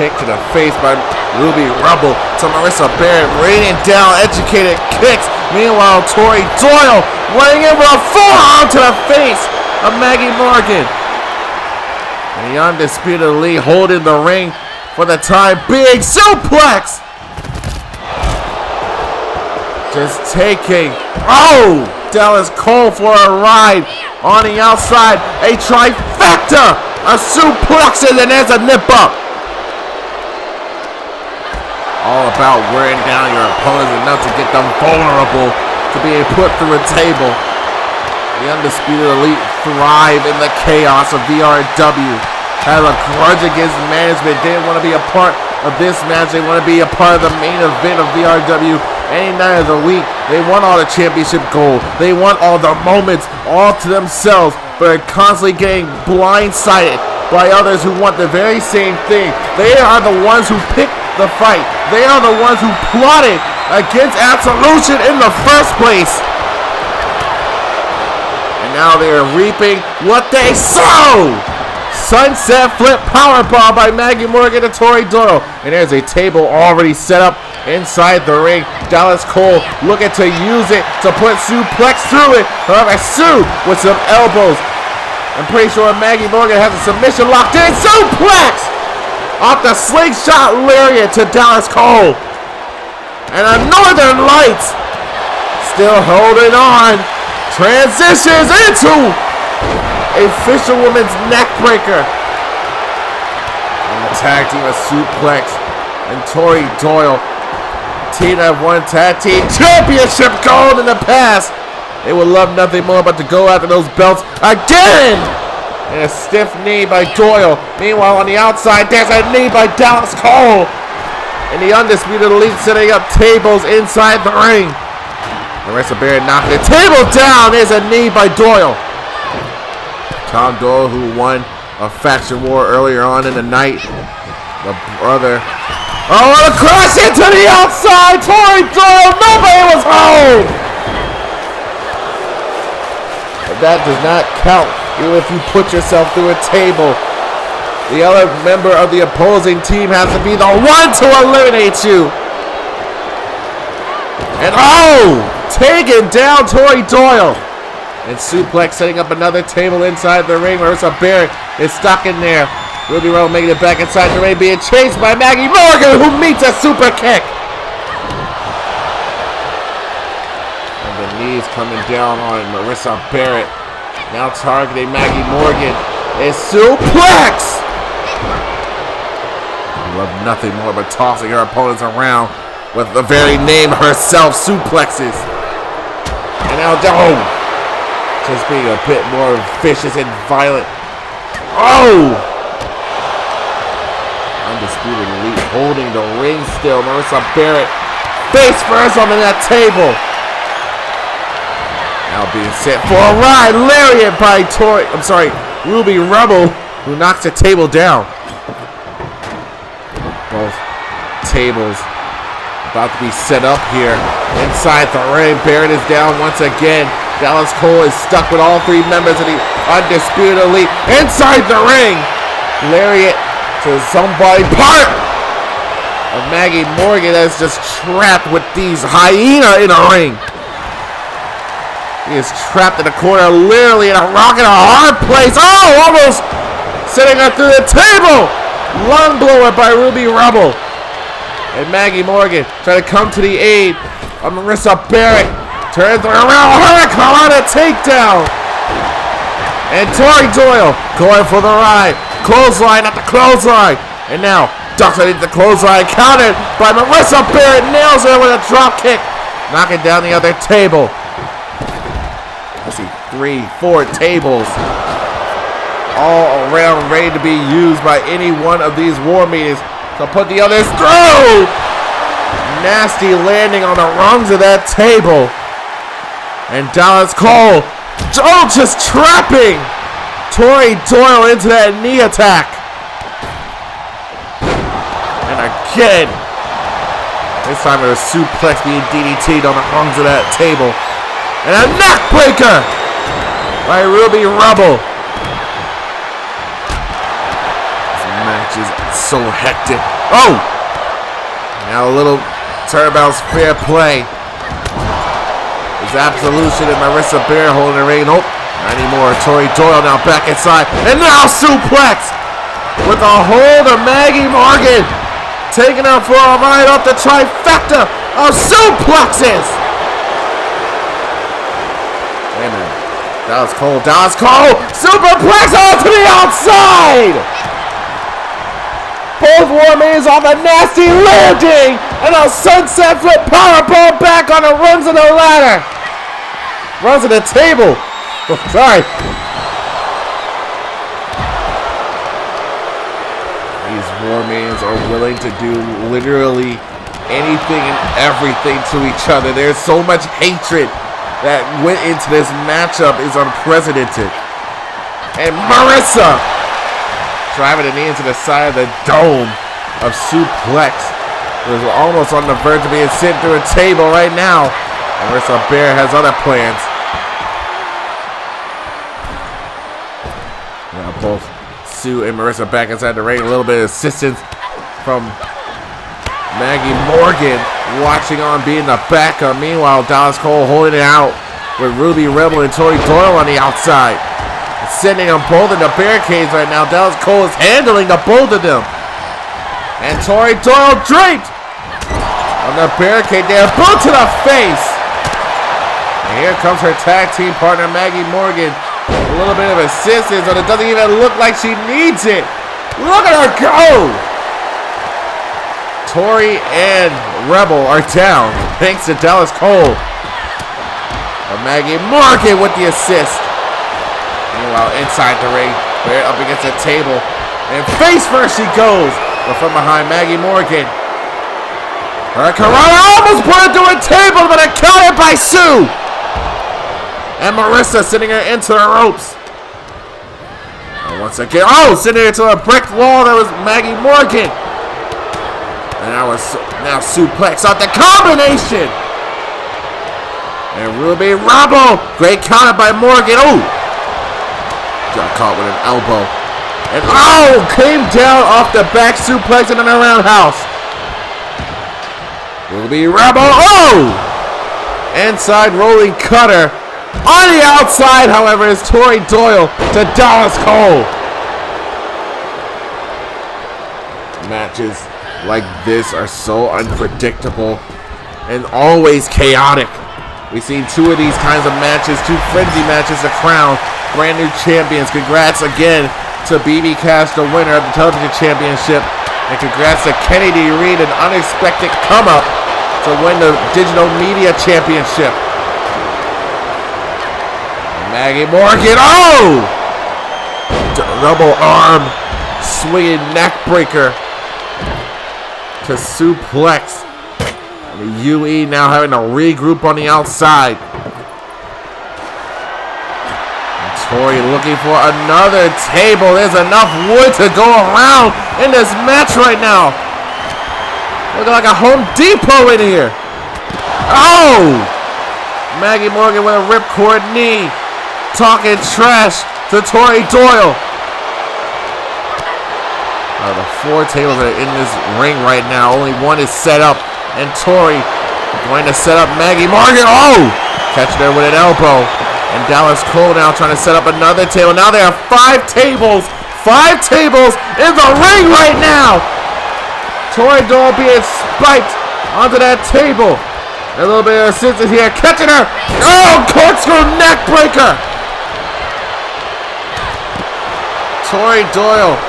kick to the face by Ruby Rebel to Marissa Barrett, raining down educated kicks. Meanwhile, Tori Doyle laying in with a forearm to the face of Maggie Morgan. And the Undisputed Elite holding the ring for the time. Big suplex. Just taking, Dallas Cole for a ride on the outside. A trifecta. A suplex, and then there's a nip up. all about wearing down your opponents enough to get them vulnerable to being put through a table. The Undisputed Elite thrive in the chaos of VRW. Had a grudge against management, didn't want to be a part of this match. They want to be a part of the main event of VRW any night of the week. They want all the championship gold. They want all the moments all to themselves, but are constantly getting blindsided by others who want the very same thing. They are the ones who picked the fight. They are the ones who plotted against Absolution in the first place. And now they are reaping what they sow. Sunset flip powerbomb by Maggie Morgan to Tori Doyle. And there's a table already set up inside the ring. Dallas Cole looking to use it to put suplex through it. However, Sue with some elbows. I'm pretty sure Maggie Morgan has a submission locked in. Suplex off the slingshot lariat to Dallas Cole. And a Northern Lights still holding on. Transitions into a fisherwoman's neck breaker. And the tag team of suplex and Tori Doyle. Tina have won tag team championship gold in the past. They would love nothing more but to go after those belts again. And a stiff knee by Doyle. Meanwhile, on the outside, there's a knee by Dallas Cole. And the Undisputed Elite setting up tables inside the ring. Marissa Barrett knocking the table down. There's a knee by Doyle. Tom Doyle, who won a faction war earlier on in the night. The brother. Oh, and a cross into the outside. Tori Doyle. Nobody was home. But that does not count, even if you put yourself through a table. The other member of the opposing team has to be the one to eliminate you. And taking down Tori Doyle. And suplex setting up another table inside the ring. Marissa Barrett is stuck in there. Ruby Rowe making it back inside the ring, being chased by Maggie Morgan, who meets a super kick. And the knees coming down on Marissa Barrett. Now targeting Maggie Morgan. A suplex. Love nothing more but tossing her opponents around with the very name herself, suplexes. And now, just being a bit more vicious and violent. Undisputed Elite holding the ring still. Marissa Barrett face first onto that table. Now being set for a ride. Lariat by Ruby Rebel, who knocks the table down. Both tables about to be set up here inside the ring. Barrett is down once again. Dallas Cole is stuck with all three members of the Undisputed Elite inside the ring. Lariat to somebody. Part of Maggie Morgan that's just trapped with these hyena in a ring. He is trapped in a corner, literally in a rock and a hard place. Almost sending her through the table. Lung blower by Ruby Rebel. And Maggie Morgan trying to come to the aid of Marissa Barrett. Turns around, Hurricane on a takedown. And Tori Doyle going for the ride. Clothesline at the clothesline. And now ducks underneath the clothesline. Countered by Marissa Barrett. Nails her with a drop kick. Knocking down the other table. I see 3, 4 tables all around ready to be used by any one of these war meetings. So put the others through. Nasty landing on the rungs of that table. And Dallas Cole just trapping Tori Doyle into that knee attack. And again, this time it was suplex being DDT'd on the rungs of that table. And a neck breaker by Ruby Rebel. Is so hectic. Now a little turnabout's fair play. It's Absolution and Marissa Barrett holding the ring. Not anymore. Tori Doyle now back inside. And now suplex with a hold of Maggie Morgan. Taking her for a ride up the trifecta of suplexes. Amen. Dallas Cole. Superplex on to the outside. Both War Minions off a nasty landing and a sunset flip powerbomb back on the runs of the ladder. Runs of the table. Oh, sorry. These War Minions are willing to do literally anything and everything to each other. There's so much hatred that went into this matchup is unprecedented. And Marissa driving a knee into the side of the dome of Suplex. Was almost on the verge of being sent through a table right now. And Marissa Bear has other plans. Now both Sue and Marissa back inside the ring. A little bit of assistance from Maggie Morgan watching on, being the backup. Meanwhile, Dallas Cole holding it out with Ruby Rebel and Tori Doyle on the outside. Sending them both in the barricades right now. Dallas Cole is handling the both of them. And Tori Doyle draped on the barricade there. Boot to the face. And here comes her tag team partner, Maggie Morgan. A little bit of assistance, but it doesn't even look like she needs it. Look at her go. Tori and Rebel are down thanks to Dallas Cole. But Maggie Morgan with the assist. Meanwhile, inside the ring, Bear up against the table. And face first she goes. But from behind, Maggie Morgan. Hurricanrana almost put it through a table, but it counted by Sue. And Marissa sending her into the ropes. And once again, sending her to a brick wall. That was Maggie Morgan. And now Suplex out the combination. And Ruby Rebel. Great counter by Morgan. Got caught with an elbow. And came down off the back suplex and then a roundhouse. Ruby Rebel. Inside rolling cutter. On the outside, however, is Tori Doyle to Dallas Cole. Matches like this are so unpredictable and always chaotic. We've seen two of these kinds of matches, two frenzy matches to crown brand new champions. Congrats again to BB Cash, the winner of the television championship. And congrats to Kennedy Reed, an unexpected come up to win the digital media championship. Maggie Morgan, double arm swinging neck breaker to Suplex. The UE now having to regroup on the outside. And Tori looking for another table. There's enough wood to go around in this match right now. Looking like a Home Depot in here. Maggie Morgan with a ripcord knee. Talking trash to Tori Doyle. The four tables are in this ring right now. Only one is set up. And Tori going to set up Maggie Morgan. Catching her with an elbow. And Dallas Cole now trying to set up another table. Now there are 5 tables. 5 tables in the ring right now. Tori Doyle being spiked onto that table. A little bit of assistance here. Catching her. Corkscrew neck breaker. Tori Doyle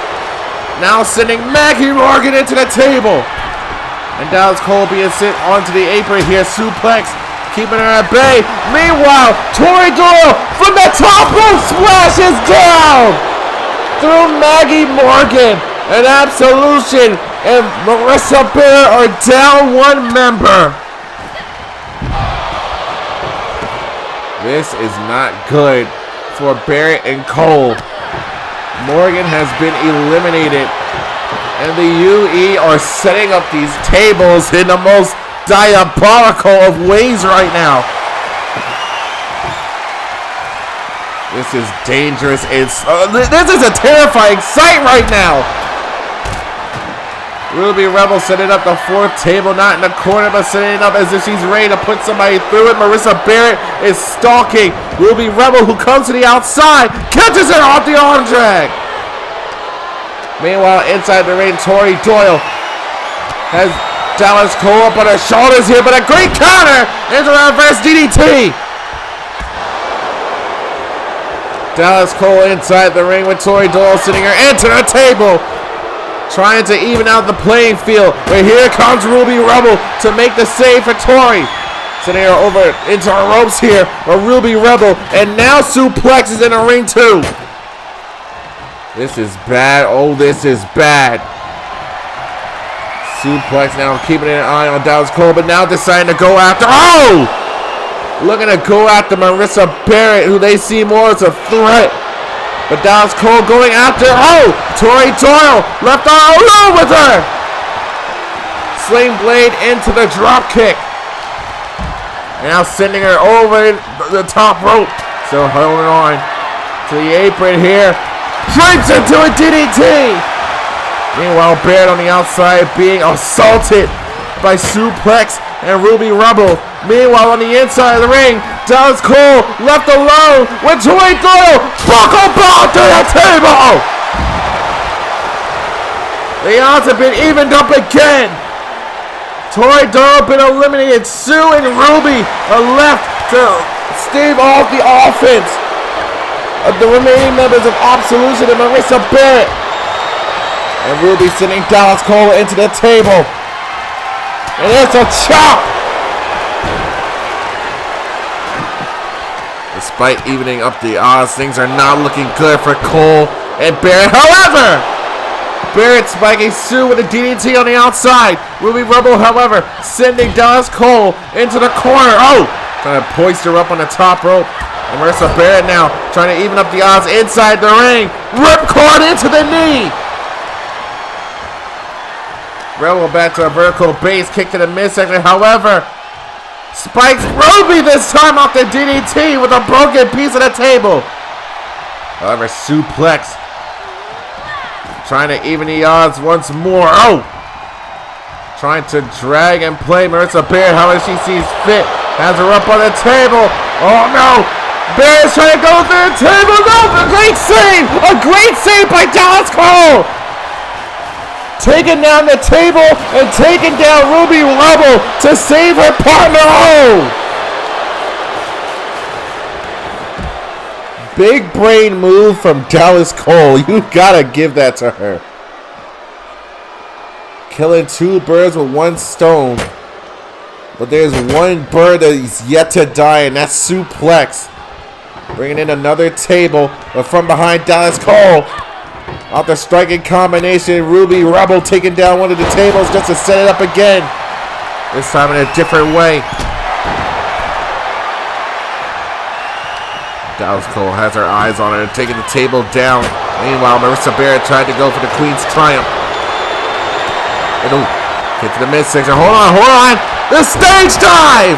now sending Maggie Morgan into the table. And Dallas Cole being sent onto the apron here. Suplex keeping her at bay. Meanwhile, Tori Doyle from the top rope splashes down through Maggie Morgan. An absolution. And Marissa Bear are down 1 member. This is not good for Barrett and Cole. Morgan has been eliminated. And the UE are setting up these tables in the most diabolical of ways right now. This is dangerous. This is a terrifying sight right now. Ruby Rebel setting up the 4th table, not in the corner, but setting it up as if she's ready to put somebody through it. Marissa Barrett is stalking Ruby Rebel, who comes to the outside, catches her off the arm drag. Meanwhile, inside the ring, Tori Doyle has Dallas Cole up on her shoulders here, but a great counter into a reverse DDT. Dallas Cole inside the ring with Tori Doyle sitting her into the table. trying to even out the playing field. But here comes Ruby Rebel to make the save for Tori. Sending her over into our ropes here. A Ruby Rebel. And now Suplex is in the ring too. This is bad. Oh, this is bad. Suplex now keeping an eye on Dallas Cole, but now deciding to go after. Oh! Looking to go after Marissa Barrett, who they see more as a threat. But Dallas Cole going after. Oh! Tori Doyle left arm alone with her. Sling blade into the drop kick. Now sending her over the top rope. Still holding on to the apron here. Drapes into a DDT. Meanwhile, Barrett on the outside being assaulted by Suplex and Ruby Rebel. Meanwhile, on the inside of the ring, Dallas Cole left alone with Tori Doyle. Buckle ball to the table. The odds have been evened up again. Tori Doyle been eliminated. Sue and Ruby are left to stave off the offense of the remaining members of Absolution and Marissa Barrett. And Ruby sending Dallas Cole into the table. And it's a chop. Despite evening up the odds, things are not looking good for Cole and Barrett. However, Barrett spiking Sue with a DDT on the outside. Ruby Rebel, however, sending Dallas Cole into the corner. Oh, trying to hoist her up on the top rope. And Marissa Barrett now trying to even up the odds inside the ring. Ripcord into the knee. Rebel back to a vertical base kick to the midsection. However, spikes Ruby this time off the DDT with a broken piece of the table. However, Suplex trying to even the odds once more. Oh! Trying to drag and play Marissa Barrett however she sees fit. Has her up on the table. Oh no! Barrett's trying to go through the table. No! A great save! A great save by Dallas Cole! Taking down the table and taking down Ruby Rebel to save her partner. Oh! Big brain move from Dallas Cole. You gotta give that to her. Killing two birds with one stone. But there's one bird that is yet to die, and that's Suplex. Bringing in another table, but from behind Dallas Cole. Off the striking combination, Ruby Rebel taking down one of the tables just to set it up again. This time in a different way. Dallas Cole has her eyes on her, taking the table down. Meanwhile, Marissa Barrett tried to go for the Queen's Triumph. Get to the midsection. Hold on. The stage dive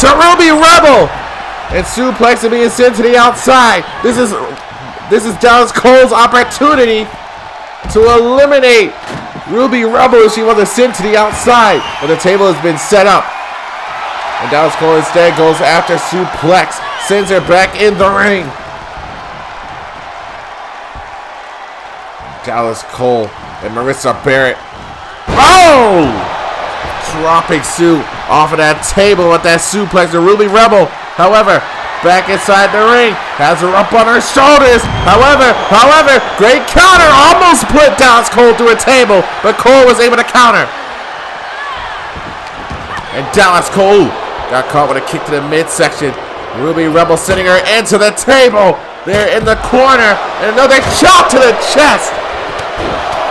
to Ruby Rebel. And Suplex is being sent to the outside. This is Dallas Cole's opportunity to eliminate Ruby Rebel if she wants to send to the outside. But the table has been set up. And Dallas Cole instead goes after Suplex. Sends her back in the ring. Dallas Cole and Marissa Barrett. Oh! Dropping Sue off of that table with that suplex to Ruby Rebel. However, back inside the ring. Has her up on her shoulders. However, great counter. Almost put Dallas Cole through a table, but Cole was able to counter. And Dallas Cole got caught with a kick to the midsection. Ruby Rebel sending her into the table. There in the corner. And another chop to the chest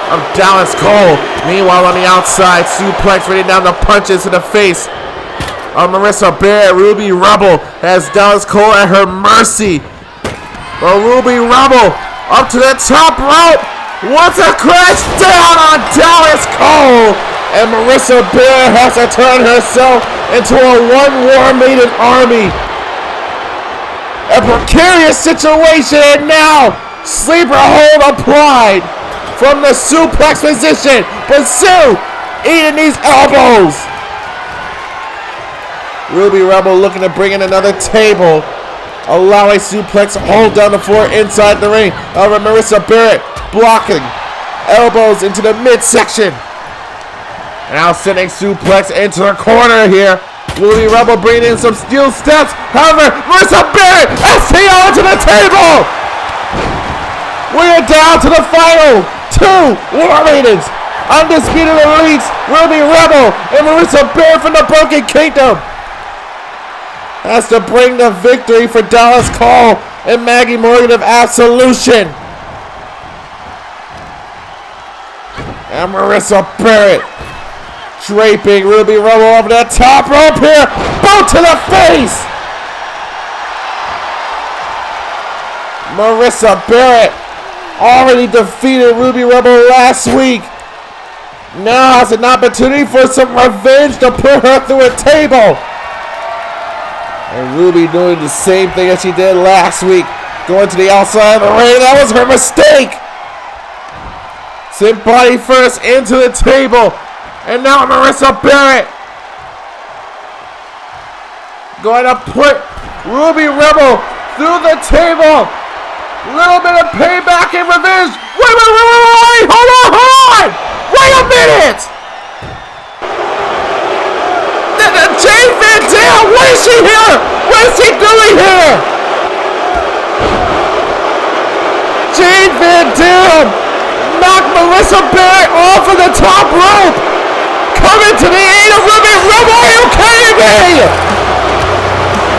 of Dallas Cole. Meanwhile, on the outside, Suplex raining down the punches to the face of Marissa Barrett. Ruby Rebel has Dallas Cole at her mercy. But Ruby Rebel up to the top rope. Wants to crash down on Dallas Cole. And Marissa Barrett has to turn herself into a one-war maiden army. A precarious situation, and now sleeper hold applied from the suplex position. But Sue eating these elbows. Ruby Rebel looking to bring in another table, allowing Suplex to hold down the floor inside the ring. However, Marissa Barrett blocking elbows into the midsection. Now sending Suplex into the corner here. Ruby Rebel bringing in some steel steps. However, Marissa Barrett STO to the table. We are down to the final two War Maidens, Undisputed Elites, Ruby Rebel, and Marissa Bear from the Broken Kingdom. Has to bring the victory for Dallas Caw and Maggie Morgan of Absolution. And Marissa Barrett draping Ruby Rebel over the top rope here. Boot to the face. Marissa Barrett already defeated Ruby Rebel last week. Now has an opportunity for some revenge to put her through a table. And Ruby doing the same thing as she did last week. Going to the outside of the ring. That was her mistake. Sent body first into the table. And now Marissa Barrett going to put Ruby Rebel through the table. Little bit of payback and revenge. Wait. Hold on. Wait a minute. Jane Van Dam, what is she here? What is she doing here? Jane Van Dam knocked Marissa Barrett off of the top rope. Coming to the aid of Ruby Rebel. Are you kidding me?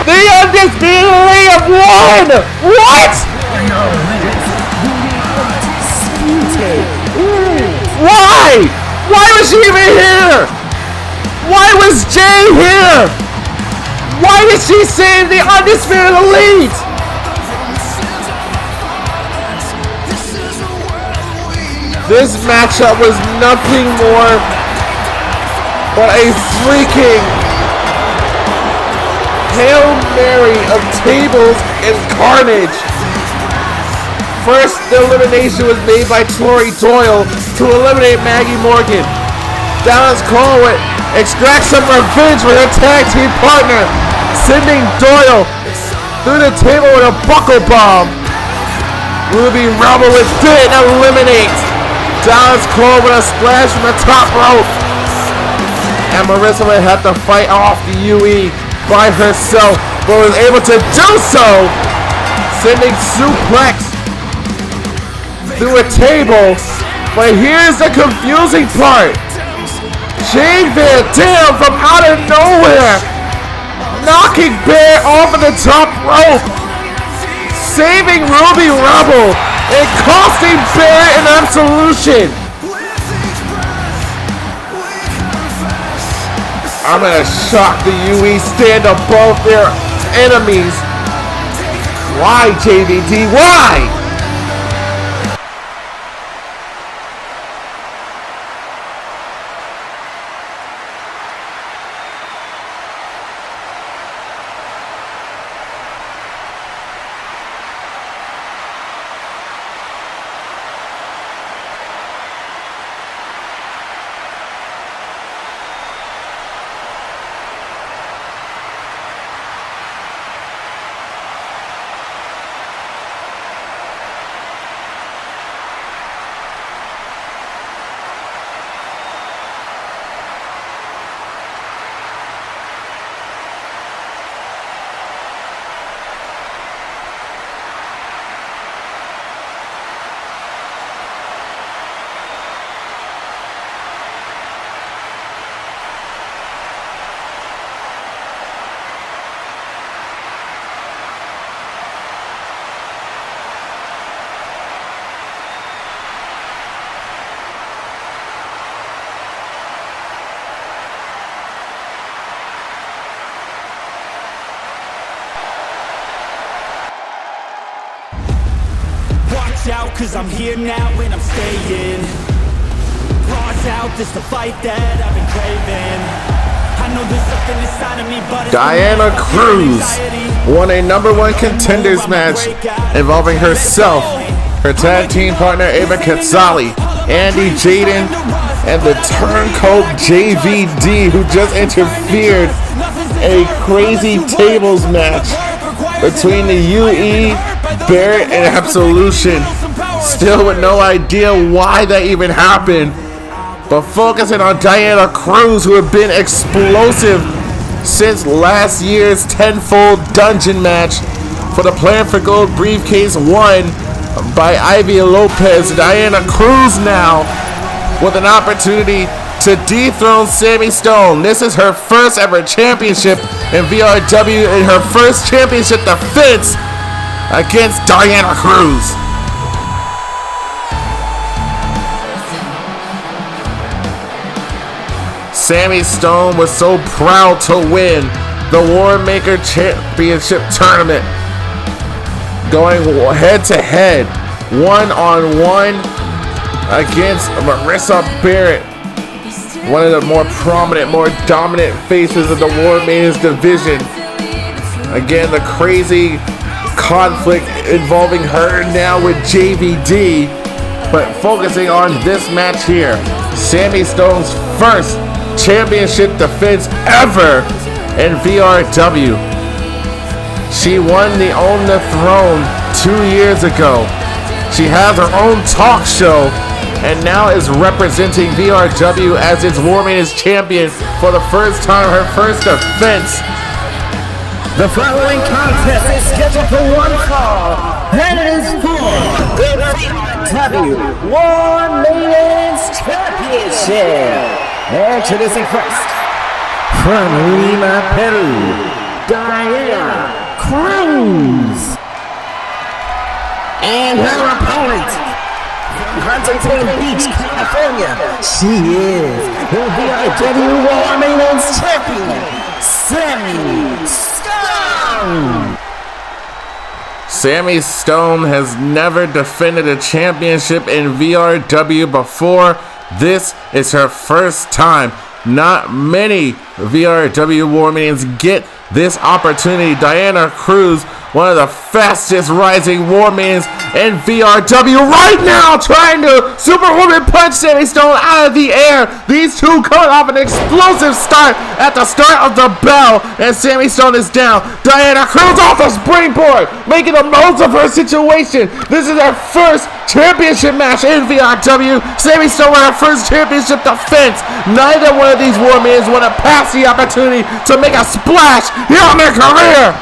The Undisputed Elite have won. What? Why? Why was she even here? Why was Jay here? Why did she save the Undisputed Elite? This matchup was nothing more but a freaking Hail Mary of tables and carnage. First, the elimination was made by Tori Doyle to eliminate Maggie Morgan. Dallas Caw would extract some revenge for her tag team partner, sending Doyle through the table with a buckle bomb. Ruby Rebel would then eliminate Dallas Caw with a splash from the top rope. And Marissa would have to fight off the UE by herself, but was able to do so, sending suplex through a table. But here's the confusing part. Jane Van Dam from out of nowhere, knocking Bear off of the top rope, saving Ruby Rebel, and costing Bear an absolution. I'm gonna shock the UE stand above their enemies. Why, JVD? Why?
Out, cause I'm here now and I'm staying. Claws out, this the fight that I've been craving. I know there's something inside of me, but it's
Diana Cruz won a #1 contenders match involving herself, her tag team partner Ava Katsali, Andy Jaden, and the turncoat JVD, who just interfered a crazy tables match between the UE, Barrett, and Absolution. Still with no idea why that even happened, but focusing on Diana Cruz, who had been explosive since last year's tenfold dungeon match for the Plan for Gold Briefcase 1 by Ivy Lopez. Diana Cruz now with an opportunity to dethrone Sammy Stone. This is her first ever championship in VRW and her first championship defense against Diana Cruz. Sammy Stone was so proud to win the War Maker Championship Tournament, going head to head, 1-on-1 against Marissa Barrett, one of the more prominent, more dominant faces of the War Maidens division. Again, the crazy conflict involving her now with JVD, but focusing on this match here, Sammy Stone's first championship defense ever in VRW. She won the Own the Throne 2 years ago. She has her own talk show and now is representing VRW as its War Maidens champion for the first time, her first defense.
The following contest is scheduled for one fall, and it is for the VRW War Maidens Championship. Introducing first, from Lima, Peru, Diana Cruz. And her opponent, from Huntington Beach, California, she is the VRW War Maidens Champion, Sammy Stone.
Sammy Stone has never defended a championship in VRW before. This is her first time. Not many VRW War Maidens get this opportunity. Diana Cruz, one of the fastest rising War Maidens in VRW right now, trying to Superwoman punch Sammy Stone out of the air. These two coming off an explosive start at the start of the bell, and Sammy Stone is down. Diana Cruz off the springboard, making the most of her situation. This is her first championship match in VRW. Sammy Stone with her first championship defense. Neither one of these War Maidens want to pass the opportunity to make a splash here on their career.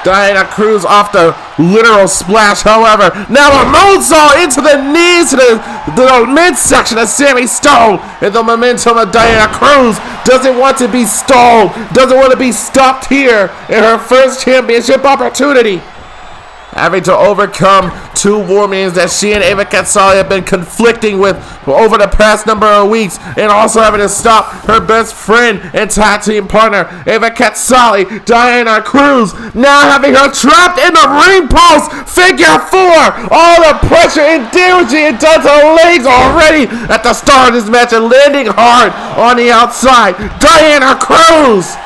Diana Cruz off the literal splash, however. Now a moonsault into the knees to the midsection of Sammy Stone. And the momentum of Diana Cruz doesn't want to be stalled, doesn't want to be stopped here in her first championship opportunity. Having to overcome two War Maidens that she and Ava Katsali have been conflicting with over the past number of weeks, and also having to stop her best friend and tag team partner, Ava Katsali. Diana Cruz now having her trapped in the ring post, figure four. All the pressure and damaging it done to her legs already at the start of this match, and landing hard on the outside. Diana Cruz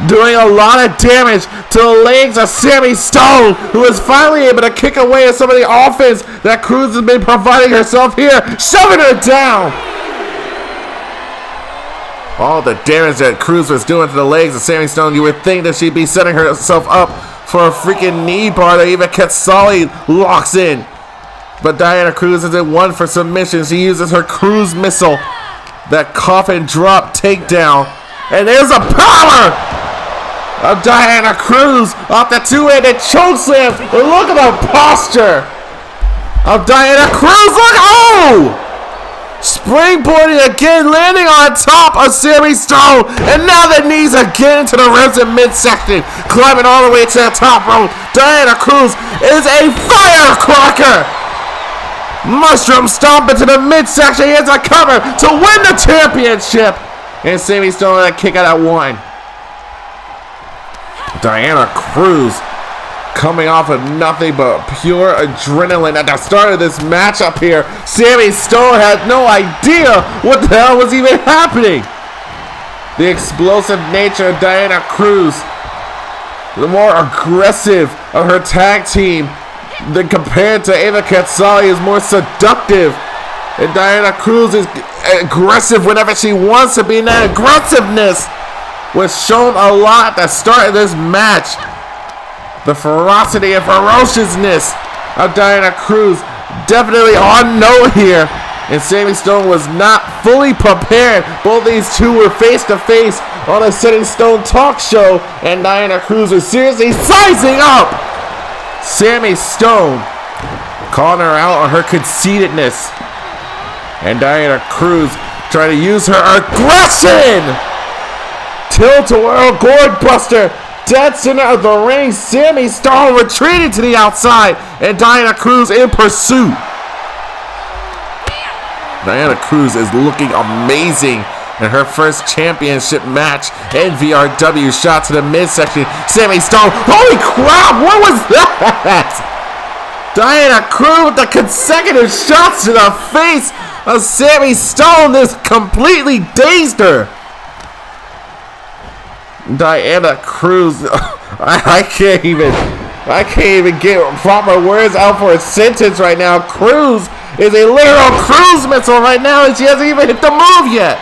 doing a lot of damage to the legs of Sammy Stone, who is finally able to kick away at some of the offense that Cruz has been providing herself here, shoving her down. All the damage that Cruz was doing to the legs of Sammy Stone, you would think that she'd be setting herself up for a freaking knee bar that even Katsali locks in. But Diana Cruz isn't one for submission. She uses her Cruz missile, that coffin drop takedown. And there's a power of Diana Cruz off the two-handed chokeslam. Look at the posture of Diana Cruz. Look, oh! Springboarding again, landing on top of Sammy Stone. And now the knees again to the ribs and midsection, climbing all the way to the top rope. Diana Cruz is a firecracker. Mushroom stomp into the midsection. He has a cover to win the championship. And Sammy Stone with a kick out at one. Diana Cruz coming off of nothing but pure adrenaline at the start of this matchup here. Sammy Stone had no idea what the hell was even happening. The explosive nature of Diana Cruz, the more aggressive of her tag team than compared to Ava Katsali, is more seductive. And Diana Cruz is aggressive whenever she wants to be, and that aggressiveness was shown a lot at the start of this match. The ferocity and ferociousness of Diana Cruz definitely on note here, and Sammy Stone was not fully prepared. Both these two were face to face on a Setting Stone talk show, and Diana Cruz was seriously sizing up Sammy Stone calling her out on her conceitedness. And Diana Cruz trying to use her aggression. Tilt-a-whirl gourd buster. Dead center of the ring. Sammy Stone retreating to the outside. And Diana Cruz in pursuit. Diana Cruz is looking amazing in her first championship match in VRW. Shot to the midsection. Sammy Stone. Holy crap, what was that? Diana Cruz with the consecutive shots to the face of Sammy Stone. This completely dazed her. Diana Cruz. I can't even get proper words out for a sentence right now. Cruz is a literal cruise missile right now, and she hasn't even hit the move yet.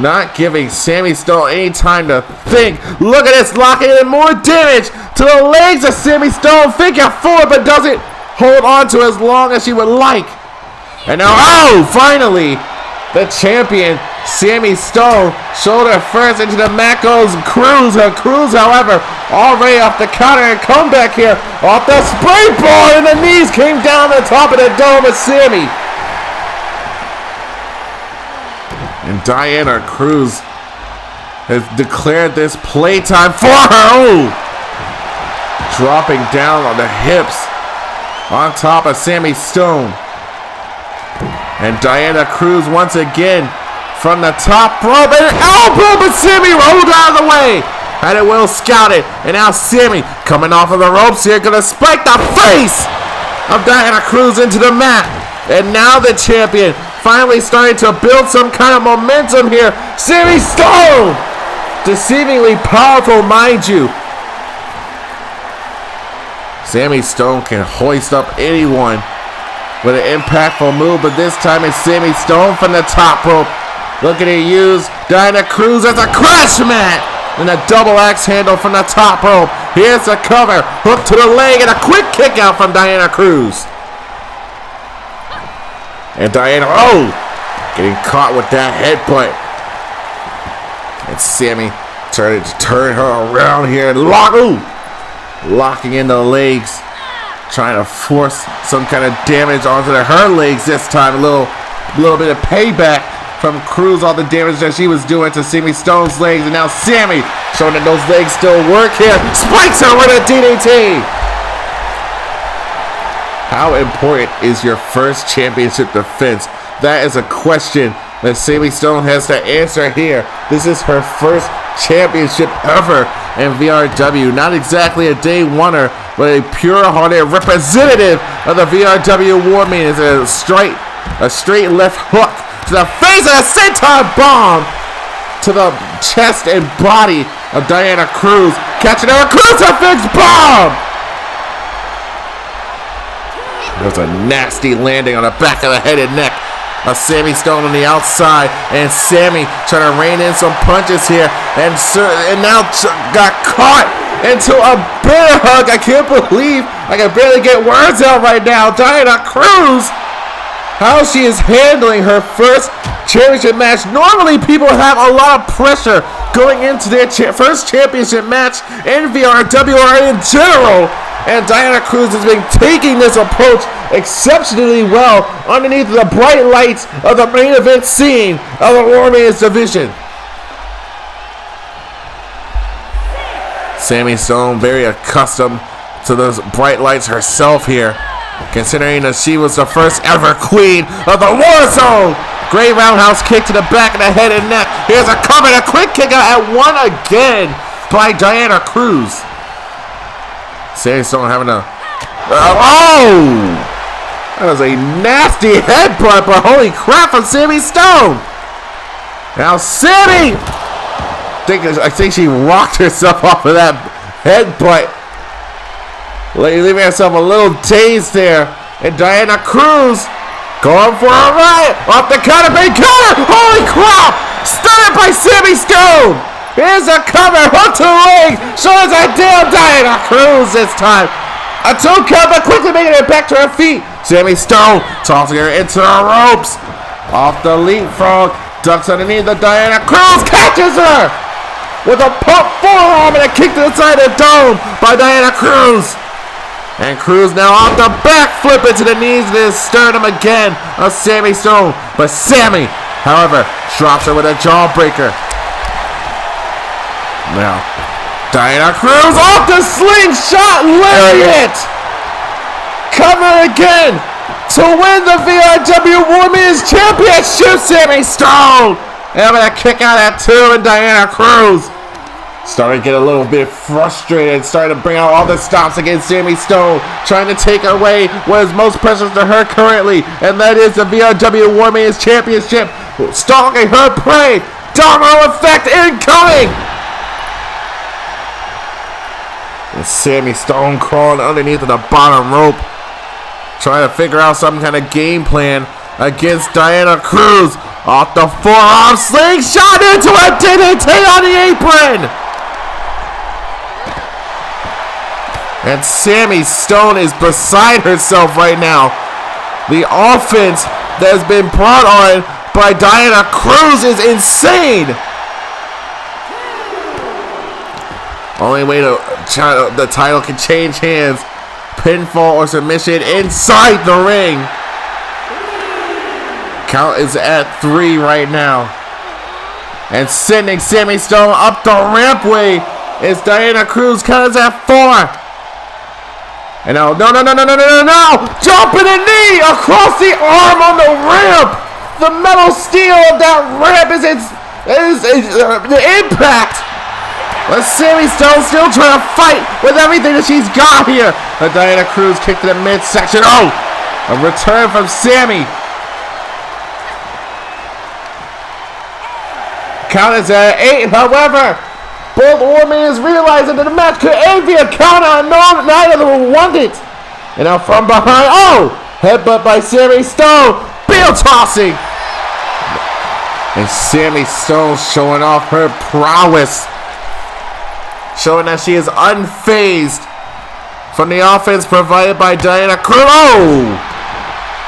Not giving Sammy Stone any time to think. Look at this, locking in more damage to the legs of Sammy Stone. Figure four, but doesn't hold on to as long as she would like. And now, oh, finally, the champion, Sammy Stone, shoulder first into the mat goes Cruz. Her Cruz, however, already off the counter and comeback here. Off the springboard, and the knees came down the top of the dome of Sammy. And Diana Cruz has declared this playtime for her. Oh! Dropping down on the hips on top of Sammy Stone. And Diana Cruz once again from the top rope, and an elbow, but Sammy rolled out of the way. Had it well scouted, and now Sammy coming off of the ropes here, gonna spike the face of Diana Cruz into the mat. And now the champion finally starting to build some kind of momentum here. Sammy Stone! Deceivingly powerful, mind you. Sammy Stone can hoist up anyone with an impactful move, but this time it's Sammy Stone from the top rope. Looking to use Diana Cruz as a crash mat. And a double axe handle from the top rope. Here's the cover. Hook to the leg and a quick kick out from Diana Cruz. And Diana, oh, getting caught with that headbutt. And Sammy trying to turn her around here and locking in the legs. Trying to force some kind of damage onto her legs this time. A little bit of payback from Cruz, all the damage that she was doing to Sammy Stone's legs. And now Sammy showing that those legs still work here. Spikes her with a DDT. How important is your first championship defense? That is a question that Sammy Stone has to answer here. This is her first championship ever in VRW. Not exactly a day oneer, but a pure-hearted representative of the VRW War Mean. It's a straight left hook to the face and a senton bomb to the chest and body of Diana Cruz. Catching her, crucifix bomb! There's a nasty landing on the back of the head and neck of Sammy Stone on the outside, and Sammy trying to rein in some punches here, and now got caught into a bear hug. I can't believe I can barely get words out right now. Diana Cruz, how she is handling her first championship match. Normally people have a lot of pressure going into their first championship match in VRW or in general. And Diana Cruz has been taking this approach exceptionally well underneath the bright lights of the main event scene of the War Men's division. Sammy Stone very accustomed to those bright lights herself here, considering that she was the first ever queen of the Warzone. Great roundhouse kick to the back of the head and neck. Here's a cover and a quick kick out at one again by Diana Cruz. Sammy Stone having a... that was a nasty headbutt, but holy crap from Sammy Stone. Now Sammy! I think she rocked herself off of that headbutt, leaving herself a little dazed there. And Diana Cruz going for a ride off the counter, big counter! Holy crap! Stunned by Sammy Stone! Here's a cover, hook to the leg, shoulders are down, Diana Cruz this time. A two count, but quickly making it back to her feet. Sammy Stone tossing her into the ropes. Off the leapfrog, ducks underneath the Diana Cruz, catches her. with a pump forearm and a kick to the side of the dome by Diana Cruz. And Cruz now off the backflip into the knees and the sternum again of Sammy Stone. But Sammy, however, drops her with a jawbreaker. Now, Diana Cruz off the slingshot lariat. Cover again to win the VRW Women's Championship, Sammy Stone. And I'm going to kick out at 2 and Diana Cruz. Starting to get a little bit frustrated, starting to bring out all the stops against Sammy Stone, trying to take away what is most precious to her currently, and that is the VRW Women's Championship. Stalking her prey. Domino effect incoming. And Sammy Stone crawling underneath of the bottom rope, trying to figure out some kind of game plan against Diana Cruz. Off the forearm, slingshot into a DDT on the apron. And Sammy Stone is beside herself right now. The offense that has been brought on by Diana Cruz is insane. Only way the title can change hands, pinfall or submission inside the ring. Count is at 3 right now. And sending Sammy Stone up the rampway is Diana Cruz. Count is at 4. And now, no. Jumping a knee across the arm on the ramp. The metal steel of that ramp is the impact. But Sammy Stone still trying to fight with everything that she's got here. But Diana Cruz kicked to the midsection. Oh, a return from Sammy. Count is at 8. However, both women is realizing that the match could end via count out. No, neither of them want it. And now from behind, oh, headbutt by Sammy Stone. Bill tossing. And Sammy Stone showing off her prowess, showing that she is unfazed from the offense provided by Diana Cruz. Oh!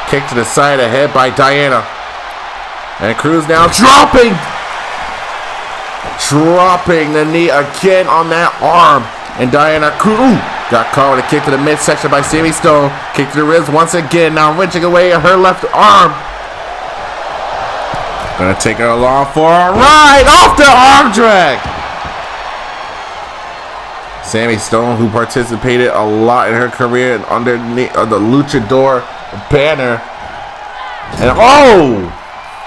Kick to the side of the head by Diana. And Cruz now dropping the knee again on that arm. And Diana Cruz got caught with a kick to the midsection by Sammy Stone. Kick to the ribs once again, now wrenching away at her left arm. Gonna take her along for a ride off the arm drag. Sammy Stone, who participated a lot in her career underneath the Luchador banner. And oh,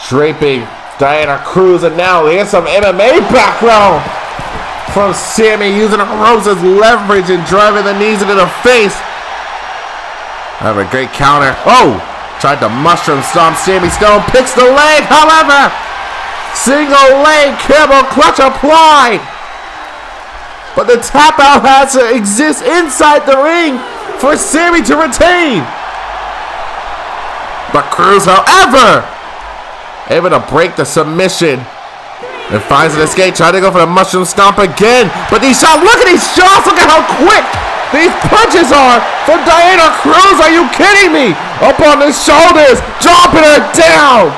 draping Diana Cruz, and now here's some MMA background from Sammy, using her ropes as leverage and driving the knees into the face. Have a great counter. Oh, tried to mushroom stomp Sammy Stone, picks the leg, however. Single leg camel clutch applied. But the tap out has to exist inside the ring for Sammy to retain. But Cruz, however, able to break the submission and finds an escape, trying to go for the mushroom stomp again. But these shots, look at these shots, look at how quick these punches are from Diana Cruz. Are you kidding me? Up on the shoulders, dropping her down.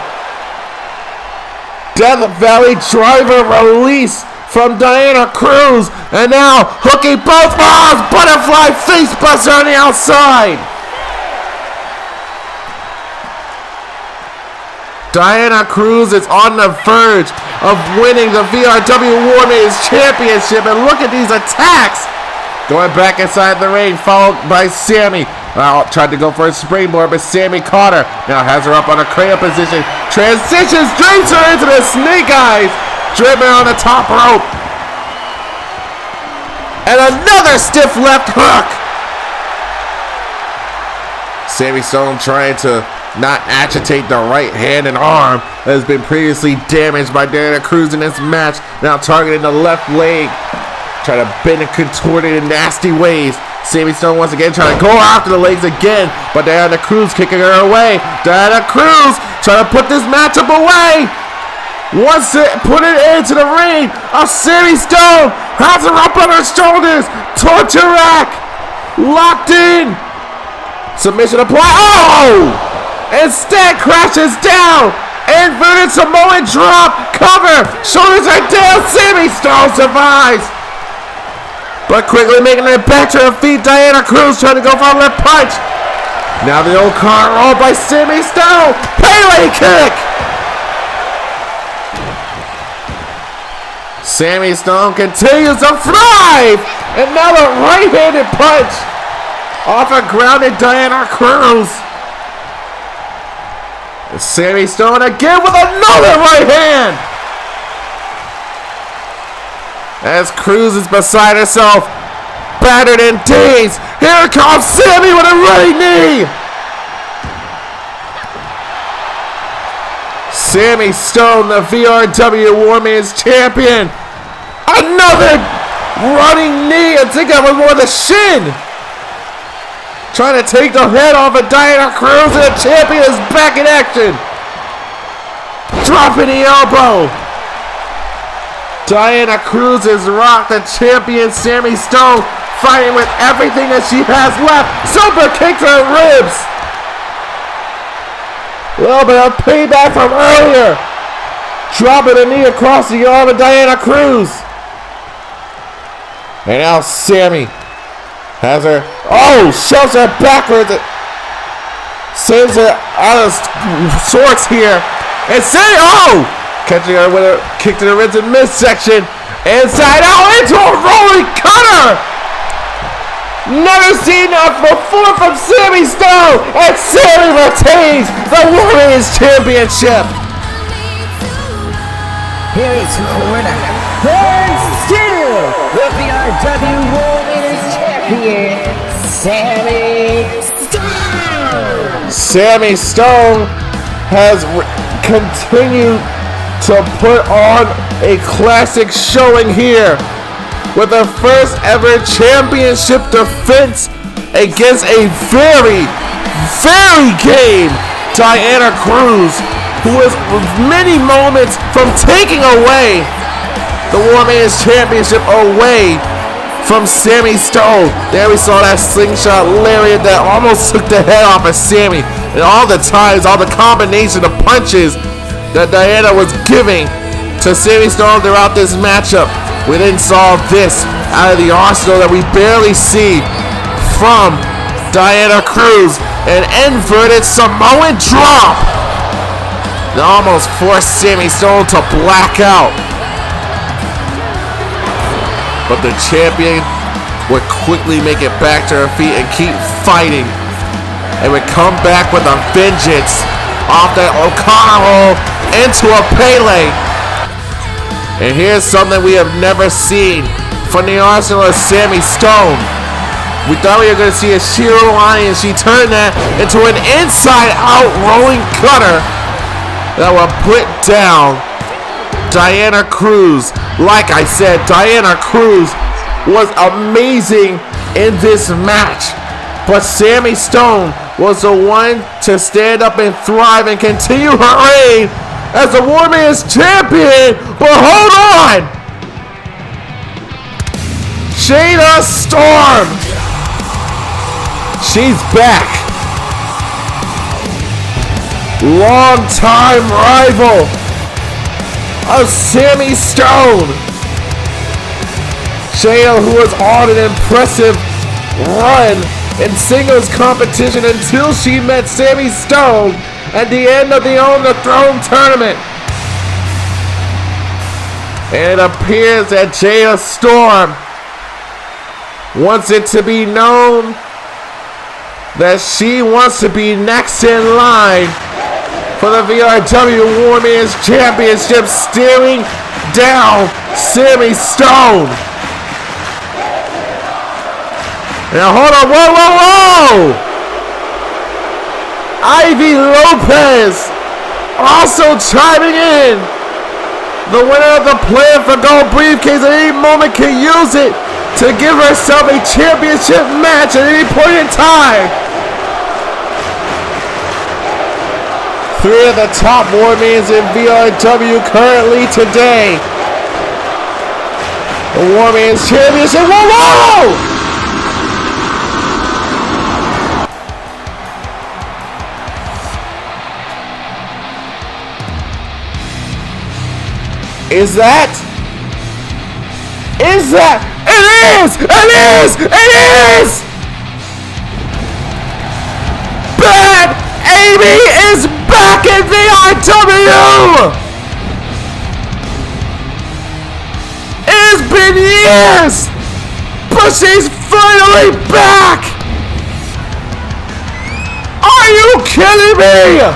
Death Valley driver release from Diana Cruz. And now hooking both arms, butterfly face buster on the outside. Diana Cruz is on the verge of winning the VRW Women's Championship. And look at these attacks. Going back inside the ring, followed by Sammy. Tried to go for a springboard, but Sammy caught her. Now has her up on a cradle position. Transitions, drapes her into the snake eyes. Dribbling on the top rope. And another stiff left hook. Sammy Stone trying to not agitate the right hand and arm that has been previously damaged by Diana Cruz in this match. Now targeting the left leg. Trying to bend and contort it in nasty ways. Sammy Stone once again trying to go after the legs again. But Diana Cruz kicking her away. Diana Cruz trying to put this matchup away. Wants to put it into the ring. Sammy Stone has her up on her shoulders. Torture rack. Locked in. Submission applied. Oh! Instead crashes down Inverted Samoan drop. Cover. Shoulders are down. Sammy Stone survives. But quickly making it back to her feet. Diana Cruz trying to go for a left punch. Now the old car roll by Sammy Stone. Pele kick. Sammy Stone continues to thrive. And now a right-handed punch off a grounded Diana Cruz. Sammy Stone again with another right hand. As Cruz is beside herself, battered and dazed. Here comes Sammy with a running knee. Sammy Stone, the VRW Women's Champion. Another running knee. I think that was more the shin. Trying to take the head off of Diana Cruz, and the champion is back in action. Dropping the elbow. Diana Cruz is rocked. The champion Sammy Stone fighting with everything that she has left. Super kick to her ribs. A little bit of payback from earlier. Dropping a knee across the arm of Diana Cruz. And now Sammy has her. Oh, shoves her backwards. Sends her out of sorts here. And Sammy, oh! Catching her with a kick to the ribs in midsection. Inside out into a rolling cutter. Never seen that before from Sammy Stone. And Sammy retains the Women's Championship.
Here is your winner, and still the VRW Women's Champion, Sammy Stone.
Sammy Stone has continued to put on a classic showing here with her first ever championship defense against a very, very game Diana Cruz, who was many moments from taking away the Women's Championship away from Sammy Stone. There we saw that slingshot lariat that almost took the head off of Sammy. And all the times, all the combination of punches that Diana was giving to Sammy Stone throughout this matchup. We then saw this out of the arsenal that we barely see from Diana Cruz. An inverted Samoan drop that almost forced Sammy Stone to black out. But the champion would quickly make it back to her feet and keep fighting. And would come back with a vengeance off that O'Connor roll into a Pele. And here's something we have never seen from the arsenal of Sammy Stone. We thought we were going to see a Shiro line, and she turned that into an inside-out rolling cutter that will put down Diana Cruz. Like I said, Diana Cruz was amazing in this match. But Sammy Stone was the one to stand up and thrive and continue her reign as the Women's Champion. But hold on! Shayna Storm! She's back. Long-time rival of Sammy Stone. Shayna, who was on an impressive run in singles competition until she met Sammy Stone at the end of the On the Throne tournament. And it appears that Shayna Storm wants it to be known that she wants to be next in line for the VRW Women's Championship, staring down Sammy Stone. Now hold on, whoa, whoa, whoa! Ivy Lopez also chiming in. The winner of the Plan for Gold briefcase at any moment can use it to give herself a championship match at any point in time. 3 of the top women's in VRW currently today. The Women's Championship. Whoa, whoa! Is that? Is that? It is! It is! It is! Bad Amy is back in VRW! It's been years! But she's finally back! Are you kidding me?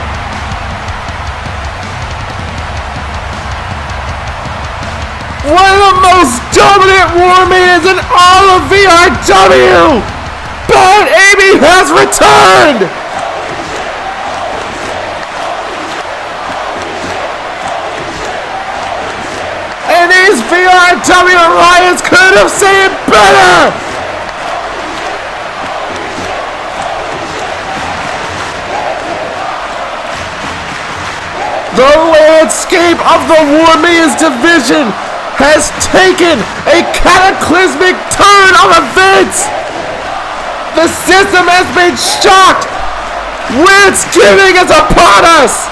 One of the most dominant warmans in all of VRW! Bad Amy has returned! And these VRW Alliance could have said it better! The landscape of the Warriors division has taken a cataclysmic turn of events. The system has been shocked. Thanksgiving is upon us.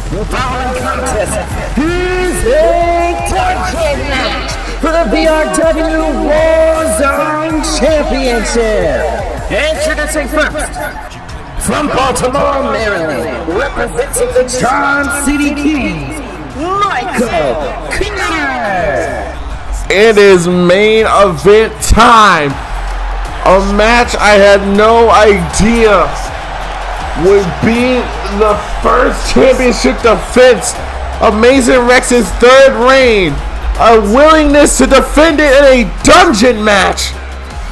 The following contest is a target match for the VRW Warzone Championship. Introducing first, from Baltimore, Maryland, representing the Charm City Kings, Caw Creators.
It is main event time. A match I had no idea would be the first championship defense. Amazing Rex's third reign. A willingness to defend it in a dungeon match.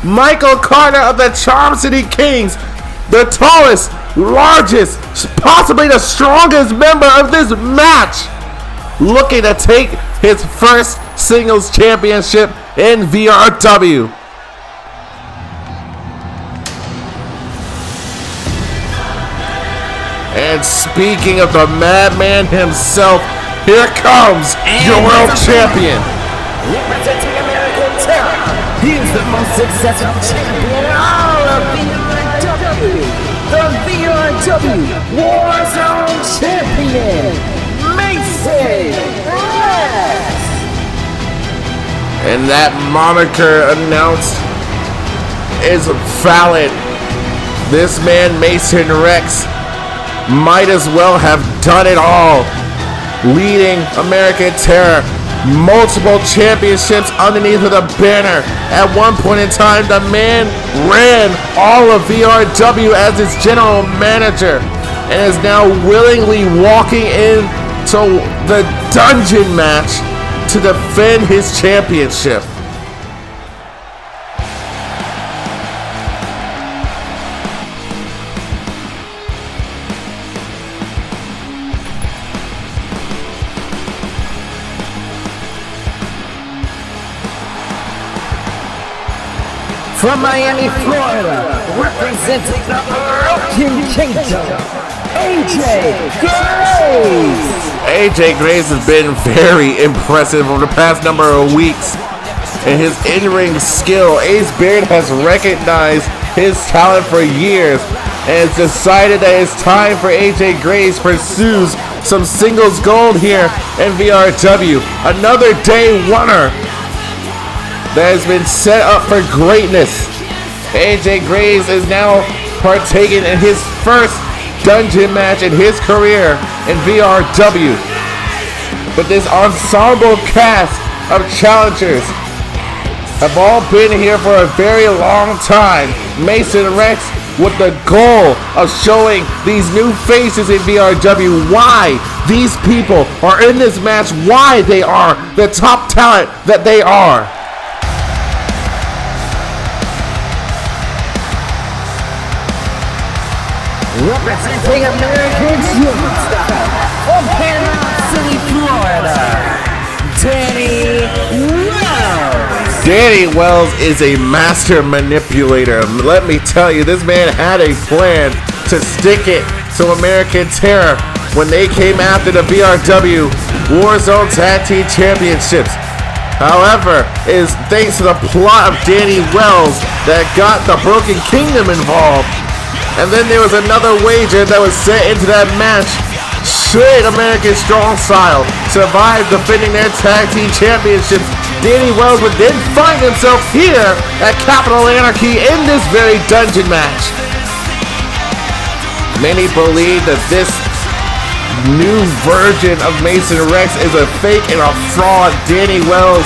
Michael Carter of the Charm City Kings, the tallest, largest, possibly the strongest member of this match, looking to take his first singles championship in VRW. And speaking of the madman himself, here comes your world champion.
Representing American Terror, he is the most successful champion in all of VRW. The VRW Warzone Champion, Mason Rex.
And that moniker announced is valid. This man, Mason Rex, might as well have done it all, leading American Terror multiple championships underneath of the banner. At one point in time, the man ran all of VRW as his general manager and is now willingly walking into the dungeon match to defend his championship.
From Miami, Florida, representing the Broken Kingdom, AJ Grace!
AJ Grace has been very impressive over the past number of weeks. In his in-ring skill, Ace Beard has recognized his talent for years and has decided that it's time for AJ Grace pursues some singles gold here in VRW. Another day winner that has been set up for greatness. AJ Grace is now partaking in his first dungeon match in his career in VRW. But this ensemble cast of challengers have all been here for a very long time. Mason Rex with the goal of showing these new faces in VRW why these people are in this match, why they are the top talent that they are.
Representing American Superstar from Panama City, Florida, Danny Wells.
Danny Wells is a master manipulator. Let me tell you, this man had a plan to stick it to American Terror when they came after the VRW Warzone Tag Team Championships. However, it is thanks to the plot of Danny Wells that got the Broken Kingdom involved. And then there was another wager that was set into that match. Should American Strong Style survive defending their tag team championships, Danny Wells would then find himself here at Capital Anarchy in this very dungeon match. Many believe that this new version of Mason Rex is a fake and a fraud. Danny Wells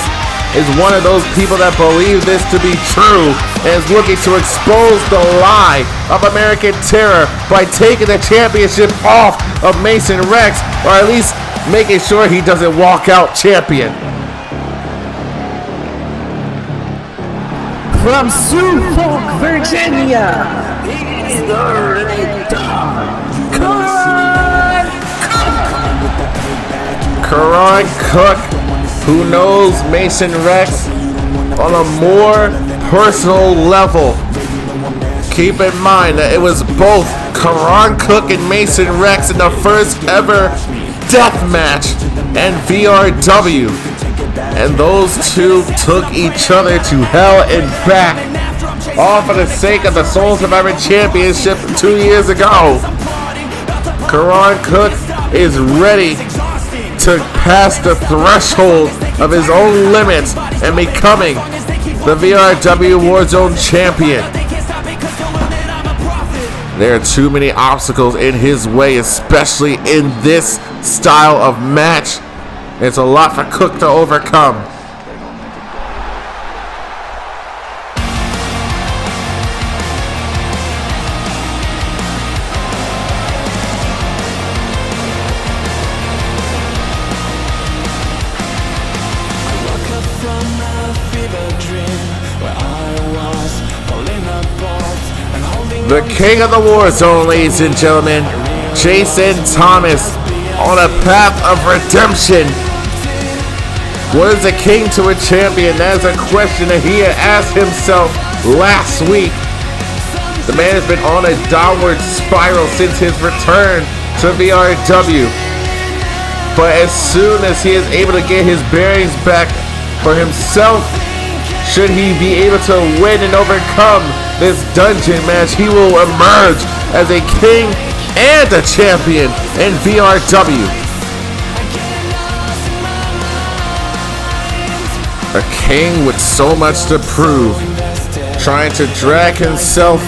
is one of those people that believe this to be true and is looking to expose the lie of American Terror by taking the championship off of Mason Rex, or at least making sure he doesn't walk out champion.
From Suffolk, Virginia, he's the Red Dog,
Karan Cook, who knows Mason Rex on a more personal level. Keep in mind that it was both Karan Cook and Mason Rex in the first ever death match in VRW. And those two took each other to hell and back, all for the sake of the Soul Survivor Championship 2 years ago. Karan Cook is ready to pass the threshold of his own limits and becoming the VRW Warzone champion. There are too many obstacles in his way, especially in this style of match. It's a lot for Cook to overcome. The king of the war zone, ladies and gentlemen, Jason Thomas, on a path of redemption. What is a king to a champion? That is a question that he had asked himself last week. The man has been on a downward spiral since his return to VRW. But as soon as he is able to get his bearings back for himself, should he be able to win and overcome this dungeon match, he will emerge as a king and a champion in VRW. A king with so much to prove, trying to drag himself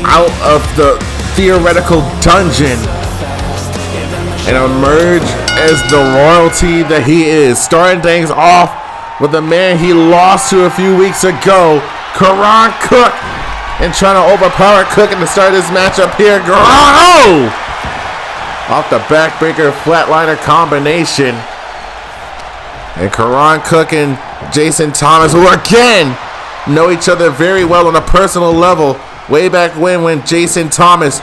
out of the theoretical dungeon and emerge as the royalty that he is. Starting things off with the man he lost to a few weeks ago, Karan Cook, and trying to overpower Cook in the start of this matchup here. Oh! Off the backbreaker flatliner combination. And Karan Cook and Jason Thomas, who again know each other very well on a personal level. Way back when Jason Thomas,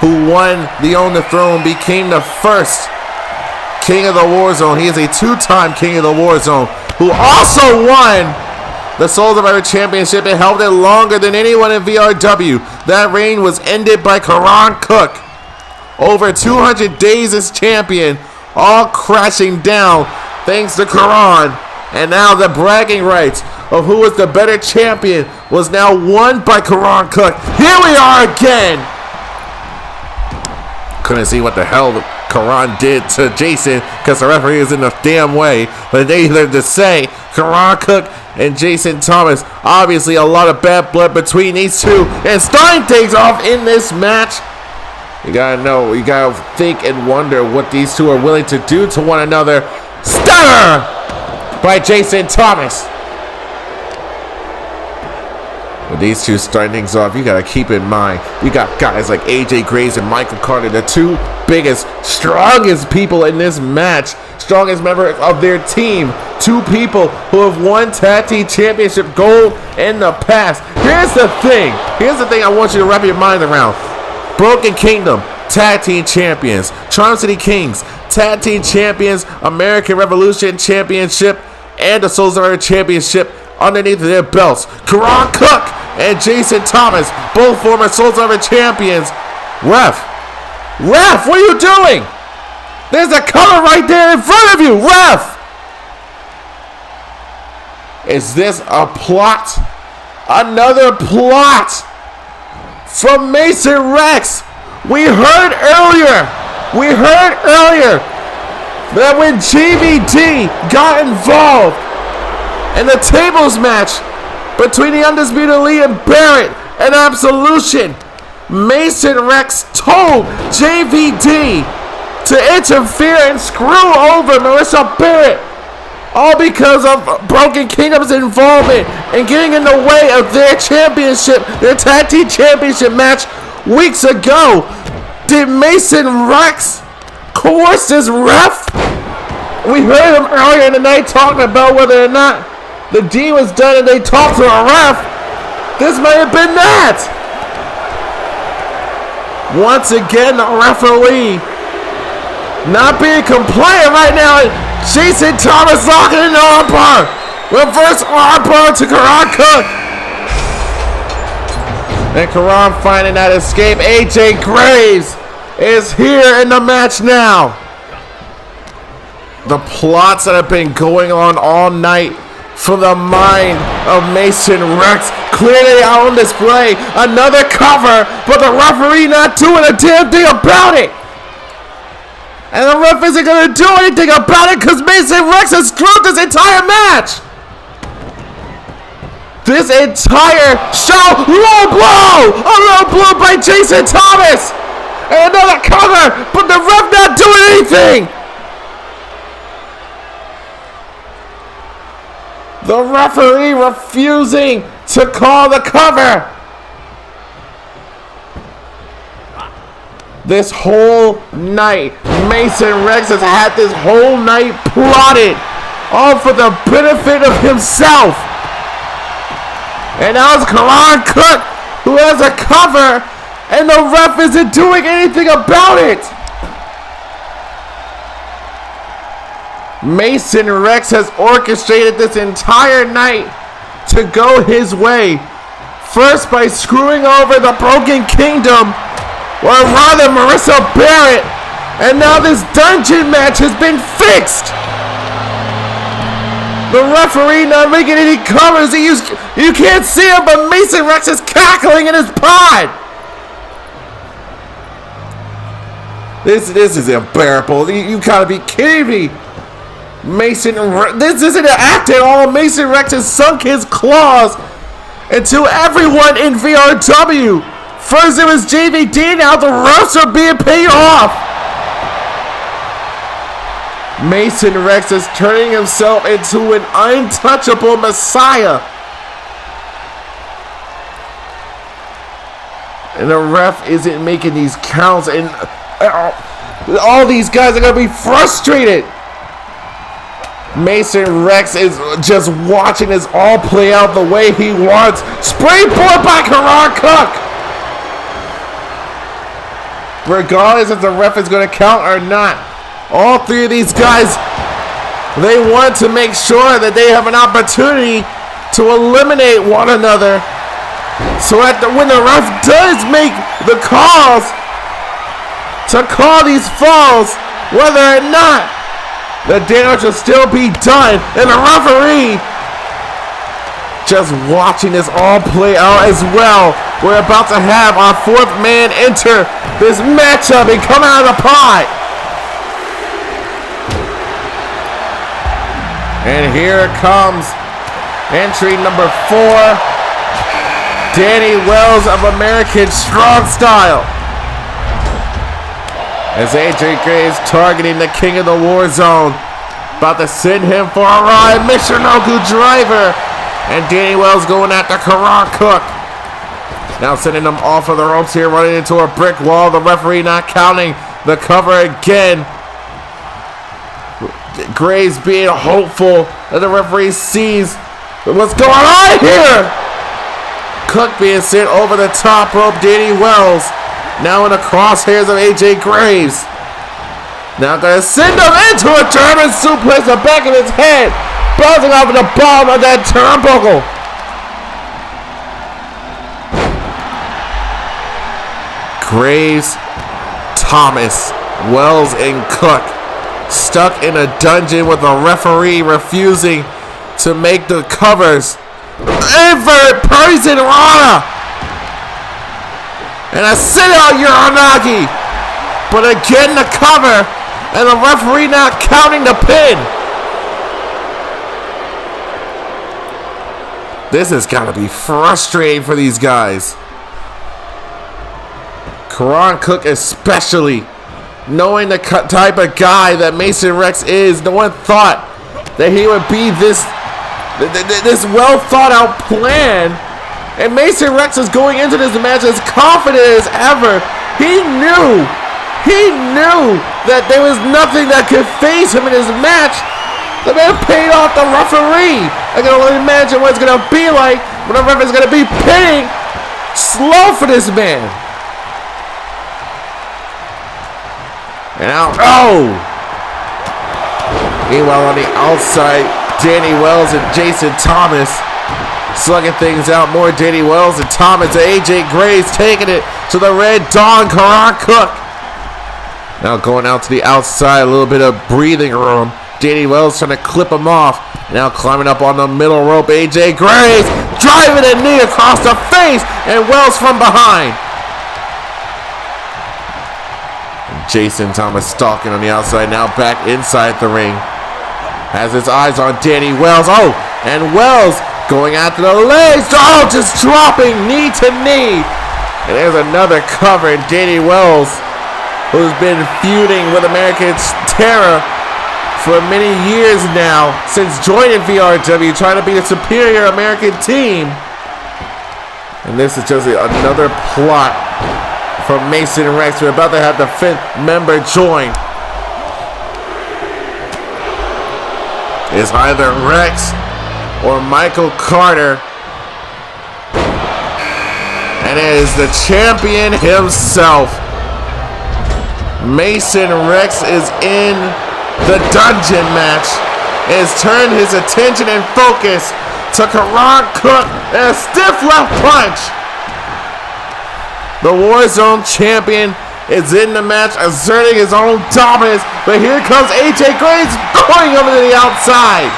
who won the Own the Throne, became the first King of the Warzone. He is a two-time King of the Warzone, who also won the Soul Survivor Championship and held it longer than anyone in VRW. That reign was ended by Karan Cook. Over 200 days as champion, all crashing down thanks to Karan. And now the bragging rights of who was the better champion was now won by Karan Cook. Here we are again. Couldn't see what the hell Karan did to Jason because the referee is in the damn way. But neither to say, Karan Cook and Jason Thomas, obviously a lot of bad blood between these two. And starting things off in this match, you gotta know, you gotta think and wonder what these two are willing to do to one another. Stunner by Jason Thomas. With these two starting things off, you gotta keep in mind, you got guys like AJ Graves and Michael Carter, the two biggest, strongest people in this match, strongest member of their team. Two people who have won Tag Team Championship gold in the past. Here's the thing I want you to wrap your mind around. Broken Kingdom, Tag Team Champions. Charm City Kings, Tag Team Champions, American Revolution Championship, and the Soul Survivor Championship underneath their belts. Karan Cook and Jason Thomas, both former Soul Survivor champions. Ref, what are you doing? There's a cover right there in front of you, ref! Is this a plot? Another plot from Mason Rex. We heard earlier that when GVD got involved in the tables match between the Undisputed Elite and Barrett and Absolution, Mason Rex told JVD to interfere and screw over Marissa Barrett, all because of Broken Kingdom's involvement and getting in the way of their championship, their Tag Team Championship match weeks ago. Did Mason Rex coerce this ref? We heard him earlier in the night talking about whether or not the deal was done and they talked to a ref. This may have been that. Once again, the referee not being compliant right now. Jason Thomas locking in the armbar. Reverse armbar to Karan Cook. And Karan finding that escape. AJ Graves is here in the match now. The plots that have been going on all night from the mind of Mason Rex clearly out on display. Another cover, but the referee not doing a damn thing about it. And the ref isn't going to do anything about it because Mason Rex has screwed this entire match. This entire show, low blow! A low blow by Jason Thomas! And another cover, but the ref not doing anything! The referee refusing to call the cover. This whole night, Mason Rex has had this whole night plotted, all for the benefit of himself. And now it's Karan Cook who has a cover, and the ref isn't doing anything about it. Mason Rex has orchestrated this entire night to go his way. First by screwing over the Broken Kingdom, or rather Marissa Barrett, and now this dungeon match has been fixed. The referee not making any covers. You can't see him, but Mason Rex is cackling in his pod. This is unbearable. You gotta be kidding me. This isn't an act at all. Mason Rex has sunk his claws into everyone in VRW. First it was JVD, now the refs are being paid off. Mason Rex is turning himself into an untouchable messiah. And the ref isn't making these counts, and all these guys are going to be frustrated. Mason Rex is just watching this all play out the way he wants. Springboard by Karan Cook. Regardless if the ref is going to count or not, all three of these guys, they want to make sure that they have an opportunity to eliminate one another, so that when the ref does make the calls to call these falls, whether or not the damage will still be done, and the referee just watching this all play out as well. We're about to have our fourth man enter this matchup and come out of the pot. And here comes entry number 4, Danny Wells of American Strong Style. As AJ Gray is targeting the king of the Warzone. About to send him for a ride. Michinoku driver. And Danny Wells going after Karan Cook. Now sending them off of the ropes here, running into a brick wall. The referee not counting the cover again. Gray's being hopeful that the referee sees what's going on here. Cook being sent over the top rope. Danny Wells now in the crosshairs of AJ Graves. Now gonna send him into a German suplex, the back of his head, bouncing off of the bottom of that turnbuckle. Graves, Thomas, Wells, and Cook stuck in a dungeon with a referee refusing to make the covers. Invert Poison Rana! And a sit-out Anarchy! But again the cover, and the referee not counting the pin. This has got to be frustrating for these guys. Karan Cook especially, knowing the type of guy that Mason Rex is, no one thought that he would be this well thought out plan. And Mason Rex is going into this match as confident as ever. He knew that there was nothing that could phase him in his match. The man paid off the referee. I can only imagine what it's going to be like when the ref is going to be pinning slow for this man. And now, meanwhile on the outside, Danny Wells and Jason Thomas slugging things out. More Danny Wells and Thomas. AJ Graves taking it to the Red Dawn, Karan Cook. Now going out to the outside, a little bit of breathing room. Danny Wells trying to clip him off. Now climbing up on the middle rope. AJ Graves driving a knee across the face, and Wells from behind. Jason Thomas stalking on the outside, now back inside the ring. Has his eyes on Danny Wells. And Wells going after the legs. Just dropping knee to knee. And there's another cover. And Danny Wells, who's been feuding with American Terror for many years now, since joining VRW, trying to be the superior American team. And this is just another plot from Mason Rex. We're about to have the 5th member join. It's either Rex or Michael Carter. And it is the champion himself. Mason Rex is in the dungeon match. It has turned his attention and focus to Karan Cook and a stiff left punch. The Warzone champion is in the match, asserting his own dominance. But here comes AJ Graves going over to the outside,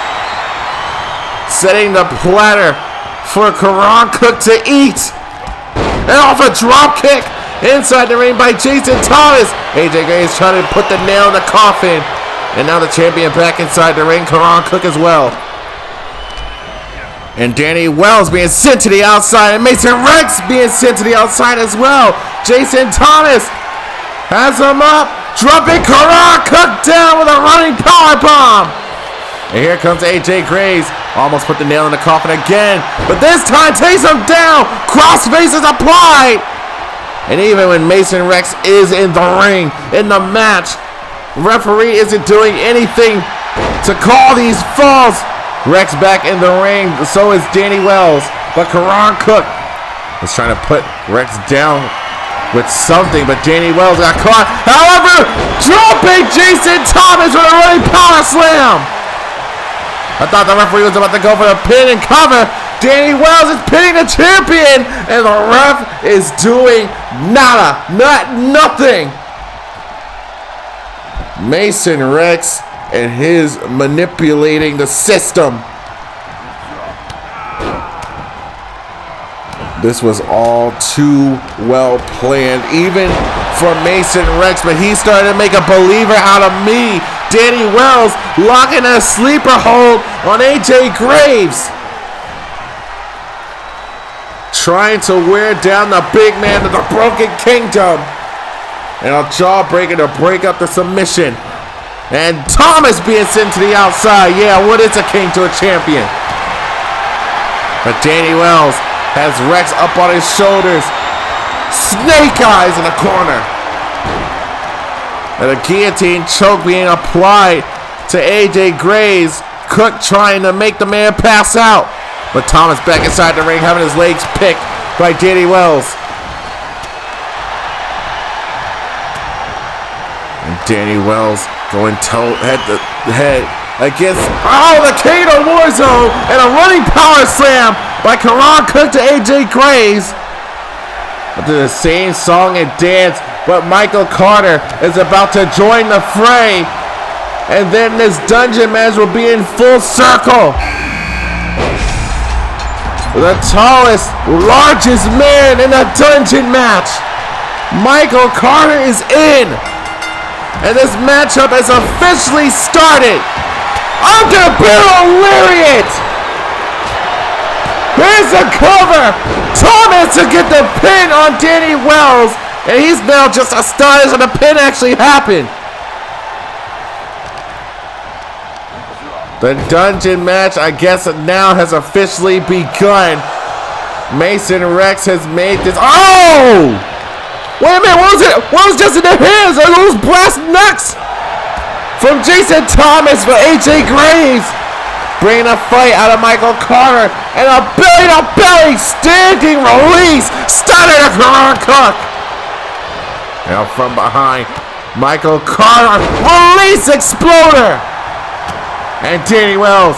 setting the platter for Karan Cook to eat. And off a drop kick inside the ring by Jason Thomas. AJ Graves trying to put the nail in the coffin. And now the champion back inside the ring, Karan Cook as well. And Danny Wells being sent to the outside, and Mason Rex being sent to the outside as well. Jason Thomas has him up. Dropping Karan Cook down with a running power bomb. And here comes AJ Graves. Almost put the nail in the coffin again. But this time takes him down. Crossface is applied. And even when Mason Rex is in the ring, in the match, referee isn't doing anything to call these falls. Rex back in the ring, so is Danny Wells. But Karan Cook is trying to put Rex down with something, but Danny Wells got caught. However, dropping Jason Thomas with a running power slam. I thought the referee was about to go for the pin and cover. Danny Wells is pinning the champion, and the ref is doing nada, nothing. Mason Rex and his manipulating the system. This was all too well planned, even for Mason Rex, but he started to make a believer out of me. Danny Wells locking a sleeper hold on AJ Graves. Trying to wear down the big man of the Broken Kingdom. And a jawbreaker to break up the submission. And Thomas being sent to the outside. Yeah, what is a king to a champion? But Danny Wells has Rex up on his shoulders. Snake eyes in the corner. And a guillotine choke being applied to AJ Graves. Cook trying to make the man pass out. But Thomas back inside the ring, having his legs picked by Danny Wells. And Danny Wells going head to head against the Caw Warzone, and a running power slam by Karan Cook to AJ Graves. To the same song and dance, but Michael Carter is about to join the fray. And then this dungeon match will be in full circle. The tallest, largest man in a dungeon match. Michael Carter is in. And this matchup has officially started. Under barrel lariat. Here's the cover. Thomas to get the pin on Danny Wells. And he's now just astonished that the pin actually happened. The dungeon match, I guess, now has officially begun. Mason Rex has made this. Oh! Wait a minute, what was it? What was just in their hands? Are those brass knucks? From Jason Thomas for AJ Graves. Bringing a fight out of Michael Carter. And a belly-to-belly standing release. Stunner to Karan Cook. Now from behind, Michael Carter. Release exploder. And Danny Wells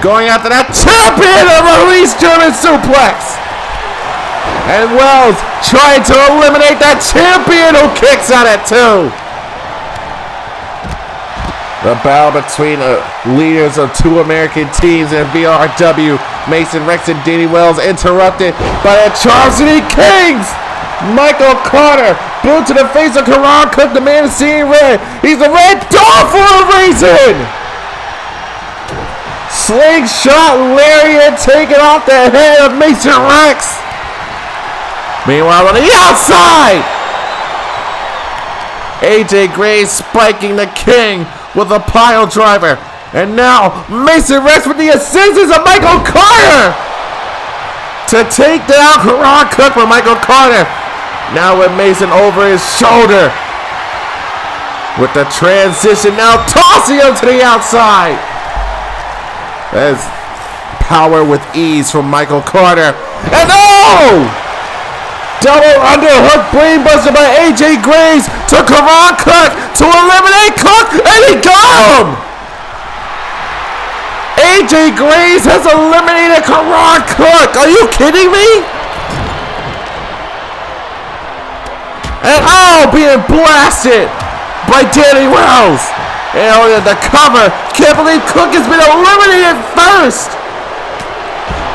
going after that champion of release German suplex. And Wells trying to eliminate that champion who kicks at it too. The battle between the leaders of two American teams in VRW, Mason Rex and Danny Wells, interrupted by the Charles City Kings. Michael Carter, boot to the face of Karan Cook, the man is seeing red. He's a red dog for a reason. Slingshot lariat taking off the head of Mason Rex. Meanwhile, on the outside, AJ Graves spiking the king with a pile driver. And now Mason Rex with the assistance of Michael Carter to take down Karan Cook for Michael Carter. Now with Mason over his shoulder. With the transition now tossing him to the outside. That's power with ease from Michael Carter. And oh! Double underhook brainbuster by AJ Graves to Karan Cook to eliminate Cook, and he got him! AJ Graves has eliminated Karan Cook. Are you kidding me? And being blasted by Danny Wells. And the cover. Can't believe Cook has been eliminated first.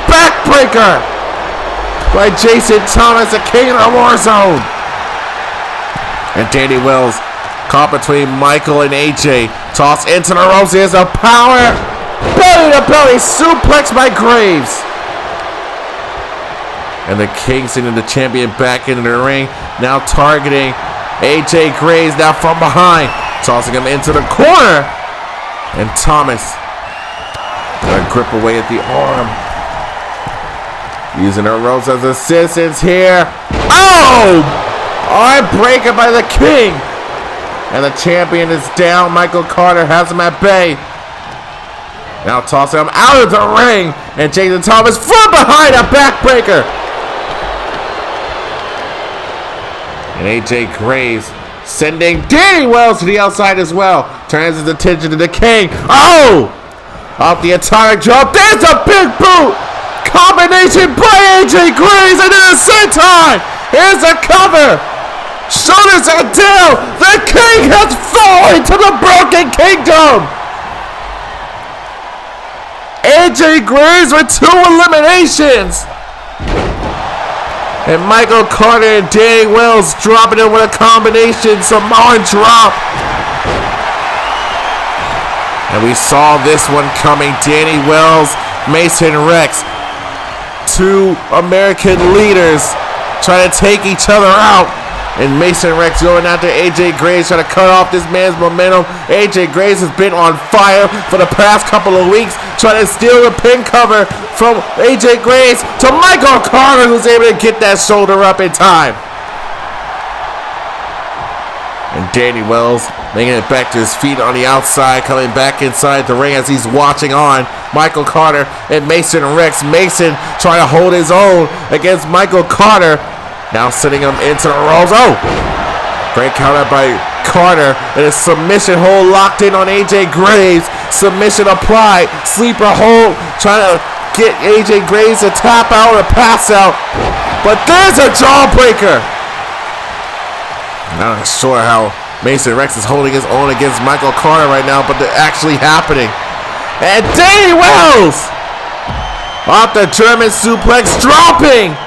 Backbreaker by Jason Thomas, the king of the Warzone. And Danny Wells caught between Michael and AJ. Tossed into the ropes. Here's a power belly-to-belly suplex by Graves. And the king sending the champion back into the ring. Now targeting AJ Graves now from behind, tossing him into the corner. And Thomas gonna grip away at the arm. Using her ropes as assistance here. Oh! Arm breaker by the King. And the champion is down. Michael Carter has him at bay. Now tossing him out of the ring. And Jason Thomas from behind, a backbreaker. And AJ Graves sending Danny Wells to the outside as well. Turns his attention to the King. Oh! Off the atomic drop. There's a big boot. Combination by AJ Graves. And at the same time, here's a cover. Shoulders are down. The King has fallen to the Broken Kingdom. AJ Graves with 2 eliminations. And Michael Carter and Danny Wells dropping in with a combination Samoan drop. And we saw this one coming. Danny Wells, Mason Rex, 2 American leaders trying to take each other out. And Mason Rex going after AJ Graves, trying to cut off this man's momentum. AJ Graves has been on fire for the past couple of weeks, trying to steal the pin cover from AJ Graves to Michael Carter, who's able to get that shoulder up in time. And Danny Wells making it back to his feet on the outside, coming back inside the ring as he's watching on Michael Carter and Mason Rex. Mason trying to hold his own against Michael Carter. Now sending him into the ropes. Oh! Great counter by Carter. And a submission hold locked in on AJ Graves. Submission applied. Sleeper hold. Trying to get AJ Graves to tap out or pass out. But there's a jawbreaker. Not sure how Mason Rex is holding his own against Michael Carter right now, but they're actually happening. And Danny Wells! Off the German suplex, dropping!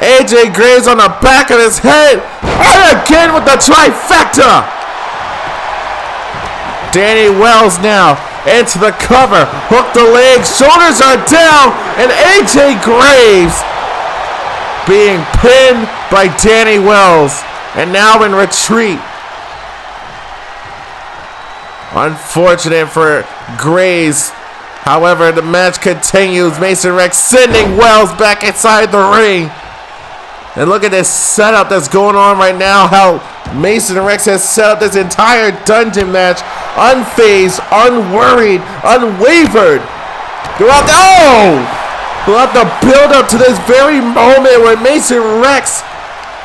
AJ Graves on the back of his head. And again with the trifecta. Danny Wells now into the cover. Hook the leg. Shoulders are down. And AJ Graves being pinned by Danny Wells. And now in retreat. Unfortunate for Graves. However, the match continues. Mason Rex sending Wells back inside the ring. And look at this setup that's going on right now. How Mason Rex has set up this entire dungeon match. Unfazed, unworried, unwavered. Throughout the build up to this very moment where Mason Rex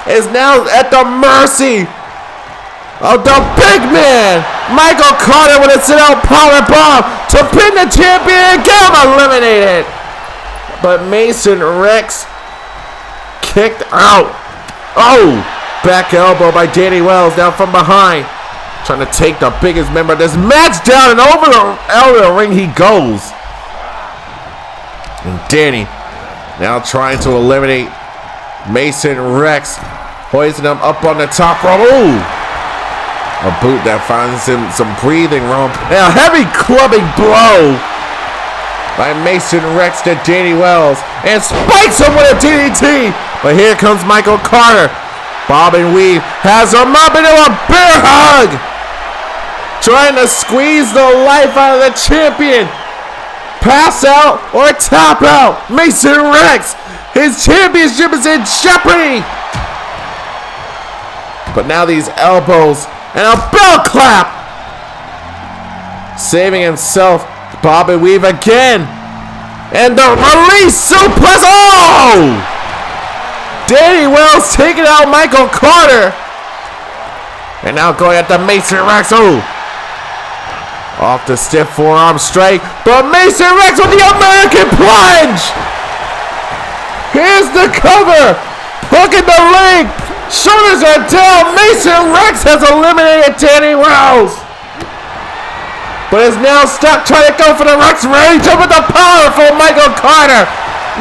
is now at the mercy of the big man. Michael Carter with a sit-out powerbomb to pin the champion and get him eliminated. But Mason Rex kicked out. Oh, back elbow by Danny Wells down from behind. Trying to take the biggest member of this match down, and over the ring he goes. And Danny now trying to eliminate Mason Rex. Hoisting him up on the top rope. Ooh. A boot that finds him some breathing room. And a heavy clubbing blow by Mason Rex to Danny Wells. And spikes him with a DDT. But here comes Michael Carter. Bob and weave. Has him up into a bear hug. Trying to squeeze the life out of the champion. Pass out or tap out. Mason Rex. His championship is in jeopardy. But now these elbows and a bell clap. Saving himself. Bob and weave again. And the release suplex. Oh! Danny Wells taking out Michael Carter. And now going at the Mason Rex. Oh! Off the stiff forearm strike. But Mason Rex with the American plunge. Here's the cover. Hooking the leg. Shoulders are down. Mason Rex has eliminated Danny Wells. But is now stuck trying to go for the Rex range up with the powerful Michael Carter.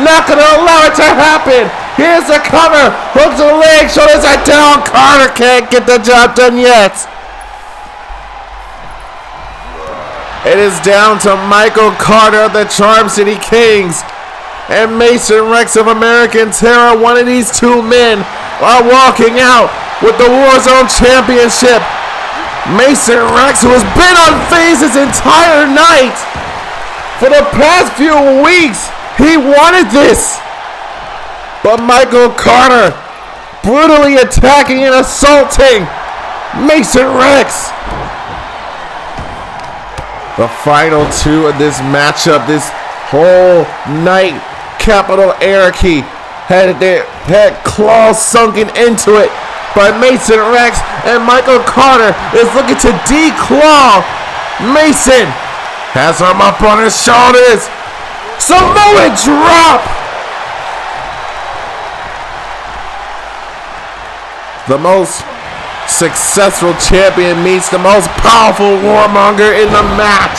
Not going to allow it to happen. Here's the cover. Hooks the leg. Shoulders are down. Carter can't get the job done yet. It is down to Michael Carter of the Charm City Kings and Mason Rex of American Terror. One of these two men are walking out with the Warzone Championship. Mason Rex, who has been unfazed his entire night. For the past few weeks, he wanted this. But Michael Carter brutally attacking and assaulting Mason Rex. The final two of this matchup, this whole night, Capital Anarchy had claws sunken into it. But Mason Rex and Michael Carter is looking to declaw Mason. Has him up on his shoulders. Samoan drop. The most successful champion meets the most powerful warmonger in the match.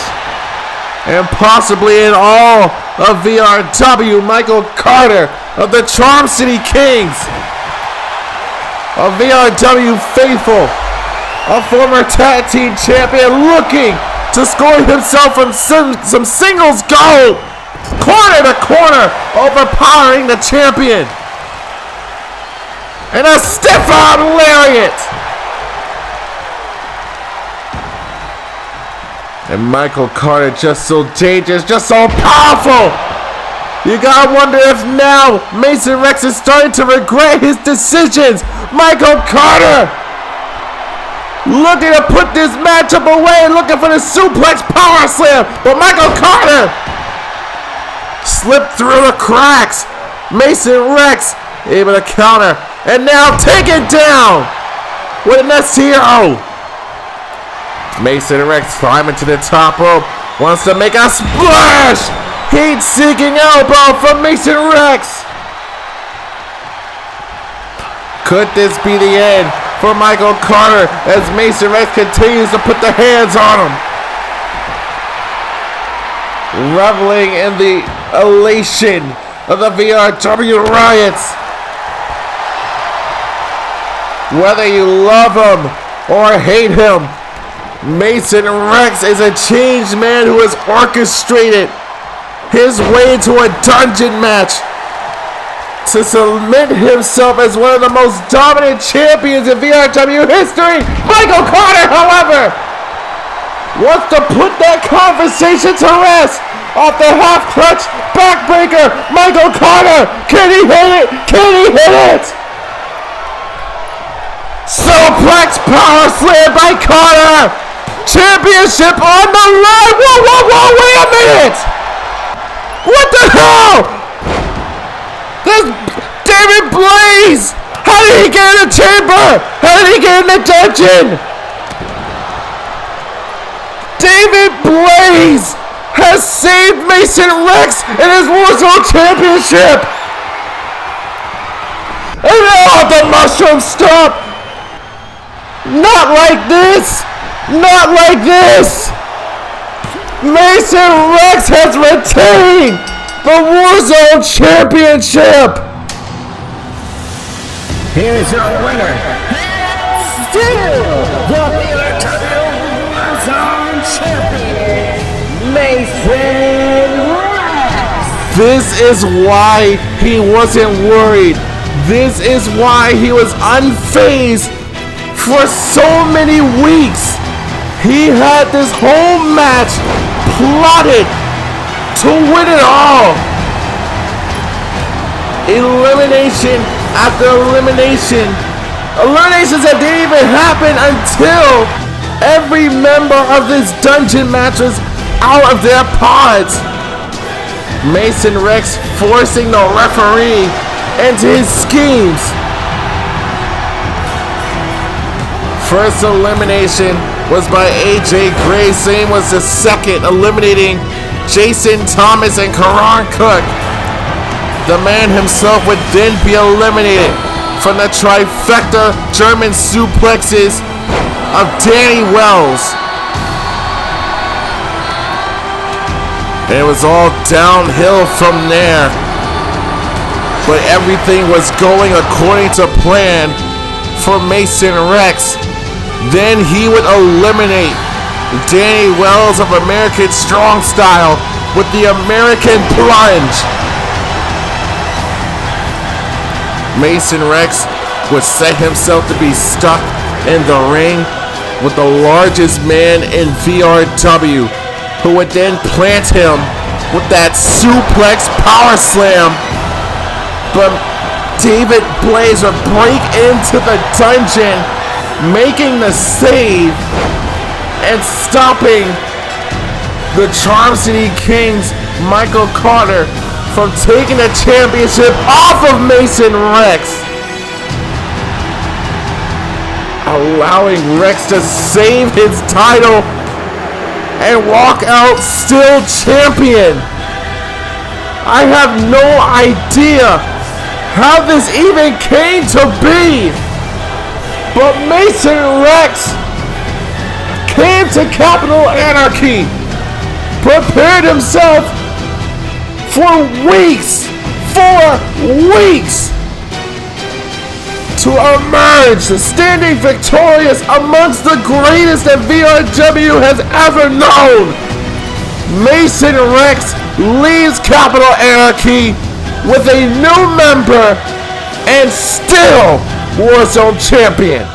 And possibly in all of VRW, Michael Carter of the Charm City Kings. A VRW faithful, a former tag team champion looking to score himself from some singles gold. Corner to corner, overpowering the champion. And a stiff arm lariat. And Michael Carter just so dangerous, just so powerful. You gotta wonder if now Mason Rex is starting to regret his decisions. Michael Carter looking to put this matchup away, looking for the suplex power slam. But Michael Carter slipped through the cracks. Mason Rex able to counter and now take it down with an STO. Mason Rex climbing to the top rope, wants to make a splash. Heat-seeking elbow from Mason Rex. Could this be the end for Michael Carter as Mason Rex continues to put the hands on him? Reveling in the elation of the VRW riots. Whether you love him or hate him, Mason Rex is a changed man who has orchestrated his way to a dungeon match to cement himself as one of the most dominant champions in VRW history. Michael Carter, however, wants to put that conversation to rest off the half clutch backbreaker. Michael Carter, can he hit it? Can he hit it? Suplex power slam by Carter. Championship on the line. Whoa, wait a minute. What the hell? There's David Blaze! How did he get in the chamber? How did he get in the dungeon? David Blaze has saved Mason Rex in his Warzone Championship! And now the mushroom stop! Not like this! Not like this! Mason Rex has retained the Warzone Championship!
Here's your winner, and still the VRW Warzone champion, Mason Rex!
This is why he wasn't worried. This is why he was unfazed for so many weeks. He had this whole match plotted to win it all. Elimination after elimination. Eliminations that didn't even happen until every member of this dungeon match was out of their pods. Mason Rex forcing the referee into his schemes. First elimination was by AJ Gray. Same was the second, eliminating Jason Thomas and Karan Cook. The man himself would then be eliminated from the trifecta German suplexes of Danny Wells. And it was all downhill from there. But everything was going according to plan for Mason Rex. Then he would eliminate Danny Wells of American Strong Style with the American Plunge. Mason Rex would set himself to be stuck in the ring with the largest man in VRW, who would then plant him with that suplex power slam. But David Blaze would break into the dungeon, making the save and stopping the Charm City Kings, Michael Carter, from taking the championship off of Mason Rex, allowing Rex to save his title and walk out still champion. I have no idea how this even came to be, but Mason Rex came to Capital Anarchy, prepared himself for weeks to emerge standing victorious amongst the greatest that VRW has ever known. Mason Rex leaves Capital Anarchy with a new member and still Warzone champion.